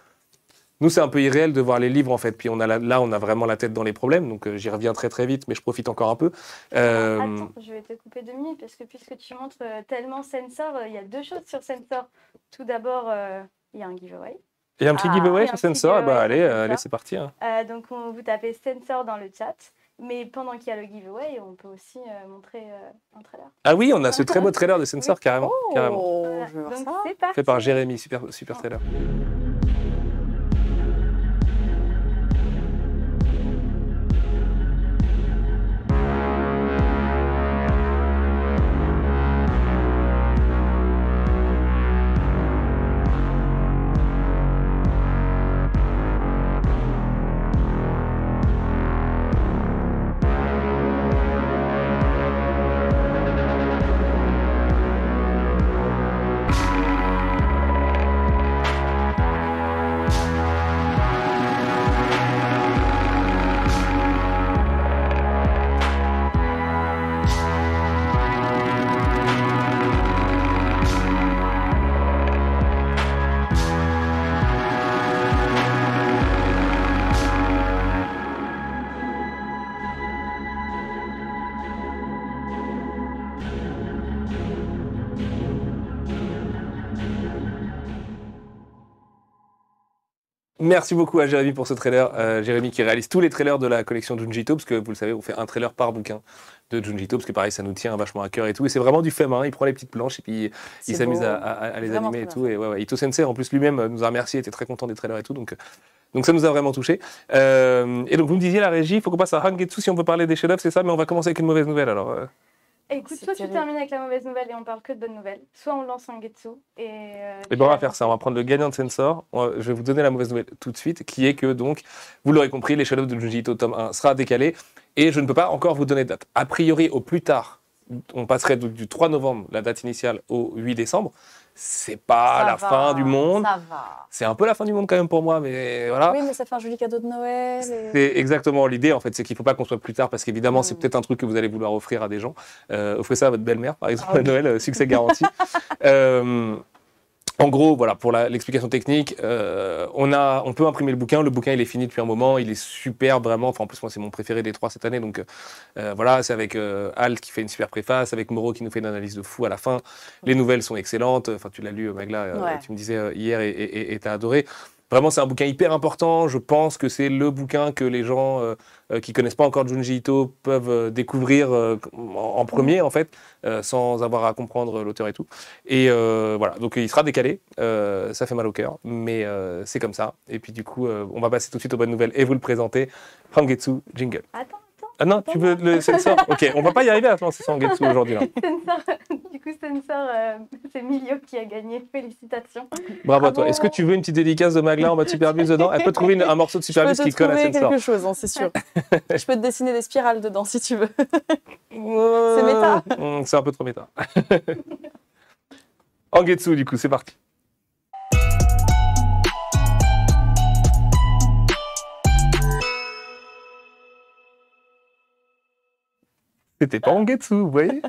nous, c'est un peu irréel de voir les livres, en fait. Puis on a vraiment la tête dans les problèmes. Donc, j'y reviens très, très vite, mais je profite encore un peu. Attends, je vais te couper 2 minutes, parce que puisque tu montres tellement Sensor, il y a 2 choses sur Sensor. Tout d'abord, il y a un giveaway. Il y a un petit giveaway sur Sensor. Giveaway allez, c'est parti. Hein. Donc, vous tapez Sensor dans le chat. Mais pendant qu'il y a le giveaway, on peut aussi montrer un trailer. Ah oui, on a ce très beau trailer de Sensor, carrément. carrément. Voilà. Je veux voir Donc, ça. c'est parti. Fait par Jérémy, super trailer. Merci beaucoup à Jérémy pour ce trailer. Jérémy qui réalise tous les trailers de la collection Junji Ito, parce que vous le savez, on fait un trailer par bouquin de Junji Ito, parce que pareil, ça nous tient vachement à cœur et tout. Et c'est vraiment du fait main. Il prend les petites planches et puis il s'amuse à les Vraiment animer et très tout. Et ouais, Ito Sensei, en plus, lui-même nous a remercié, était très content des trailers et tout. Donc ça nous a vraiment touché. Et donc vous me disiez, la régie, il faut qu'on passe à Hangetsu si on veut parler des chefs-d'œuvre, c'est ça, mais on va commencer avec une mauvaise nouvelle alors. Écoute, soit tu termines avec la mauvaise nouvelle et on parle que de bonnes nouvelles, soit on lance un Getsu et Et ben on va faire ça, on va prendre le gagnant de Sensor. Je vais vous donner la mauvaise nouvelle tout de suite, qui est que donc, vous l'aurez compris, les Shadows de Junji Ito tome 1 sera décalé et je ne peux pas encore vous donner de date. A priori, au plus tard, on passerait du 3 novembre, la date initiale, au 8 décembre. C'est pas la fin du monde. Ça va. C'est un peu la fin du monde quand même pour moi, mais voilà. Oui, mais ça fait un joli cadeau de Noël. C'est exactement l'idée en fait, c'est qu'il ne faut pas qu'on soit plus tard parce qu'évidemment c'est peut-être un truc que vous allez vouloir offrir à des gens. Offrez ça à votre belle-mère par exemple à Noël, succès garanti. En gros, voilà, pour l'explication technique, on peut imprimer le bouquin il est fini depuis un moment, il est superbe vraiment, enfin en plus moi c'est mon préféré des 3 cette année, donc voilà, c'est avec Alt qui fait une super préface, avec Moro qui nous fait une analyse de fou à la fin, les nouvelles sont excellentes, enfin tu l'as lu Magla, tu me disais hier et t'as adoré. Vraiment, c'est un bouquin hyper important. Je pense que c'est le bouquin que les gens qui connaissent pas encore Junji Ito peuvent découvrir en premier, en fait, sans avoir à comprendre l'auteur et tout. Et voilà, donc il sera décalé. Ça fait mal au cœur, mais c'est comme ça. Et puis du coup, on va passer tout de suite aux bonnes nouvelles et vous le présenter. Hangetsu, jingle. Attends. Ah non, tu veux le Sensor? Ok, on va pas y arriver à se lancer sans Hangetsu aujourd'hui. Là. Du coup, Sensor, c'est Milio qui a gagné. Félicitations. Bravo à toi. Est-ce que tu veux une petite dédicace de Magla en mode Superbus dedans? Elle peut trouver un morceau de Superbus qui colle à Sensor. Je peux trouver quelque chose, hein, c'est sûr. Je peux te dessiner des spirales dedans si tu veux. C'est méta. C'est un peu trop méta. Hangetsu, du coup, c'est parti. C'était pas Hangetsu, vous voyez.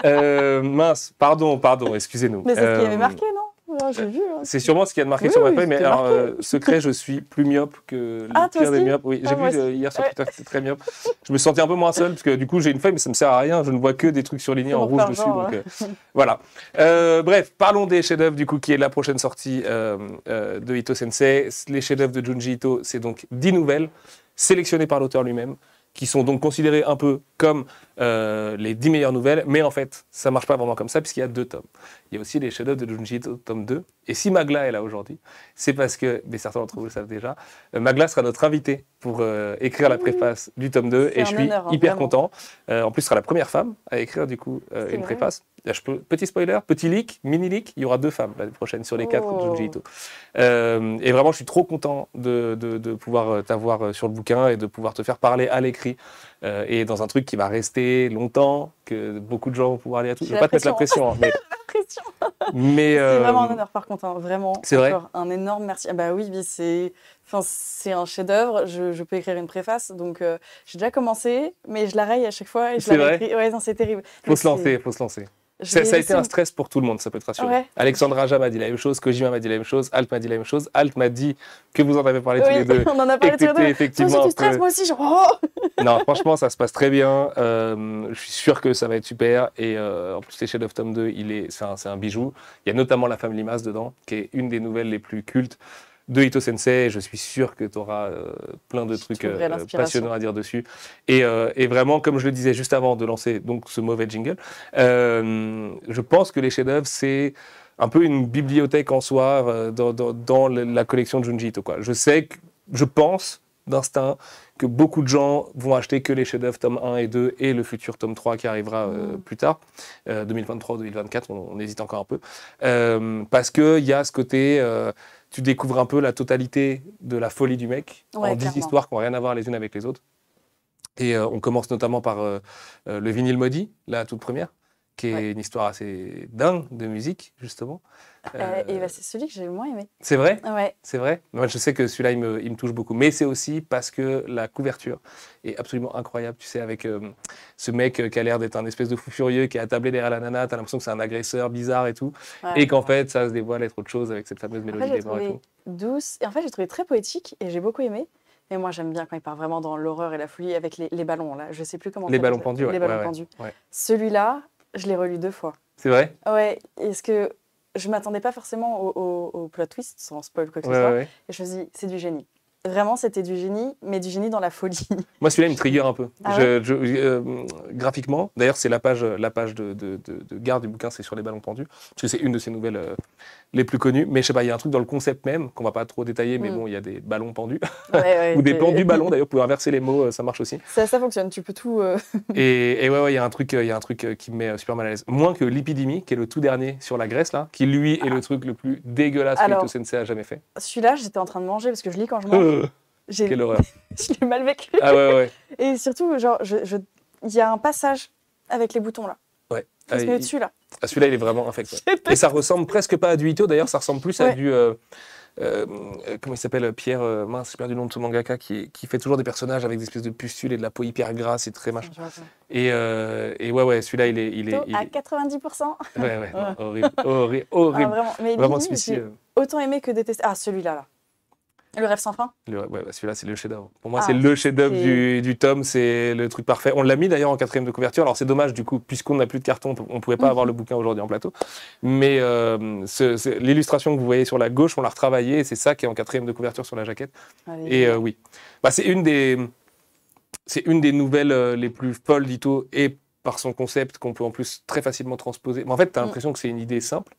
Mince, pardon, excusez-nous. Mais c'est ce qui avait marqué, non? J'ai vu. Hein. C'est sûrement ce qu'il y a de marqué sur ma feuille, mais alors, secret, je suis plus myope que le pire des myopes. Oui, j'ai vu hier sur Twitter que c'était très myope. Je me sentais un peu moins seul, parce que du coup, j'ai une feuille, mais ça me sert à rien. Je ne vois que des trucs surlignés en rouge dessus. Donc, voilà. Bref, parlons des chefs-d'œuvre, du coup, qui est la prochaine sortie de Ito Sensei. Les chefs-d'œuvre de Junji Ito, c'est donc 10 nouvelles, sélectionnées par l'auteur lui-même, qui sont donc considérées un peu comme les 10 meilleures nouvelles, mais en fait, ça marche pas vraiment comme ça, puisqu'il y a 2 tomes. Il y a aussi les chefs-d'œuvre de Junji Ito, tome 2. Et si Magla est là aujourd'hui, c'est parce que, mais certains d'entre vous le savent déjà, Magla sera notre invité pour écrire la préface du tome 2, et je suis hyper content. En plus, ce sera la première femme à écrire, du coup, une préface. Petit spoiler, petit leak, mini leak, il y aura 2 femmes l'année prochaine sur les 4 de Junji Ito. Et vraiment, je suis trop content de pouvoir t'avoir sur le bouquin et de pouvoir te faire parler à l'écrit et dans un truc qui va rester longtemps, que beaucoup de gens vont pouvoir aller à tout. Je ne vais pas te mettre la pression. Hein, mais c'est vraiment un honneur par contre, hein, vraiment. C'est vrai. Un énorme merci. Ah bah oui, c'est un chef-d'œuvre. Je peux écrire une préface, donc j'ai déjà commencé, mais je la raye à chaque fois et je la réécris. Ouais, non, c'est terrible. Faut se lancer. Ça a été un stress pour tout le monde, ça peut te rassurer. Ouais. Alexandre Aja m'a dit la même chose, Kojima m'a dit la même chose, Alt m'a dit la même chose. Alt m'a dit que vous en avez parlé tous les deux. On en a parlé tous les deux. Effectivement, tu stresses, moi aussi, genre. Oh non, franchement, ça se passe très bien. Je suis sûr que ça va être super. Et en plus, les Shade of Tome 2, c'est un bijou. Il y a notamment La Femme Limace dedans, qui est une des nouvelles les plus cultes de Ito Sensei. Je suis sûr que tu auras plein de trucs passionnants à dire dessus. Et vraiment, comme je le disais juste avant de lancer donc, ce mauvais jingle, je pense que les chefs-d'œuvre, c'est un peu une bibliothèque en soi dans la collection de Junji Ito, quoi. Je pense d'instinct que beaucoup de gens vont acheter que les chefs-d'œuvre tome 1 et 2 et le futur tome 3 qui arrivera plus tard, 2023 ou 2024, on hésite encore un peu, parce qu'il y a ce côté... tu découvres un peu la totalité de la folie du mec en 10 histoires qui n'ont rien à voir les unes avec les autres. Et on commence notamment par le vinyle maudit, la toute première, qui est une histoire assez dingue de musique, justement. Et c'est celui que j'ai le moins aimé. C'est vrai ? Ouais. C'est vrai ? Moi, je sais que celui-là, il me touche beaucoup. Mais c'est aussi parce que la couverture est absolument incroyable. Tu sais, avec ce mec qui a l'air d'être un espèce de fou furieux, qui est attablé derrière la nana, tu as l'impression que c'est un agresseur bizarre et tout. Ouais, et qu'en fait, ça se dévoile être autre chose avec cette fameuse mélodie des morts et tout. Douce. Et en fait, j'ai trouvé très poétique et j'ai beaucoup aimé. Et moi, j'aime bien quand il part vraiment dans l'horreur et la folie avec les ballons. Là. Je ne sais plus comment les ballons pendus, Les ballons pendus. Ouais. Celui-là, je l'ai relu 2 fois. C'est vrai ? Ouais. Est-ce que je ne m'attendais pas forcément au plot twist, sans spoil quoi que ce soit. Ouais. Et je me suis dit, c'est du génie. Vraiment, c'était du génie, mais du génie dans la folie. Moi, celui-là, il me trigger un peu. Graphiquement, d'ailleurs, c'est la page de garde du bouquin, c'est sur les ballons pendus, parce que c'est une de ces nouvelles les plus connues. Mais je sais pas, il y a un truc dans le concept même, qu'on va pas trop détailler, mais bon, il y a des ballons pendus. Ou des pendus ballons, d'ailleurs, vous pouvez inverser les mots, ça marche aussi. Ça fonctionne, tu peux tout... Et ouais, il y a un truc qui me met super mal à l'aise. Moins que l'épidémie, qui est le tout dernier sur la Grèce, là, qui lui est le truc le plus dégueulasse que Ito Sensei a jamais fait. Celui-là, j'étais en train de manger, parce que je lis quand je mange. Quelle horreur. Je l'ai mal vécu. Ah ouais. Et surtout, genre, il y a un passage avec les boutons, là. Ouais. Je me dessus, là. Ah, celui-là, il est vraiment infect. Ouais. Et ça ressemble presque pas à du Ito, d'ailleurs, ça ressemble plus à du... comment il s'appelle, Pierre, mince, j'ai perdu le nom de ce mangaka qui fait toujours des personnages avec des espèces de pustules et de la peau hyper grasse et très machin. Et ouais, celui-là, il est à 90%. Ouais, non, horrible. Ah, vraiment, mais vraiment celui-ci. Autant aimé que détesté. Ah, celui-là, là. Le rêve sans fin. Celui-là, c'est le chef-d'œuvre. Pour moi, c'est le chef-d'œuvre du tome, c'est le truc parfait. On l'a mis d'ailleurs en 4e de couverture. Alors, c'est dommage, du coup, puisqu'on n'a plus de carton, on ne pouvait pas avoir le bouquin aujourd'hui en plateau. Mais l'illustration que vous voyez sur la gauche, on l'a retravaillée et c'est ça qui est en 4e de couverture sur la jaquette. Et oui. C'est une des nouvelles les plus folles d'Ito et par son concept qu'on peut en plus très facilement transposer. Mais en fait, tu as l'impression que c'est une idée simple,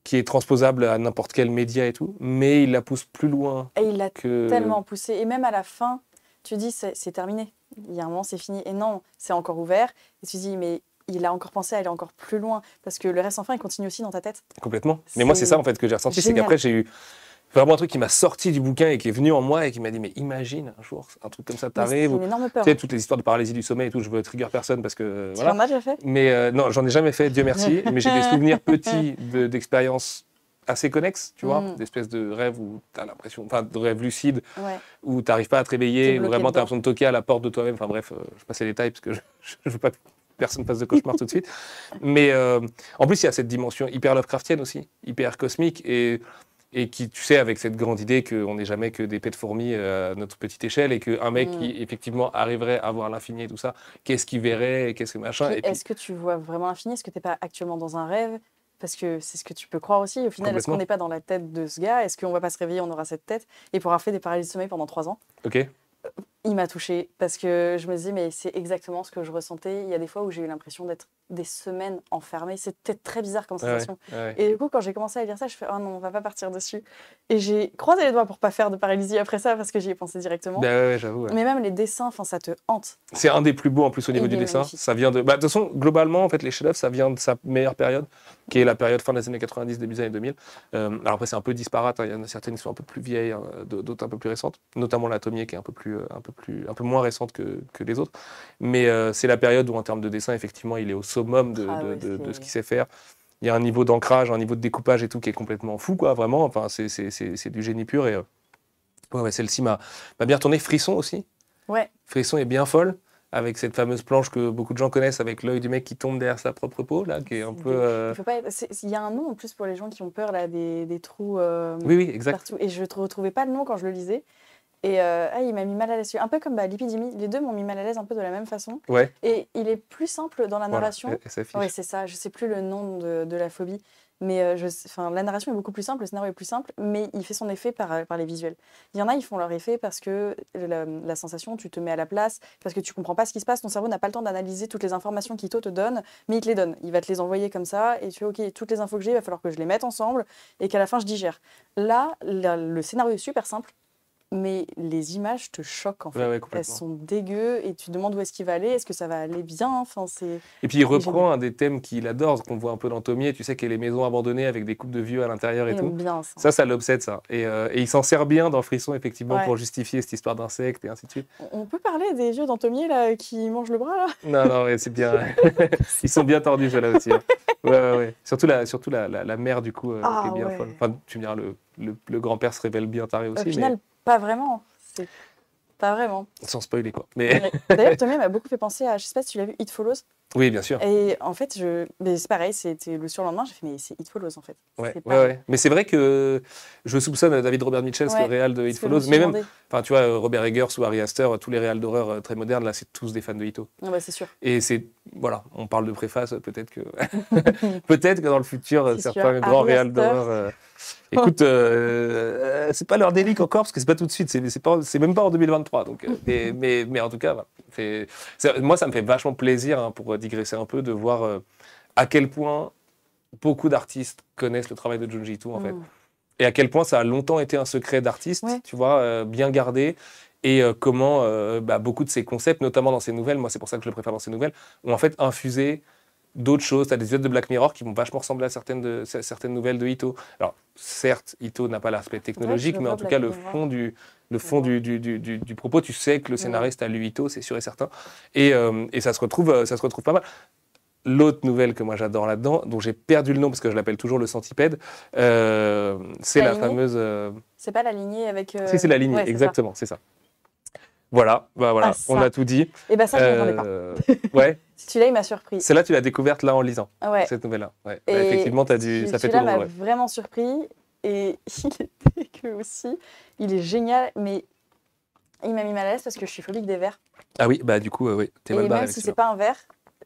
qui est transposable à n'importe quel média et tout, mais il la pousse plus loin. Et il l'a tellement poussé. Et même à la fin, tu dis, c'est terminé. Il y a un moment, c'est fini. Et non, c'est encore ouvert. Et tu dis, mais il a encore pensé à aller encore plus loin. Parce que le reste sans fin, il continue aussi dans ta tête. Complètement. Mais moi, c'est ça en fait que j'ai ressenti. C'est qu'après, j'ai eu vraiment un truc qui m'a sorti du bouquin et qui est venu en moi et qui m'a dit, mais imagine un jour, un truc comme ça t'arrive. C'est une énorme peur. Tu sais, toutes les histoires de paralysie du sommeil et tout, je veux trigger personne parce que... Tu en as déjà fait ? Mais non, j'en ai jamais fait, Dieu merci. Mais j'ai des souvenirs petits d'expériences assez connexes, tu vois, d'espèces de rêves où tu as l'impression, enfin de rêves lucides, où tu n'arrives pas à te réveiller, où vraiment tu as l'impression de toquer à la porte de toi-même. Enfin bref, je passe les détails parce que je veux pas que personne fasse de cauchemar tout de suite. Mais en plus, il y a cette dimension hyper Lovecraftienne aussi, hyper cosmique et qui, tu sais, avec cette grande idée qu'on n'est jamais que des pets de fourmis à notre petite échelle et qu'un mec qui, effectivement, arriverait à voir l'infini et tout ça, qu'est-ce qu'il verrait, qu'est-ce que machin. Est-ce que tu vois vraiment l'infini ? Est-ce que tu n'es pas actuellement dans un rêve ? Parce que c'est ce que tu peux croire aussi. Au final, est-ce qu'on n'est pas dans la tête de ce gars ? Est-ce qu'on ne va pas se réveiller, on aura cette tête ? Et pour avoir fait des paralysies de sommeil pendant 3 ans. Ok. il m'a touchée parce que je me disais, mais c'est exactement ce que je ressentais. Il y a des fois où j'ai eu l'impression d'être des semaines enfermée. C'était très bizarre comme sensation. Et du coup, quand j'ai commencé à lire ça, je fais, oh non, on va pas partir dessus. Et j'ai croisé les doigts pour pas faire de paralysie après ça parce que j'y ai pensé directement. J'avoue. Mais même les dessins, ça te hante. C'est un des plus beaux en plus au niveau du dessin. Magnifique. Ça vient de. De toute façon, globalement, en fait, les chefs-d'œuvre, ça vient de sa meilleure période, qui est la période fin des années 90, début des années 2000. Alors après, c'est un peu disparate. Il y en a certaines qui sont un peu plus vieilles, d'autres un peu plus récentes, notamment l'Atomier qui est un peu moins récente que les autres. Mais c'est la période où, en termes de dessin, effectivement, il est au summum de ce qu'il sait faire. Il y a un niveau d'ancrage, un niveau de découpage et tout qui est complètement fou, quoi, vraiment. Enfin, c'est du génie pur. Et celle-ci m'a bien retourné. Frisson aussi. Ouais. Frisson est bien folle, avec cette fameuse planche que beaucoup de gens connaissent, avec l'œil du mec qui tombe derrière sa propre peau, là, qui est un peu... Il y a un nom en plus pour les gens qui ont peur là, des trous oui, exact. partout. Et je ne retrouvais pas le nom quand je le lisais. Et il m'a mis mal à l'aise. Un peu comme l'épidémie. Les deux m'ont mis mal à l'aise un peu de la même façon. Ouais. Et il est plus simple dans la narration. Voilà, ouais, c'est ça. Je ne sais plus le nom de la phobie. Mais la narration est beaucoup plus simple, le scénario est plus simple, mais il fait son effet par les visuels. Il y en a, ils font leur effet parce que la sensation, tu te mets à la place, parce que tu comprends pas ce qui se passe, ton cerveau n'a pas le temps d'analyser toutes les informations qu'Ito te donne, mais il te les donne. Il va te les envoyer comme ça, et tu fais, ok, toutes les infos que j'ai, il va falloir que je les mette ensemble, et qu'à la fin, je digère. Là, le scénario est super simple, mais les images te choquent en fait. Ouais, elles sont dégueu et tu te demandes où est-ce qu'il va aller, est-ce que ça va aller bien, enfin, Et puis il reprend un des thèmes qu'il adore, qu'on voit un peu dans Tomier, tu sais, qu'il y a les maisons abandonnées avec des couples de vieux à l'intérieur et tout. Bien, ça l'obsède ça. Et il s'en sert bien dans Frisson effectivement pour justifier cette histoire d'insectes et ainsi de suite. On peut parler des vieux dans Tomier là, qui mangent le bras là? Non, c'est bien. Ils sont bien tordus ceux-là aussi. Hein. Ouais. Surtout la mère du coup qui est bien folle. Enfin, tu me diras, le grand-père se révèle bien taré aussi. Au final, pas vraiment. Pas vraiment. Sans spoiler, quoi. Mais... D'ailleurs, Tommy m'a beaucoup fait penser à, je sais pas si tu l'as vu, It Follows. Oui, bien sûr. Et en fait, c'est pareil, c'était le surlendemain, j'ai fait, mais c'est It Follows, en fait. Ouais. Mais c'est vrai que je soupçonne David Robert Mitchell, le réal de It Follows. Mais même, tu vois, Robert Eggers ou Ari Aster, tous les réals d'horreur très modernes, là, c'est tous des fans de Ito. C'est sûr. Et voilà, on parle de préface, peut-être que, peut-être que dans le futur, certains grands réals d'horreur... Écoute, c'est pas leur délique encore parce que c'est pas tout de suite, c'est même pas en 2023. Donc, mais en tout cas, moi ça me fait vachement plaisir pour digresser un peu de voir à quel point beaucoup d'artistes connaissent le travail de Junji Ito en fait, et à quel point ça a longtemps été un secret d'artiste, tu vois, bien gardé. Et comment beaucoup de ces concepts, notamment dans ces nouvelles, moi c'est pour ça que je le préfère dans ces nouvelles, ont en fait infusé d'autres choses. Tu as des épisodes de Black Mirror qui vont vachement ressembler à certaines nouvelles de Ito. Alors, certes, Ito n'a pas l'aspect technologique, mais en tout cas, le fond du propos, tu sais que le scénariste a lu Ito, c'est sûr et certain. Et ça se retrouve pas mal. L'autre nouvelle que moi j'adore là-dedans, dont j'ai perdu le nom parce que je l'appelle toujours le centipède, c'est la fameuse... C'est pas la lignée avec... Si, c'est la lignée, exactement, c'est ça. Voilà, on a tout dit. Et ça, je ne m'attendais pas. Ouais. Celui-là, il m'a surpris. Celle-là, tu l'as découverte là en lisant, cette nouvelle-là. Ouais. Effectivement, ça fait tout le celui-là m'a vraiment surpris. Et il est dégueu aussi. Il est génial, mais il m'a mis mal à l'aise parce que je suis phobique des vers. Ah oui, du coup, oui. T'es mal barré. Même si c'est pas un vers,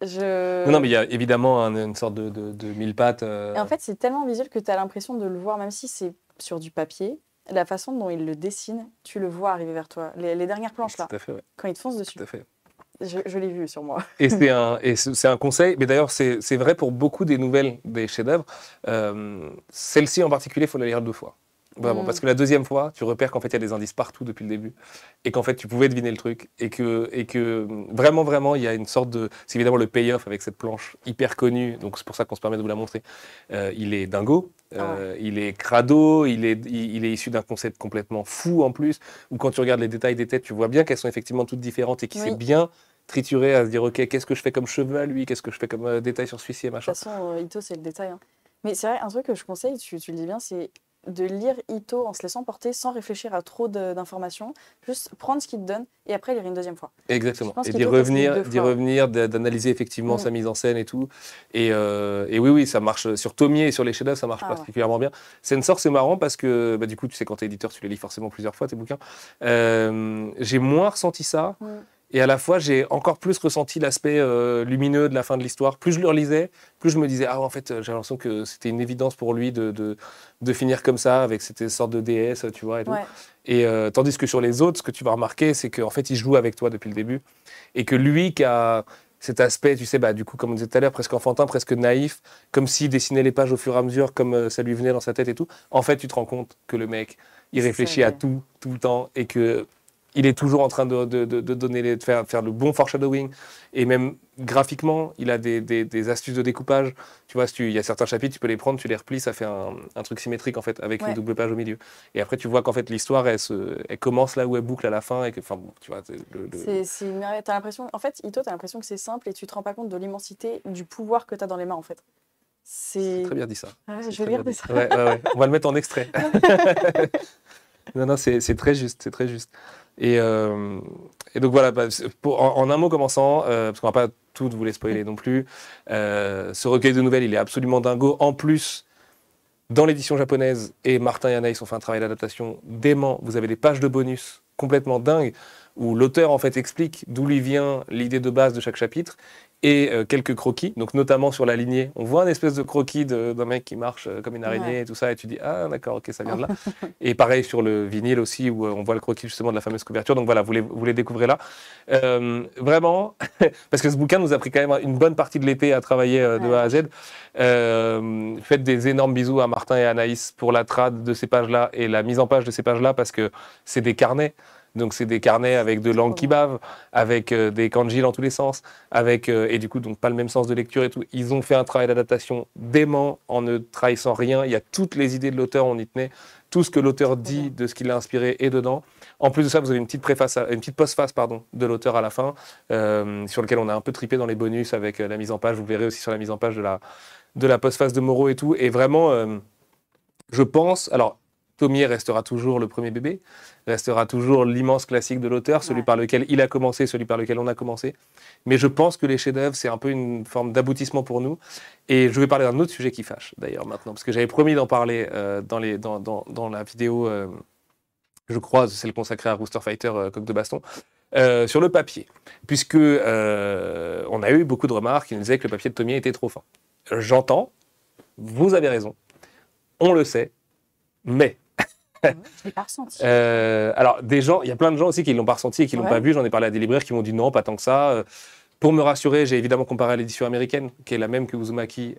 Non, mais il y a évidemment une sorte de mille pattes. Et en fait, c'est tellement visuel que tu as l'impression de le voir, même si c'est sur du papier. La façon dont il le dessine, tu le vois arriver vers toi. Les dernières planches là, quand il te fonce dessus. Tout à fait. Je l'ai vu sur moi. Et c'est un conseil, mais d'ailleurs c'est vrai pour beaucoup des nouvelles des chefs-d'œuvre. Celle-ci en particulier, il faut la lire 2 fois. Vraiment, parce que la deuxième fois, tu repères qu'en fait il y a des indices partout depuis le début et qu'en fait tu pouvais deviner le truc et que vraiment il y a une sorte de... C'est évidemment le payoff avec cette planche hyper connue, donc c'est pour ça qu'on se permet de vous la montrer. Il est dingo, il est crado, il est issu d'un concept complètement fou en plus, où quand tu regardes les détails des têtes, tu vois bien qu'elles sont effectivement toutes différentes et qu'il s'est bien trituré à se dire ok, qu'est-ce que je fais comme cheveux à lui, qu'est-ce que je fais comme détail sur celui-ci et machin. De toute façon, Ito c'est le détail. Hein. Mais c'est vrai, un truc que je conseille, tu le dis bien, c'est de lire Ito en se laissant porter sans réfléchir à trop d'informations, juste prendre ce qu'il te donne et après lire une deuxième fois. Exactement. Et d'y revenir, d'analyser effectivement sa mise en scène et tout. Et oui, ça marche sur Tomier et sur les chefs-d'œuvre, ça marche particulièrement bien. Sensor, c'est marrant parce que du coup, tu sais, quand tu es éditeur, tu les lis forcément plusieurs fois tes bouquins. J'ai moins ressenti ça. Et à la fois, j'ai encore plus ressenti l'aspect lumineux de la fin de l'histoire. Plus je le relisais, plus je me disais, en fait, j'ai l'impression que c'était une évidence pour lui de finir comme ça, avec cette sorte de déesse, tu vois, et tout. Et tandis que sur les autres, ce que tu vas remarquer, c'est qu'en fait, il joue avec toi depuis le début. Et que lui qui a cet aspect, tu sais, du coup, comme on disait tout à l'heure, presque enfantin, presque naïf, comme s'il dessinait les pages au fur et à mesure, comme ça lui venait dans sa tête et tout. En fait, tu te rends compte que le mec, il réfléchit à tout le temps, et que il est toujours en train de donner de faire le bon foreshadowing. Et même graphiquement, il a des astuces de découpage. Tu vois, il y a certains chapitres, tu peux les prendre, tu les replies, ça fait un truc symétrique, en fait, avec une double page au milieu. Et après, tu vois qu'en fait, l'histoire, elle commence là où elle boucle à la fin. Et que, bon, tu vois, t'as l'impression, en fait, Ito, t'as l'impression que c'est simple et tu te rends pas compte de l'immensité du pouvoir que t'as dans les mains, en fait. C'est très bien dit ça. Je vais lire ça. Ouais. On va le mettre en extrait. Non, c'est très juste, c'est très juste. Et donc voilà, en un mot commençant, parce qu'on va pas tout vous les spoiler non plus, ce recueil de nouvelles, il est absolument dingo. En plus, dans l'édition japonaise, et Martin et Anaïs ont fait un travail d'adaptation dément, vous avez des pages de bonus complètement dingues, où l'auteur en fait explique d'où lui vient l'idée de base de chaque chapitre, et quelques croquis, donc notamment sur la lignée. On voit un espèce de croquis d'un mec qui marche comme une araignée et tout ça, et tu dis « Ah d'accord, ok, ça vient de là ». Et pareil sur le vinyle aussi, où on voit le croquis justement de la fameuse couverture. Donc voilà, vous les découvrez là. Vraiment, parce que ce bouquin nous a pris quand même une bonne partie de l'été à travailler de A à Z. Faites des énormes bisous à Martin et à Anaïs pour la trad de ces pages-là et la mise en page de ces pages-là, parce que c'est des carnets. Donc c'est des carnets avec de langue qui bave, avec des kanji dans tous les sens, avec et du coup donc pas le même sens de lecture et tout. Ils ont fait un travail d'adaptation dément en ne trahissant rien. Il y a toutes les idées de l'auteur, on y tenait. Tout ce que l'auteur dit de ce qui l'a inspiré est dedans. En plus de ça, vous avez une petite postface de l'auteur à la fin, sur lequel on a un peu tripé dans les bonus avec la mise en page. Vous verrez aussi sur la mise en page de la postface de Moro et tout. Et vraiment, je pense, alors Tomie restera toujours le premier bébé, restera toujours l'immense classique de l'auteur, celui par lequel il a commencé, celui par lequel on a commencé. Mais je pense que les chefs-d'œuvre, c'est un peu une forme d'aboutissement pour nous. Et je vais parler d'un autre sujet qui fâche, d'ailleurs, maintenant, parce que j'avais promis d'en parler dans la vidéo, je crois, celle consacrée à Rooster Fighter, Coq de Baston, sur le papier. Puisque on a eu beaucoup de remarques qui nous disaient que le papier de Tomie était trop fin. J'entends, vous avez raison, on le sait, mais... Je ne l'ai pas ressenti. Alors, il y a plein de gens aussi qui ne l'ont pas ressenti et qui ne l'ont pas vu. J'en ai parlé à des libraires qui m'ont dit non, pas tant que ça. Pour me rassurer, j'ai évidemment comparé à l'édition américaine, qui est la même que Uzumaki,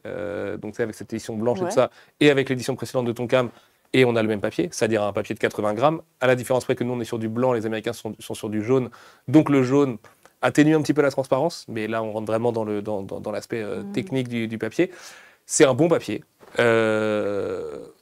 donc avec cette édition blanche et tout ça, et avec l'édition précédente de Tonkam, et on a le même papier, c'est-à-dire un papier de 80 grammes. À la différence près que nous, on est sur du blanc, les Américains sont sur du jaune. Donc le jaune atténue un petit peu la transparence, mais là, on rentre vraiment dans l'aspect technique du papier. C'est un bon papier.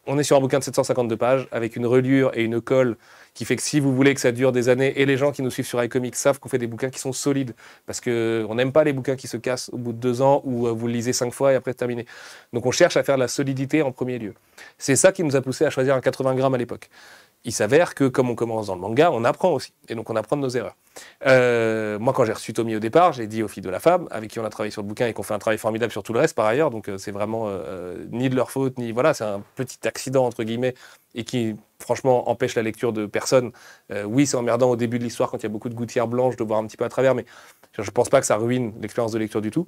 On est sur un bouquin de 752 pages avec une reliure et une colle qui fait que si vous voulez que ça dure des années, et les gens qui nous suivent sur iComics savent qu'on fait des bouquins qui sont solides, parce qu'on n'aime pas les bouquins qui se cassent au bout de 2 ans ou vous le lisez 5 fois et après c'est terminé. Donc on cherche à faire de la solidité en premier lieu. C'est ça qui nous a poussé à choisir un 80 grammes à l'époque. Il s'avère que comme on commence dans le manga, on apprend aussi. Et donc on apprend de nos erreurs. Moi, quand j'ai reçu Tomie au départ, j'ai dit aux filles de la femme, avec qui on a travaillé sur le bouquin et qu'on fait un travail formidable sur tout le reste par ailleurs, donc c'est vraiment ni de leur faute, ni voilà, c'est un petit accident entre guillemets, et qui franchement empêche la lecture de personne. Oui, c'est emmerdant au début de l'histoire quand il y a beaucoup de gouttières blanches de voir un petit peu à travers, mais je ne pense pas que ça ruine l'expérience de lecture du tout.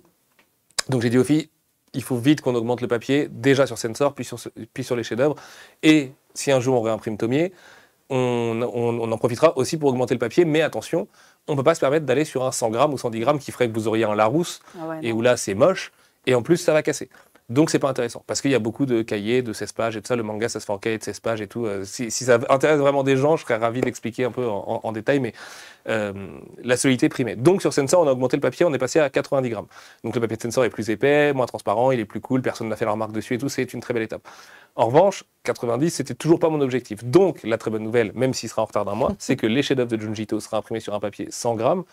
Donc j'ai dit aux filles, il faut vite qu'on augmente le papier, déjà sur Sensor, puis sur les chefs-d'œuvre, et si un jour on réimprime Tomie, on en profitera aussi pour augmenter le papier, mais attention, on ne peut pas se permettre d'aller sur un 100 grammes ou 110 grammes qui ferait que vous auriez un Larousse, et où là c'est moche, et en plus ça va casser. Donc c'est pas intéressant, parce qu'il y a beaucoup de cahiers de 16 pages et tout ça, le manga ça se fait en cahier de 16 pages et tout. Si ça intéresse vraiment des gens, je serais ravi d'expliquer un peu en détail, mais la solidité primait. Donc sur Sensor, on a augmenté le papier, on est passé à 90 grammes. Donc le papier de Sensor est plus épais, moins transparent, il est plus cool, personne n'a fait la remarque dessus et tout, c'est une très belle étape. En revanche, 90, c'était toujours pas mon objectif. Donc la très bonne nouvelle, même s'il sera en retard d'un mois, c'est que les chefs-d'œuvre de Junji Ito sera imprimé sur un papier 100 grammes.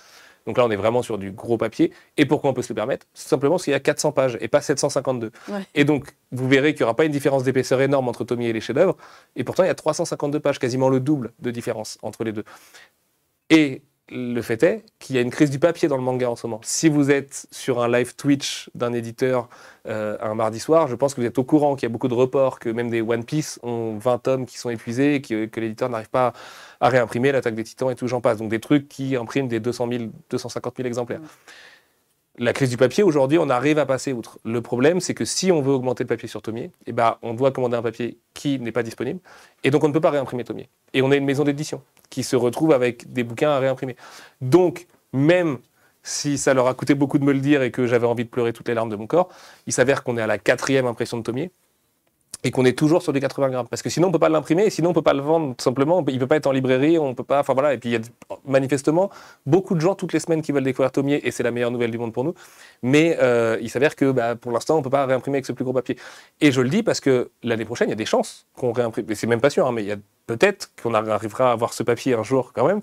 Donc là, on est vraiment sur du gros papier. Et pourquoi on peut se le permettre? Simplement parce qu'il y a 400 pages et pas 752. Ouais. Et donc, vous verrez qu'il n'y aura pas une différence d'épaisseur énorme entre Tomie et les chefs-d'œuvre. Et pourtant, il y a 352 pages, quasiment le double de différence entre les deux. Et le fait est qu'il y a une crise du papier dans le manga en ce moment. Si vous êtes sur un live Twitch d'un éditeur un mardi soir, je pense que vous êtes au courant qu'il y a beaucoup de reports, que même des One Piece ont 20 tomes qui sont épuisés, et que l'éditeur n'arrive pas à réimprimer, l'Attaque des Titans et tout, j'en passe. Donc des trucs qui impriment des 200 000, 250 000 exemplaires. La crise du papier, aujourd'hui, on arrive à passer outre. Le problème, c'est que si on veut augmenter le papier sur Tomier, eh ben, on doit commander un papier qui n'est pas disponible, et donc on ne peut pas réimprimer Tomier. Et on a une maison d'édition qui se retrouve avec des bouquins à réimprimer. Donc, même si ça leur a coûté beaucoup de me le dire et que j'avais envie de pleurer toutes les larmes de mon corps, il s'avère qu'on est à la 4e impression de Tomier, et qu'on est toujours sur du 80 grammes. Parce que sinon, on ne peut pas l'imprimer, et sinon, on ne peut pas le vendre, tout simplement. Il ne peut pas être en librairie, on peut pas... Enfin, voilà. Et puis, il y a manifestement beaucoup de gens toutes les semaines qui veulent découvrir Tomier, et c'est la meilleure nouvelle du monde pour nous. Mais il s'avère que, pour l'instant, on ne peut pas réimprimer avec ce plus gros papier. Et je le dis parce que l'année prochaine, il y a des chances qu'on réimprime. Et c'est même pas sûr, hein, mais il y a peut-être qu'on arrivera à avoir ce papier un jour, quand même,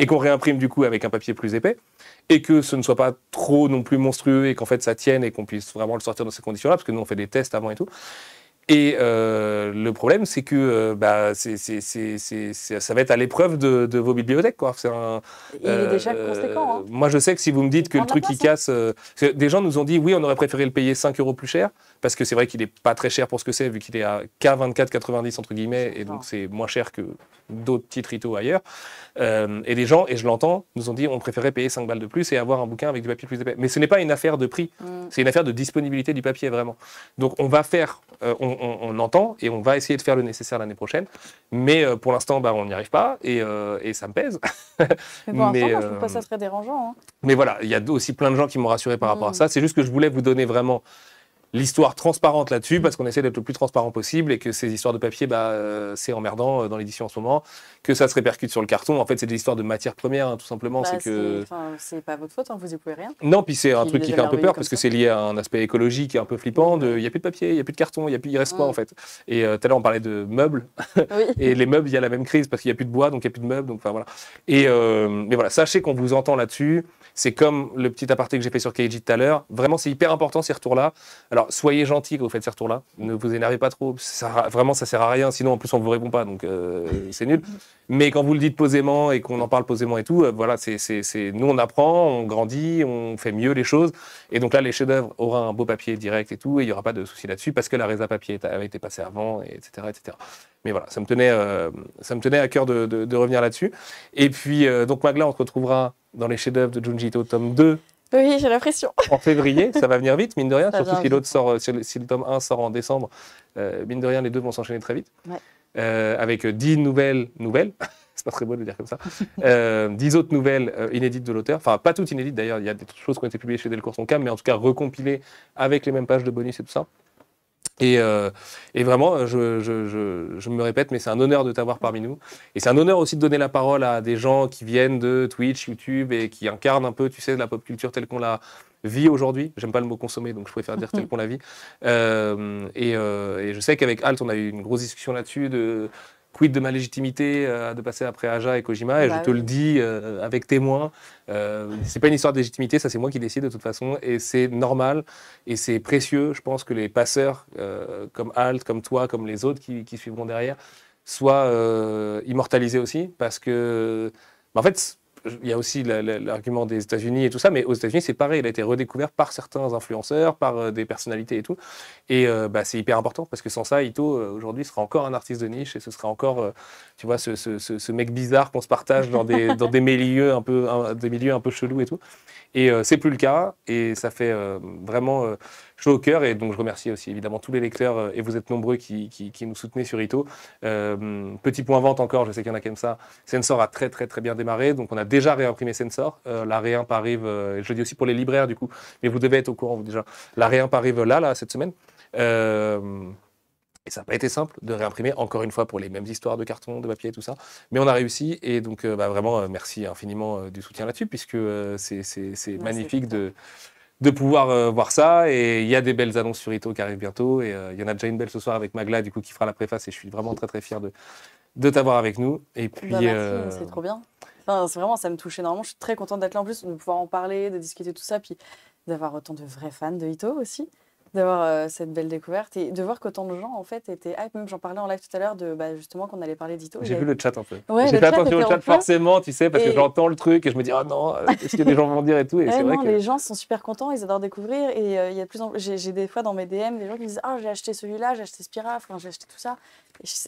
et qu'on réimprime, du coup, avec un papier plus épais, et que ce ne soit pas trop non plus monstrueux, et qu'en fait, ça tienne, et qu'on puisse vraiment le sortir dans ces conditions-là, parce que nous, on fait des tests avant et tout. Et le problème, c'est que ça va être à l'épreuve de vos bibliothèques, quoi. Il est déjà conséquent. Hein. Moi, je sais que si vous me dites que le truc il casse, des gens nous ont dit oui, on aurait préféré le payer 5 € plus cher, parce que c'est vrai qu'il n'est pas très cher pour ce que c'est, vu qu'il est à qu'à 24,90 entre guillemets, et donc c'est moins cher que d'autres titres Ito ailleurs. Et des gens, et je l'entends, nous ont dit on préférait payer 5 balles de plus et avoir un bouquin avec du papier plus épais. Mais ce n'est pas une affaire de prix, c'est une affaire de disponibilité du papier, vraiment. Donc on va faire, on entend et on va essayer de faire le nécessaire l'année prochaine, mais pour l'instant, on n'y arrive pas et ça me pèse. Mais pour l'instant, moi, je trouve pas ça très dérangeant. Hein. Mais voilà, il y a aussi plein de gens qui m'ont rassuré par rapport à ça. C'est juste que je voulais vous donner vraiment l'histoire transparente là-dessus, parce qu'on essaie d'être le plus transparent possible et que ces histoires de papier, c'est emmerdant dans l'édition en ce moment, que ça se répercute sur le carton. En fait, c'est des histoires de matières premières, hein, tout simplement. C'est pas votre faute, hein, vous y pouvez rien. Non, puis c'est un truc qui fait un peu peur, parce que c'est lié à un aspect écologique qui est un peu flippant. Il n'y a plus de papier, il n'y a plus de carton, il reste quoi en fait. Et tout à l'heure, on parlait de meubles. Et les meubles, il y a la même crise, parce qu'il n'y a plus de bois, donc il n'y a plus de meubles. Donc, voilà. Mais voilà, sachez qu'on vous entend là-dessus. C'est comme le petit aparté que j'ai fait sur Keiji tout à l'heure. Vraiment, c'est hyper important ces retours-là. Alors, soyez gentils quand vous faites ces retours-là. Ne vous énervez pas trop. Vraiment, ça sert à rien. Sinon, en plus, on ne vous répond pas. Donc, c'est nul. Mais quand vous le dites posément et qu'on en parle posément et tout, voilà, nous, on apprend, on grandit, on fait mieux les choses. Et donc là, les chefs-d'œuvre aura un beau papier direct et tout. Et il n'y aura pas de souci là-dessus parce que la résa papier avait été passée avant, etc., etc. Mais voilà, ça me tenait à cœur de revenir là-dessus. Et puis, donc, Magla, on se retrouvera dans les chefs-d'œuvre de Junji Ito, tome 2. Oui, j'ai l'impression. En février, ça va venir vite, mine de rien. Surtout si l'autre sort, si le tome 1 sort en décembre, mine de rien, les deux vont s'enchaîner très vite. Ouais. Avec 10 nouvelles. C'est pas très beau de le dire comme ça. 10 autres nouvelles inédites de l'auteur. Enfin, pas toutes inédites d'ailleurs, il y a des choses qui ont été publiées chez Delcourt Soncam, mais en tout cas recompilées avec les mêmes pages de bonus et tout ça. Et vraiment, je me répète, mais c'est un honneur de t'avoir parmi nous. Et c'est un honneur aussi de donner la parole à des gens qui viennent de Twitch, YouTube et qui incarnent un peu, tu sais, la pop culture telle qu'on la vit aujourd'hui. J'aime pas le mot consommer, donc je préfère dire telle qu'on la vit. Et je sais qu'avec Alt, on a eu une grosse discussion là-dessus de quid de ma légitimité de passer après Aja et Kojima, et je te le dis avec témoin, c'est pas une histoire de légitimité, ça c'est moi qui décide de toute façon, et c'est normal, et c'est précieux, je pense que les passeurs comme Alt, comme toi, comme les autres qui suivront derrière, soient immortalisés aussi, parce que, en fait, il y a aussi l'argument des États-Unis et tout ça, mais aux États-Unis, c'est pareil. Il a été redécouvert par certains influenceurs, par des personnalités et tout. Et c'est hyper important parce que sans ça, Ito, aujourd'hui, serait encore un artiste de niche et ce serait encore, tu vois, ce mec bizarre qu'on se partage dans des milieux un peu chelous et tout. Et c'est plus le cas et ça fait vraiment chaud au cœur. Et donc, je remercie aussi évidemment tous les lecteurs et vous êtes nombreux qui nous soutenez sur Ito. Petit point vente encore, je sais qu'il y en a qui aiment ça. Sensor a très très très bien démarré. Donc, on a déjà réimprimé Sensor. La réimp arrive, je le dis aussi pour les libraires du coup, mais vous devez être au courant vous, déjà. La réimp arrive là cette semaine. Et ça n'a pas été simple de réimprimer, encore une fois, pour les mêmes histoires de carton, de papier et tout ça. Mais on a réussi et donc vraiment, merci infiniment du soutien là-dessus, puisque c'est magnifique de pouvoir voir ça. Et il y a des belles annonces sur Ito qui arrivent bientôt. Et il y en a déjà une belle ce soir avec Magla, du coup, qui fera la préface. Et je suis vraiment très, très fier de t'avoir avec nous. Et puis, merci, c'est trop bien. Enfin, c'est vraiment, ça me touche énormément. Je suis très contente d'être là en plus, de pouvoir en parler, de discuter tout ça, puis d'avoir autant de vrais fans de Ito aussi. d'avoir cette belle découverte et de voir qu'autant de gens en fait étaient hype. Même j'en parlais en live tout à l'heure de justement qu'on allait parler d'Ito. J'ai vu le chat un peu. Ouais, j'ai fait attention au était chat en feu. forcément, tu sais, parce que j'entends le truc et je me dis ah non, qu'est-ce que les gens vont dire et tout. Et c'est vrai que les gens sont super contents, ils adorent découvrir et il y a de plus en plus. J'ai des fois dans mes DM des gens qui me disent ah j'ai acheté celui-là, j'ai acheté Spiral, enfin j'ai acheté tout ça.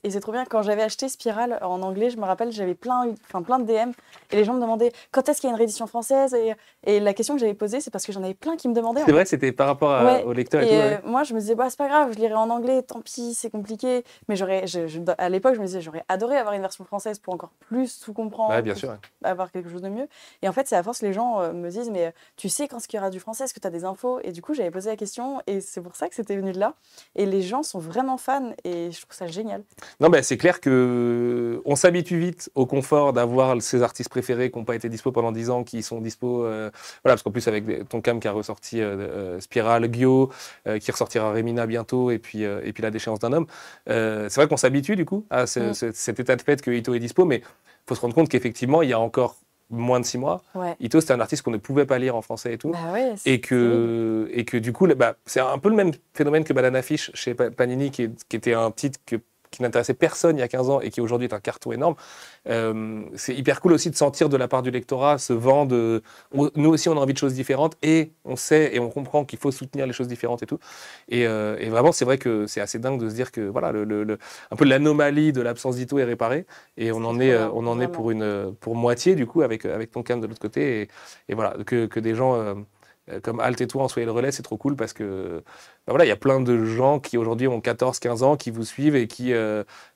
Et c'est trop bien. Quand j'avais acheté Spiral en anglais, je me rappelle, j'avais plein de DM et les gens me demandaient quand est-ce qu'il y a une réédition française et la question que j'avais posée, c'est parce que j'en avais plein qui me demandaient. C'est vrai, c'était par rapport au lecteur et tout. Moi, je me disais, bah, c'est pas grave, je lirai en anglais, tant pis, c'est compliqué. Mais à l'époque, je me disais, j'aurais adoré avoir une version française pour encore plus tout comprendre, Ouais, bien sûr. avoir quelque chose de mieux. Et en fait, c'est à force, les gens me disent, mais tu sais quand il y aura du français, est-ce que tu as des infos? Et du coup, j'avais posé la question et c'est pour ça que c'était venu de là. Et les gens sont vraiment fans et je trouve ça génial. Non, c'est clair qu'on s'habitue vite au confort d'avoir ses artistes préférés qui n'ont pas été dispo pendant 10 ans, qui sont dispo. Voilà, parce qu'en plus, avec Tonkam qui a ressorti Spiral, Gyo, qui ressortira Remina bientôt, et puis La déchéance d'un homme. C'est vrai qu'on s'habitue du coup à cet état de fait que Ito est dispo, mais il faut se rendre compte qu'effectivement, il y a encore moins de 6 mois, Ito c'était un artiste qu'on ne pouvait pas lire en français et tout, et que du coup, c'est un peu le même phénomène que Banana Fish chez Panini, qui était un titre qui n'intéressait personne il y a 15 ans et qui aujourd'hui est un carton énorme. C'est hyper cool aussi de sentir de la part du lectorat ce vent de... Nous aussi, on a envie de choses différentes et on sait et on comprend qu'il faut soutenir les choses différentes et tout. Et vraiment, c'est vrai que c'est assez dingue de se dire que voilà, un peu l'anomalie de l'absence d'Ito est réparée et on en est pour moitié du coup avec Tonkam de l'autre côté et voilà, que des gens... comme Alt et toi en soyez le relais, c'est trop cool parce que voilà, il y a plein de gens qui aujourd'hui ont 14-15 ans qui vous suivent et qui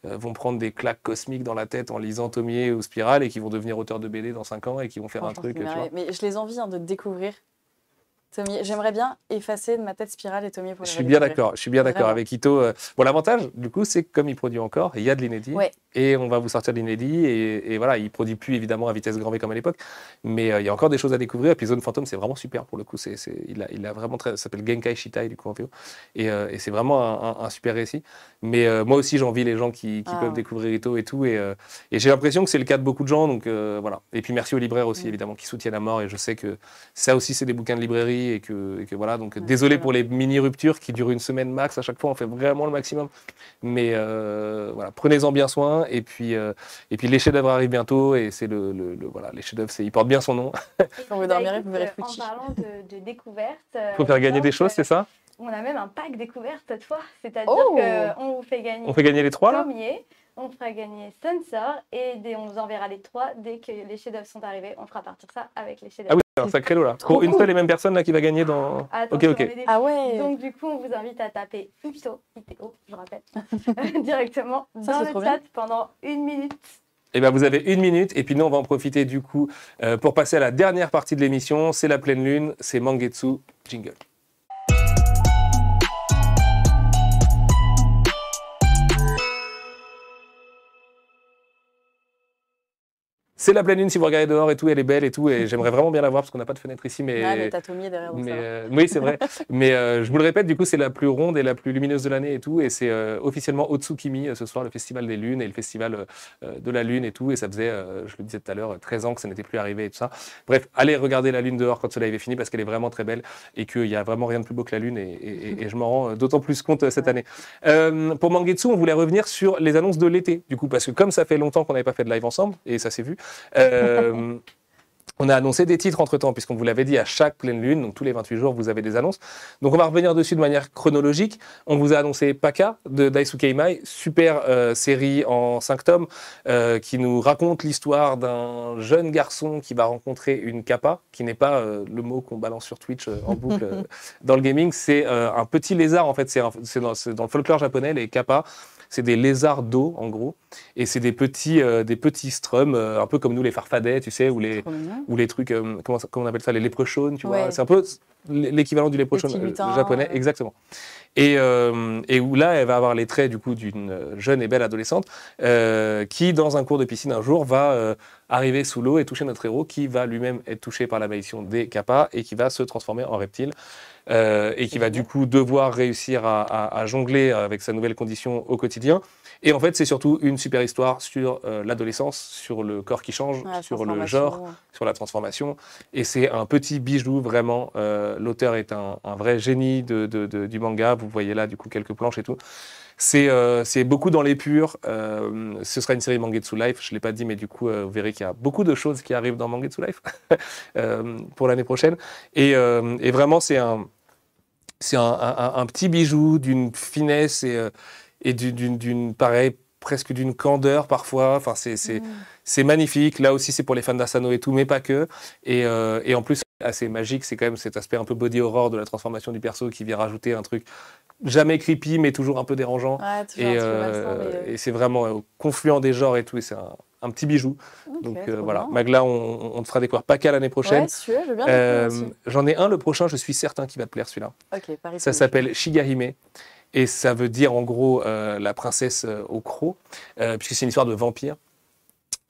vont prendre des claques cosmiques dans la tête en lisant Tomier ou Spiral et qui vont devenir auteurs de BD dans 5 ans et qui vont faire un truc. Tu vois. Mais je les envie de découvrir. J'aimerais bien effacer de ma tête Spiral et Tomier pour les Je suis bien d'accord avec Ito. Bon, l'avantage, du coup, c'est que comme il produit encore, il y a de l'inédit et on va vous sortir de l'inédit et voilà, il produit plus évidemment à vitesse grand V comme à l'époque, mais il y a encore des choses à découvrir. Et puis Zone Fantôme, c'est vraiment super pour le coup. Il a vraiment ça s'appelle Genkai Shitai du coup en VO et c'est vraiment un super récit. Mais moi aussi, j'envie les gens qui peuvent découvrir Ito et tout et j'ai l'impression que c'est le cas de beaucoup de gens. Donc voilà. Et puis merci aux libraires aussi évidemment qui soutiennent à mort et je sais que ça aussi c'est des bouquins de librairie. Et que voilà, donc désolé pour les mini-ruptures qui durent une semaine max, à chaque fois on fait vraiment le maximum, mais voilà, prenez-en bien soin, et puis les chefs-d'œuvre arrivent bientôt, et c'est voilà, les chefs-d'œuvre, il porte bien son nom. Quand vous dormirez, vous verrez En parlant de découverte... Il faut faire gagner des choses, c'est ça? On a même un pack découverte cette fois, c'est-à-dire qu'on vous fait gagner... On fait gagner les 3 là? On fera gagner Sunsor et on vous enverra les 3 dès que les chefs-d'œuvre sont arrivés. On fera partir ça avec les chefs-d'œuvre. Ah oui, c'est un sacré lot là. Pour une seule et même personne là qui va gagner dans. Attention, ok. Ah ouais. Donc du coup, on vous invite à taper ITO, je rappelle, directement dans le chat pendant 1 minute. Et ben vous avez 1 minute et puis nous on va en profiter du coup pour passer à la dernière partie de l'émission. C'est la pleine lune, c'est Mangetsu jingle. C'est la pleine lune si vous regardez dehors et tout, elle est belle et tout, et j'aimerais vraiment bien la voir parce qu'on n'a pas de fenêtre ici. Mais t'as Tomier derrière. Oui, c'est vrai. Mais je vous le répète, du coup, c'est la plus ronde et la plus lumineuse de l'année et tout, et c'est officiellement Otsukimi ce soir, le festival des lunes et le festival de la lune et tout, et ça faisait, je le disais tout à l'heure, 13 ans que ça n'était plus arrivé et tout ça. Bref, allez regarder la lune dehors quand ce live est fini parce qu'elle est vraiment très belle et qu'il n'y a vraiment rien de plus beau que la lune et je m'en rends d'autant plus compte cette année. Pour Mangetsu, on voulait revenir sur les annonces de l'été, du coup, parce que comme ça fait longtemps qu'on n'avait pas fait de live ensemble, et ça s'est vu, on a annoncé des titres entre-temps, puisqu'on vous l'avait dit à chaque pleine lune, donc tous les 28 jours, vous avez des annonces. Donc on va revenir dessus de manière chronologique. On vous a annoncé Paka de Daisuke Imai, super série en 5 tomes, qui nous raconte l'histoire d'un jeune garçon qui va rencontrer une kappa, qui n'est pas le mot qu'on balance sur Twitch en boucle dans le gaming, c'est un petit lézard, en fait, c'est dans le folklore japonais, les kappas. C'est des lézards d'eau, en gros. Et c'est des petits strums, un peu comme nous, les farfadets, tu sais, ou les trucs, comment on appelle ça, les léprechaunes, tu vois. C'est un peu l'équivalent du léprechaune japonais, exactement. Et où là, elle va avoir les traits, du coup, d'une jeune et belle adolescente qui, dans un cours de piscine un jour, va arriver sous l'eau et toucher notre héros, qui va lui-même être touché par la malédiction des kappas et qui va se transformer en reptile. Et qui va du coup devoir réussir à jongler avec sa nouvelle condition au quotidien. Et en fait, c'est surtout une super histoire sur l'adolescence, sur le corps qui change, sur le genre, sur la transformation. Et c'est un petit bijou vraiment l'auteur est un vrai génie du manga. Vous voyez là, du coup, quelques planches et tout. C'est beaucoup dans l'épure. Ce sera une série Mangetsu Life. Je ne l'ai pas dit, mais du coup, vous verrez qu'il y a beaucoup de choses qui arrivent dans Mangetsu Life pour l'année prochaine. Et vraiment, c'est un petit bijou d'une finesse et pareil, presque d'une candeur parfois. Enfin, c'est magnifique. Là aussi, c'est pour les fans d'Asano et tout, mais pas que. Et en plus, assez magique, c'est quand même cet aspect un peu body horror de la transformation du perso qui vient rajouter un truc jamais creepy, mais toujours un peu dérangeant. Ouais, toujours et c'est vraiment confluent des genres et tout. Et c'est un petit bijou. Okay, donc voilà, Magla, on te fera découvrir pas qu'à l'année prochaine. Ouais, celui-là, je veux bien aussi. J'en ai un, le prochain, je suis certain qu'il va te plaire celui-là. Okay, ça s'appelle Shigahime. Et ça veut dire en gros la princesse au croc, puisque c'est une histoire de vampire.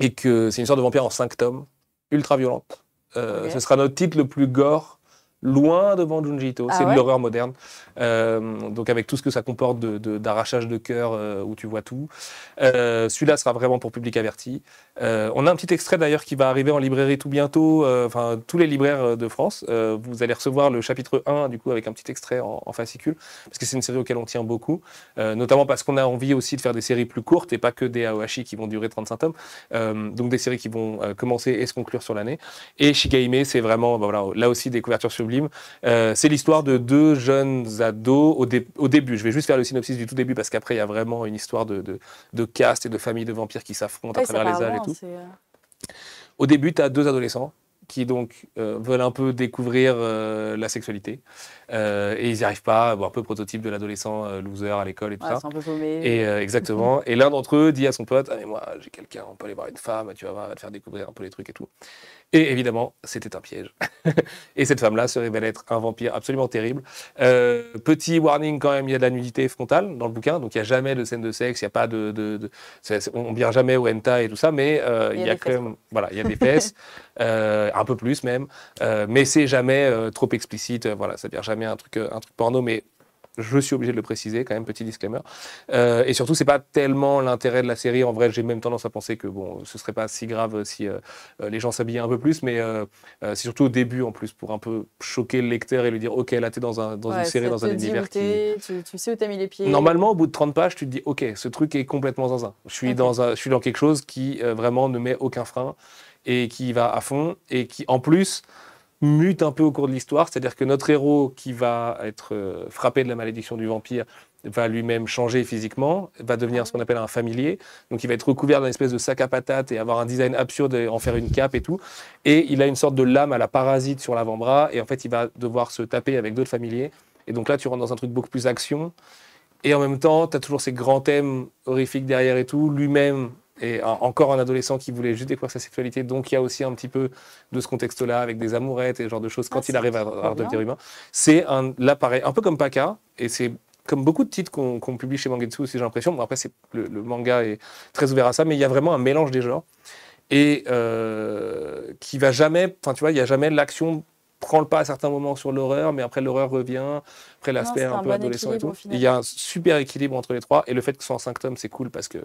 Et que c'est une histoire de vampire en 5 tomes, ultra violente. Ce sera notre titre le plus gore, loin devant Junji Ito. C'est de l'horreur moderne. Donc avec tout ce que ça comporte d'arrachage de cœur où tu vois tout. Celui-là sera vraiment pour public averti. On a un petit extrait d'ailleurs qui va arriver en librairie tout bientôt. Enfin, tous les libraires de France. Vous allez recevoir le chapitre 1 du coup avec un petit extrait en fascicule. Parce que c'est une série auquel on tient beaucoup. Notamment parce qu'on a envie aussi de faire des séries plus courtes et pas que des Aohashi qui vont durer 35 tomes. Donc des séries qui vont commencer et se conclure sur l'année. Et Shigahime, c'est vraiment, voilà, là aussi des couvertures sublimes. C'est l'histoire de 2 jeunes ados au début. Je vais juste faire le synopsis du tout début parce qu'après il y a vraiment une histoire de caste et de famille de vampires qui s'affrontent à travers les âges et tout. Au début, tu as 2 adolescents qui donc veulent un peu découvrir la sexualité et ils n'y arrivent pas, un peu prototype de l'adolescent loser à l'école et tout ça. C'est un peu paumé. Et exactement. Et l'un d'entre eux dit à son pote, ah mais moi j'ai quelqu'un, on peut aller voir une femme, tu vas voir, elle va te faire découvrir un peu les trucs et tout. Et évidemment, c'était un piège. Et cette femme-là se révèle être un vampire absolument terrible. Petit warning quand même, il y a de la nudité frontale dans le bouquin, donc il n'y a jamais de scène de sexe, il n'y a pas on ne vient jamais au hentai et tout ça, mais il y a quand même, voilà, il y a des fesses, un peu plus même, mais c'est jamais trop explicite, voilà, ça ne vient jamais un truc porno, mais je suis obligé de le préciser, quand même, petit disclaimer. Et surtout, c'est pas tellement l'intérêt de la série. En vrai, j'ai même tendance à penser que bon, ce serait pas si grave si les gens s'habillaient un peu plus, mais c'est surtout au début, en plus, pour un peu choquer le lecteur et lui dire, OK, là, t'es dans une série, dans un univers qui... Tu sais où t'as mis les pieds. Normalement, au bout de 30 pages, tu te dis, OK, ce truc est complètement zinzin. Je suis dans quelque chose qui vraiment ne met aucun frein et qui va à fond et qui, en plus, mute un peu au cours de l'histoire, c'est-à-dire que notre héros qui va être frappé de la malédiction du vampire va lui-même changer physiquement, va devenir ce qu'on appelle un familier, donc il va être recouvert d'une espèce de sac à patates et avoir un design absurde, en faire une cape et tout, et il a une sorte de lame à la parasite sur l'avant-bras, et en fait il va devoir se taper avec d'autres familiers, et donc là tu rentres dans un truc beaucoup plus action, et en même temps tu as toujours ces grands thèmes horrifiques derrière et tout, lui-même et encore un adolescent qui voulait juste découvrir sa sexualité, donc il y a aussi un petit peu de ce contexte-là avec des amourettes et ce genre de choses quand il arrive à devenir humain. C'est là pareil, un peu comme Paka, et c'est comme beaucoup de titres qu'on publie chez Mangetsu aussi, j'ai l'impression. Bon, après, le manga est très ouvert à ça, mais il y a vraiment un mélange des genres et qui va jamais, enfin tu vois, il y a jamais l'action prend le pas à certains moments sur l'horreur, mais après l'horreur revient, après l'aspect un peu adolescent et tout. Il y a un super équilibre entre les trois, et le fait que ce soit en 5 tomes, c'est cool parce que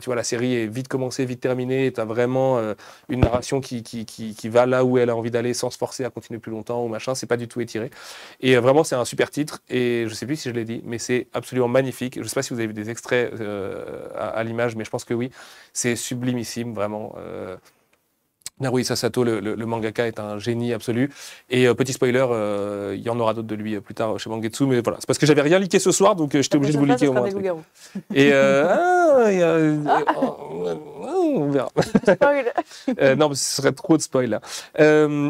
tu vois, la série est vite commencée, vite terminée, tu as vraiment une narration qui va là où elle a envie d'aller sans se forcer à continuer plus longtemps ou machin, c'est pas du tout étiré. Et vraiment, c'est un super titre, et je sais plus si je l'ai dit, mais c'est absolument magnifique. Je sais pas si vous avez vu des extraits à l'image, mais je pense que oui. C'est sublimissime, vraiment. Naruhi Sasato, le mangaka, est un génie absolu. Et petit spoiler, il y en aura d'autres de lui plus tard chez Mangetsu, mais voilà. C'est parce que j'avais rien leaké ce soir, donc j'étais obligé de vous leaker au moins. Et on verra. Non, mais ce serait trop de spoil là.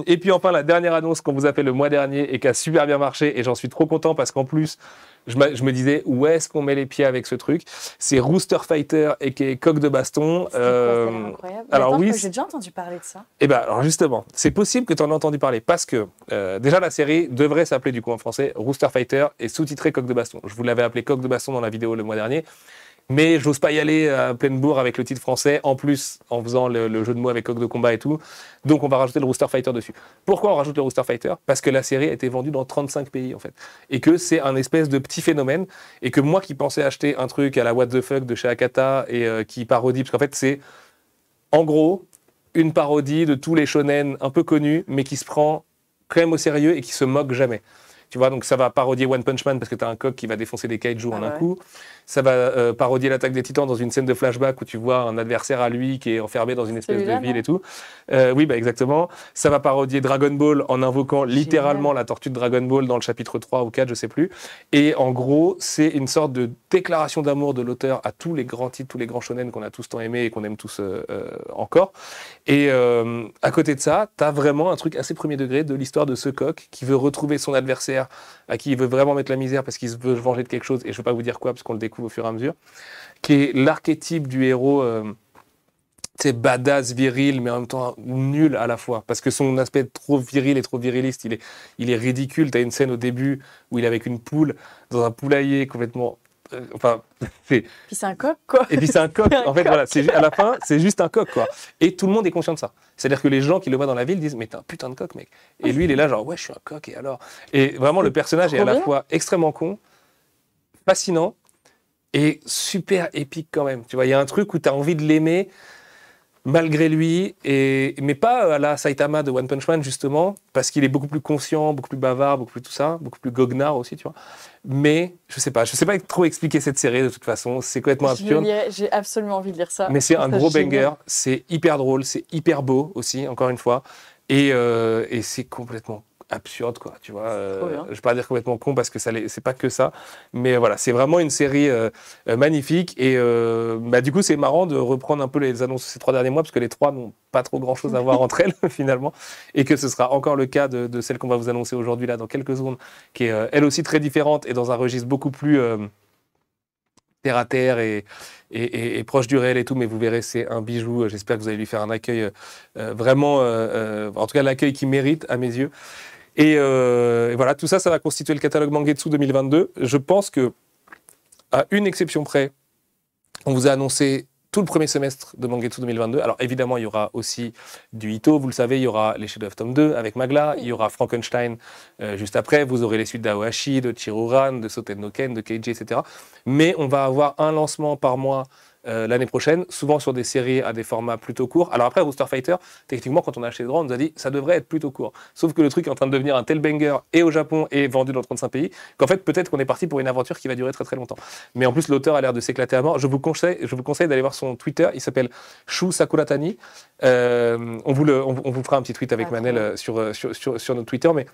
Et puis enfin, la dernière annonce qu'on vous a fait le mois dernier et qui a super bien marché, et j'en suis trop content parce qu'en plus, je me disais, où est-ce qu'on met les pieds avec ce truc? C'est Rooster Fighter et Coq de Baston. Incroyable. Alors oui, j'ai déjà entendu parler de ça. Et ben alors justement, c'est possible que tu en aies entendu parler parce que déjà la série devrait s'appeler du coup en français Rooster Fighter et sous-titré Coq de Baston. Je vous l'avais appelé Coq de Baston dans la vidéo le mois dernier. Mais j'ose pas y aller à pleine bourre avec le titre français, en plus en faisant le jeu de mots avec coq de combat et tout. Donc on va rajouter le Rooster Fighter dessus. Pourquoi on rajoute le Rooster Fighter? Parce que la série a été vendue dans 35 pays en fait. Et que c'est un espèce de petit phénomène. Et que moi qui pensais acheter un truc à la What the Fuck de chez Akata et qui parodie, parce qu'en fait c'est en gros une parodie de tous les shonen un peu connus, mais qui se prend quand même au sérieux et qui se moque jamais. Tu vois, donc ça va parodier One Punch Man parce que tu as un coq qui va défoncer des kaiju en un coup. Ça va parodier l'attaque des Titans dans une scène de flashback où tu vois un adversaire à lui qui est enfermé dans une espèce de ville et tout. Oui, bah exactement. Ça va parodier Dragon Ball en invoquant littéralement la tortue de Dragon Ball dans le chapitre 3 ou 4, je sais plus. Et en gros, c'est une sorte de déclaration d'amour de l'auteur à tous les grands titres, tous les grands shonen qu'on a tous tant aimés et qu'on aime tous encore. Et à côté de ça, tu as vraiment un truc assez premier degré de l'histoire de ce coq qui veut retrouver son adversaire, à qui il veut vraiment mettre la misère parce qu'il veut se venger de quelque chose, et je ne vais pas vous dire quoi parce qu'on le découvre au fur et à mesure, qui est l'archétype du héros badass, viril, mais en même temps nul à la fois, parce que son aspect trop viril et trop viriliste, il est ridicule. Tu as une scène au début où il est avec une poule dans un poulailler complètement... Puis c'est un coq, quoi. Et puis c'est un coq. En fait, voilà, à la fin, c'est juste un coq, quoi. Et tout le monde est conscient de ça. C'est-à-dire que les gens qui le voient dans la ville disent « Mais t'es un putain de coq, mec ». Et lui, il est là genre « Ouais, je suis un coq, et alors ?» Et vraiment, le personnage est à la fois extrêmement con, fascinant, et super épique quand même. Tu vois, il y a un truc où tu as envie de l'aimer, malgré lui, mais pas à la Saitama de One Punch Man, justement, parce qu'il est beaucoup plus conscient, beaucoup plus bavard, beaucoup plus tout ça, beaucoup plus goguenard aussi, tu vois. Mais je sais pas trop expliquer cette série de toute façon, c'est complètement absurde. J'ai absolument envie de lire ça. Mais c'est un gros banger, c'est hyper drôle, c'est hyper beau aussi, encore une fois, et c'est complètement absurde, quoi, tu vois. Je vais pas dire complètement con parce que c'est pas que ça, mais voilà, c'est vraiment une série magnifique, et du coup c'est marrant de reprendre un peu les annonces de ces 3 derniers mois parce que les 3 n'ont pas trop grand chose à voir entre elles finalement, et que ce sera encore le cas de celle qu'on va vous annoncer aujourd'hui là dans quelques secondes, qui est elle aussi très différente et dans un registre beaucoup plus terre à terre et proche du réel et tout, mais vous verrez, c'est un bijou. J'espère que vous allez lui faire un accueil vraiment, en tout cas l'accueil qu'il mérite à mes yeux. Et voilà, tout ça, ça va constituer le catalogue Mangetsu 2022. Je pense que, à une exception près, on vous a annoncé tout le premier semestre de Mangetsu 2022. Alors évidemment, il y aura aussi du Ito, vous le savez, il y aura les Shadow of Tome 2 avec Magla, il y aura Frankenstein juste après, vous aurez les suites d'Aohashi, de Chiruran, de Soten no Ken, de Keiji, etc. Mais on va avoir un lancement par mois l'année prochaine, souvent sur des séries à des formats plutôt courts. Alors après, Rooster Fighter, techniquement, quand on a acheté le droit, on nous a dit ça devrait être plutôt court. Sauf que le truc est en train de devenir un tel banger et au Japon et vendu dans 35 pays qu'en fait, peut-être qu'on est parti pour une aventure qui va durer très très longtemps. Mais en plus, l'auteur a l'air de s'éclater à mort. Je vous conseille d'aller voir son Twitter. Il s'appelle Shu Sakuratani. On vous fera un petit tweet avec Manel sur notre Twitter, mais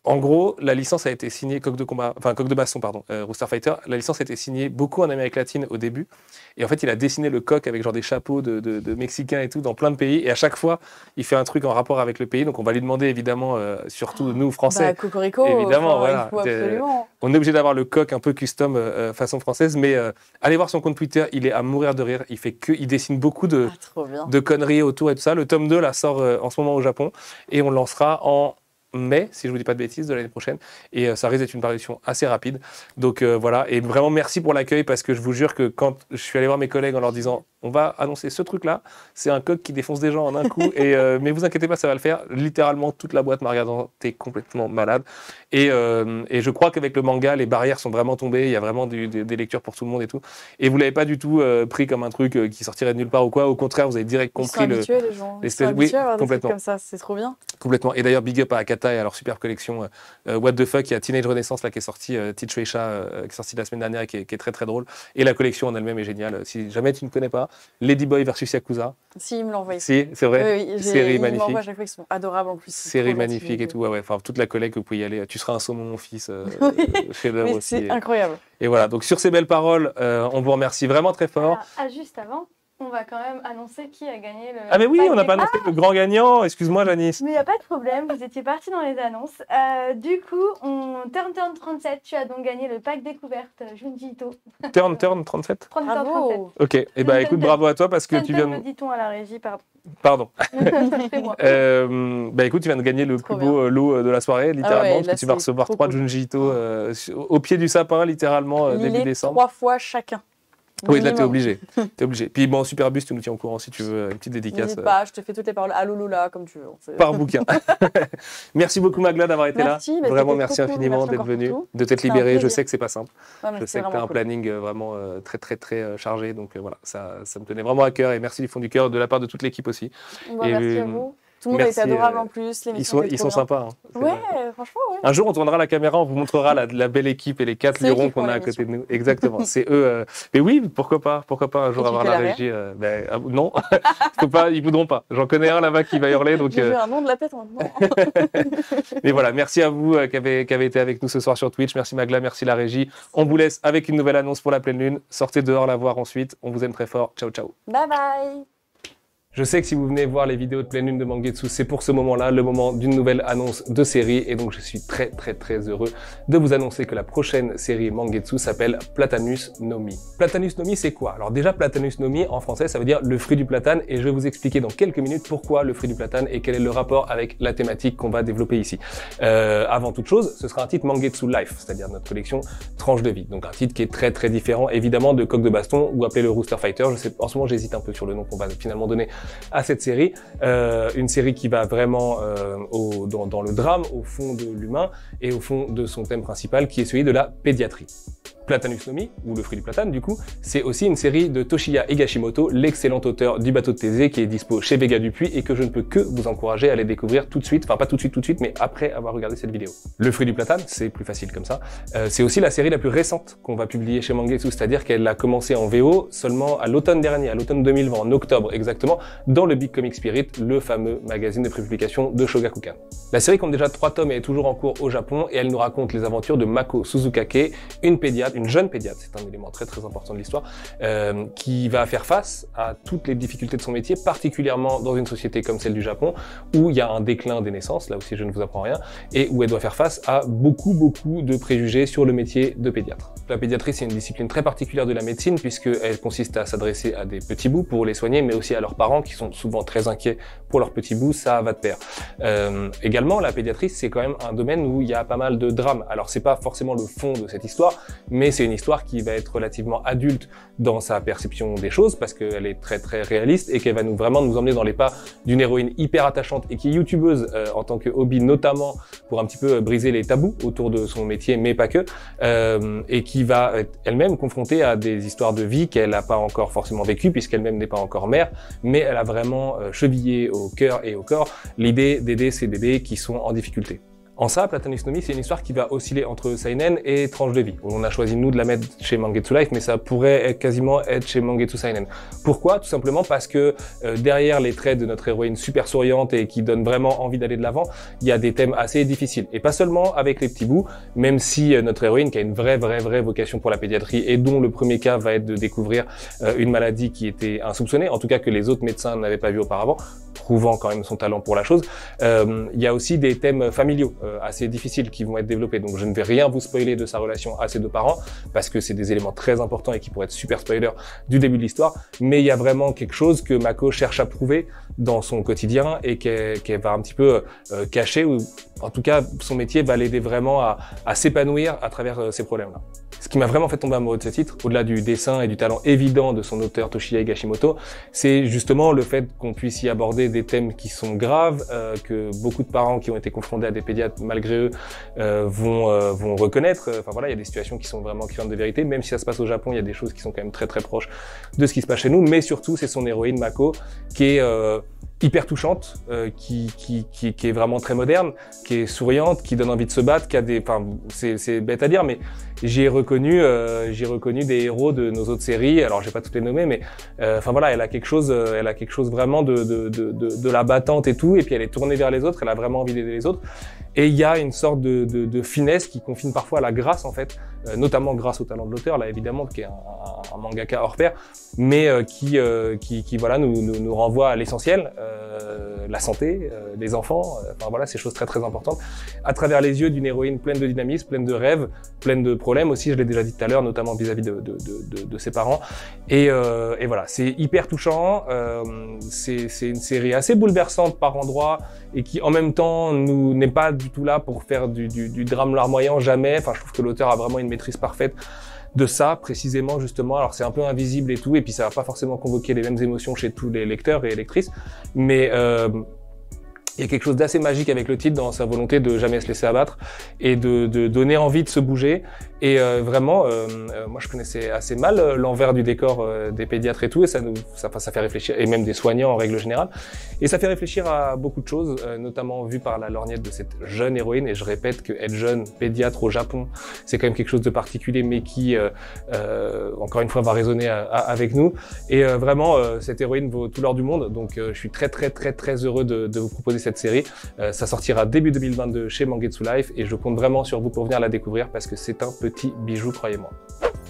en gros, la licence a été signée, Coq de Baston, Rooster Fighter, la licence a été signée beaucoup en Amérique latine au début. Et en fait, il a dessiné le coq avec genre des chapeaux de Mexicains et tout dans plein de pays. Et à chaque fois, il fait un truc en rapport avec le pays. Donc on va lui demander évidemment, surtout nous, Français. Cocorico, évidemment, voilà. Il faut absolument. On est obligé d'avoir le coq un peu custom façon française. Mais allez voir son compte Twitter, il est à mourir de rire. Il dessine beaucoup de conneries autour et tout ça. Le tome 2 là, sort en ce moment au Japon. Et on le lancera en mai, si je ne vous dis pas de bêtises, de l'année prochaine. Et ça risque d'être une parution assez rapide. Donc voilà, et vraiment merci pour l'accueil, parce que je vous jure que quand je suis allé voir mes collègues en leur disant on va annoncer ce truc-là, c'est un coq qui défonce des gens en un coup, mais vous inquiétez pas, ça va le faire. Littéralement, toute la boîte m'a regardé, t'es complètement malade. Et je crois qu'avec le manga, les barrières sont vraiment tombées, il y a vraiment des lectures pour tout le monde et tout. Et vous l'avez pas du tout pris comme un truc qui sortirait de nulle part ou quoi. Au contraire, vous avez direct compris les gens. Ils sont habitués à avoir des trucs comme ça, c'est trop bien. Complètement. Et d'ailleurs, big up à Akata et à leur super collection What the Fuck. Il y a Teenage Renaissance là, qui est sorti, Teach Shueisha, qui est sorti la semaine dernière et qui est très très drôle. Et la collection en elle-même est géniale. Si jamais tu ne connais pas, Ladyboy versus Yakuza. Si, il me l'envoie. Si, c'est vrai. Oui, série magnifique. Il m'envoie à chaque fois, ils sont adorables en plus. Série magnifique et tout. Ouais. Enfin, toute la collecte, vous pouvez y aller. Tu seras un saumon, mon fils. Chez oui, aussi. C'est incroyable. Et voilà. Donc sur ces belles paroles, on vous remercie vraiment très fort. Alors, juste avant. On va quand même annoncer qui a gagné le... Ah mais oui, on n'a pas annoncé le grand gagnant. Excuse-moi, Janice. Mais il n'y a pas de problème, vous étiez parti dans les annonces. Du coup, Turn 37, tu as donc gagné le pack découverte Junji Ito. Turn 37 Bravo. Ok, et écoute, bravo à toi parce que tu viens... me dit-on à la régie, Pardon. Écoute, tu viens de gagner le plus beau lot de la soirée, littéralement, parce que tu vas recevoir 3 Junji Ito au pied du sapin, littéralement, début décembre. 3 fois chacun. Oui, là, t'es obligé. Puis bon, Superbus, tu nous tiens au courant si tu veux une petite dédicace. N'hésite pas, je te fais toutes les paroles. Allô, Lola, comme tu veux. Par bouquin. Merci beaucoup, Magla, d'avoir été là. Vraiment, merci infiniment d'être venu, de t'être libéré. Je sais que c'est pas simple. Je sais que tu as un planning vraiment très, très, très chargé. Donc voilà, ça me tenait vraiment à cœur. Et merci du fond du cœur, de la part de toute l'équipe aussi. Merci à vous. Tout le monde a été adorable en plus. Ils sont sympas. Hein. Ouais, franchement, ouais. Un jour, on tournera la caméra, on vous montrera la belle équipe et les 4 lurons qu'on a à côté de nous. Exactement, c'est eux. Mais oui, pourquoi pas un jour avoir la régie. Non, faut pas, ils voudront pas. J'en connais un là-bas qui va hurler. Donc, j'ai un nom de la tête maintenant. Mais voilà, merci à vous qui avez été avec nous ce soir sur Twitch. Merci Magla, merci la régie. On vous laisse avec une nouvelle annonce pour la pleine lune. Sortez dehors la voir ensuite. On vous aime très fort. Ciao, ciao. Bye bye. Je sais que si vous venez voir les vidéos de pleine lune de Mangetsu, c'est pour ce moment-là, le moment d'une nouvelle annonce de série. Et donc, je suis très, très, très heureux de vous annoncer que la prochaine série Mangetsu s'appelle Platanus no Mi. Platanus no Mi, c'est quoi? Alors déjà, Platanus no Mi, en français, ça veut dire le fruit du platane. Et je vais vous expliquer dans quelques minutes pourquoi le fruit du platane et quel est le rapport avec la thématique qu'on va développer ici. Avant toute chose, ce sera un titre Mangetsu Life, c'est-à-dire notre collection Tranche de vie. Donc un titre qui est très, très différent, évidemment, de Coq de Baston ou appelé le Rooster Fighter. Je sais, en ce moment, j'hésite un peu sur le nom qu'on va finalement donner à cette série, une série qui va vraiment dans le drame, au fond de l'humain et au fond de son thème principal qui est celui de la pédiatrie. Platanus no Mi, ou le fruit du platane du coup, c'est aussi une série de Toshiya Higashimoto, l'excellent auteur du bateau de Thésée qui est dispo chez Vega Dupuis et que je ne peux que vous encourager à aller découvrir tout de suite, enfin pas tout de suite, mais après avoir regardé cette vidéo. Le fruit du platane, c'est plus facile comme ça, c'est aussi la série la plus récente qu'on va publier chez Mangetsu, c'est-à-dire qu'elle a commencé en VO seulement à l'automne dernier, à l'automne 2020, en octobre exactement, dans le Big Comic Spirit, le fameux magazine de prépublication de Shogakukan. La série compte déjà 3 tomes et est toujours en cours au Japon et elle nous raconte les aventures de Mako Suzukake, une jeune pédiatre, c'est un élément très très important de l'histoire, qui va faire face à toutes les difficultés de son métier, particulièrement dans une société comme celle du Japon, où il y a un déclin des naissances, là aussi je ne vous apprends rien, et où elle doit faire face à beaucoup de préjugés sur le métier de pédiatre. La pédiatrie, c'est une discipline très particulière de la médecine, puisqu'elle consiste à s'adresser à des petits bouts pour les soigner, mais aussi à leurs parents, qui sont souvent très inquiets pour leurs petits bouts, ça va de pair. Également, la pédiatrie, c'est quand même un domaine où il y a pas mal de drames. Alors c'est pas forcément le fond de cette histoire, mais c'est une histoire qui va être relativement adulte dans sa perception des choses parce qu'elle est très très réaliste et qu'elle va vraiment nous emmener dans les pas d'une héroïne hyper attachante et qui est youtubeuse en tant que hobby, notamment pour un petit peu briser les tabous autour de son métier, mais pas que, et qui va être elle-même confrontée à des histoires de vie qu'elle n'a pas encore forcément vécues puisqu'elle-même n'est pas encore mère, mais elle a vraiment chevillé au cœur et au corps l'idée d'aider ces bébés qui sont en difficulté. En ça, Platanus no Mi, c'est une histoire qui va osciller entre seinen et tranche de vie. On a choisi, nous, de la mettre chez Mangetsu Life, mais ça pourrait quasiment être chez Mangetsu Seinen. Pourquoi? Tout simplement parce que derrière les traits de notre héroïne super souriante et qui donne vraiment envie d'aller de l'avant, il y a des thèmes assez difficiles. Et pas seulement avec les petits bouts, même si notre héroïne, qui a une vraie vocation pour la pédiatrie et dont le premier cas va être de découvrir une maladie qui était insoupçonnée, en tout cas que les autres médecins n'avaient pas vu auparavant, prouvant quand même son talent pour la chose, il y a aussi des thèmes familiaux assez difficiles qui vont être développés. Donc je ne vais rien vous spoiler de sa relation à ses deux parents parce que c'est des éléments très importants et qui pourraient être super spoilers du début de l'histoire. Mais il y a vraiment quelque chose que Mako cherche à prouver dans son quotidien et qu'elle va un petit peu cacher, ou en tout cas son métier va l'aider vraiment à s'épanouir à travers ces problèmes-là. Ce qui m'a vraiment fait tomber amoureux de ce titre, au-delà du dessin et du talent évident de son auteur Toshiya Higashimoto, c'est justement le fait qu'on puisse y aborder des thèmes qui sont graves, que beaucoup de parents qui ont été confrontés à des pédiatres malgré eux vont reconnaître. Enfin voilà, il y a des situations qui sont vraiment criantes de vérité, même si ça se passe au Japon, il y a des choses qui sont quand même très proches de ce qui se passe chez nous, mais surtout c'est son héroïne Mako qui est hyper touchante, qui est vraiment très moderne, qui est souriante, qui donne envie de se battre, qui a des, enfin c'est bête à dire, mais j'ai reconnu des héros de nos autres séries. Alors j'ai pas toutes les nommer, mais enfin voilà, elle a quelque chose vraiment de la battante et tout, et puis elle est tournée vers les autres, elle a vraiment envie d'aider les autres. Et il y a une sorte de finesse qui confine parfois à la grâce en fait, notamment grâce au talent de l'auteur là évidemment, qui est un mangaka hors pair, mais qui voilà nous renvoie à l'essentiel, la santé, les enfants, enfin voilà ces choses très importantes, à travers les yeux d'une héroïne pleine de dynamisme, pleine de rêves, pleine de problèmes aussi, je l'ai déjà dit tout à l'heure, notamment vis-à-vis de ses parents. Et voilà, c'est hyper touchant, c'est une série assez bouleversante par endroits et qui en même temps n'est pas du tout là pour faire du drame larmoyant, jamais. Enfin, je trouve que l'auteur a vraiment une maîtrise parfaite de ça, précisément, justement. Alors, c'est un peu invisible et tout, et puis ça va pas forcément convoquer les mêmes émotions chez tous les lecteurs et lectrices, mais Il y a quelque chose d'assez magique avec le titre dans sa volonté de jamais se laisser abattre et de donner envie de se bouger. Et vraiment, moi je connaissais assez mal l'envers du décor des pédiatres et tout, et ça fait réfléchir, et même des soignants en règle générale. Et ça fait réfléchir à beaucoup de choses, notamment vu par la lorgnette de cette jeune héroïne. Et je répète que être jeune pédiatre au Japon, c'est quand même quelque chose de particulier, mais qui, encore une fois, va résonner avec nous. Et vraiment, cette héroïne vaut tout l'or du monde. Donc je suis très heureux de vous proposer cette série. Ça sortira début 2022 chez Mangetsu Life et je compte vraiment sur vous pour venir la découvrir parce que c'est un petit bijou, croyez-moi.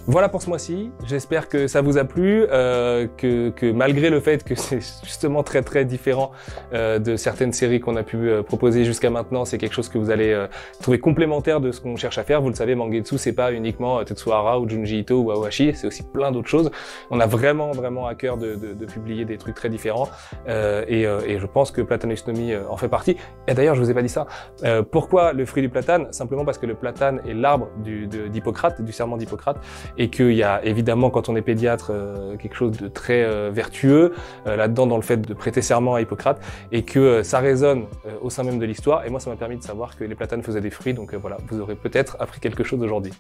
Voilà pour ce mois-ci, j'espère que ça vous a plu, que malgré le fait que c'est justement très différent de certaines séries qu'on a pu proposer jusqu'à maintenant, c'est quelque chose que vous allez trouver complémentaire de ce qu'on cherche à faire. Vous le savez, Mangetsu, c'est pas uniquement Tetsuhara ou Junji Ito ou Aohashi, c'est aussi plein d'autres choses. On a vraiment à cœur de publier des trucs très différents et je pense que Platanus no Mi en fait partie. Et d'ailleurs, je vous ai pas dit ça. Pourquoi le fruit du platane? Simplement parce que le platane est l'arbre d'Hippocrate, du serment d'Hippocrate, et qu'il y a évidemment, quand on est pédiatre, quelque chose de très vertueux là-dedans dans le fait de prêter serment à Hippocrate, et que ça résonne au sein même de l'histoire. Et moi, ça m'a permis de savoir que les platanes faisaient des fruits, donc voilà, vous aurez peut-être appris quelque chose aujourd'hui.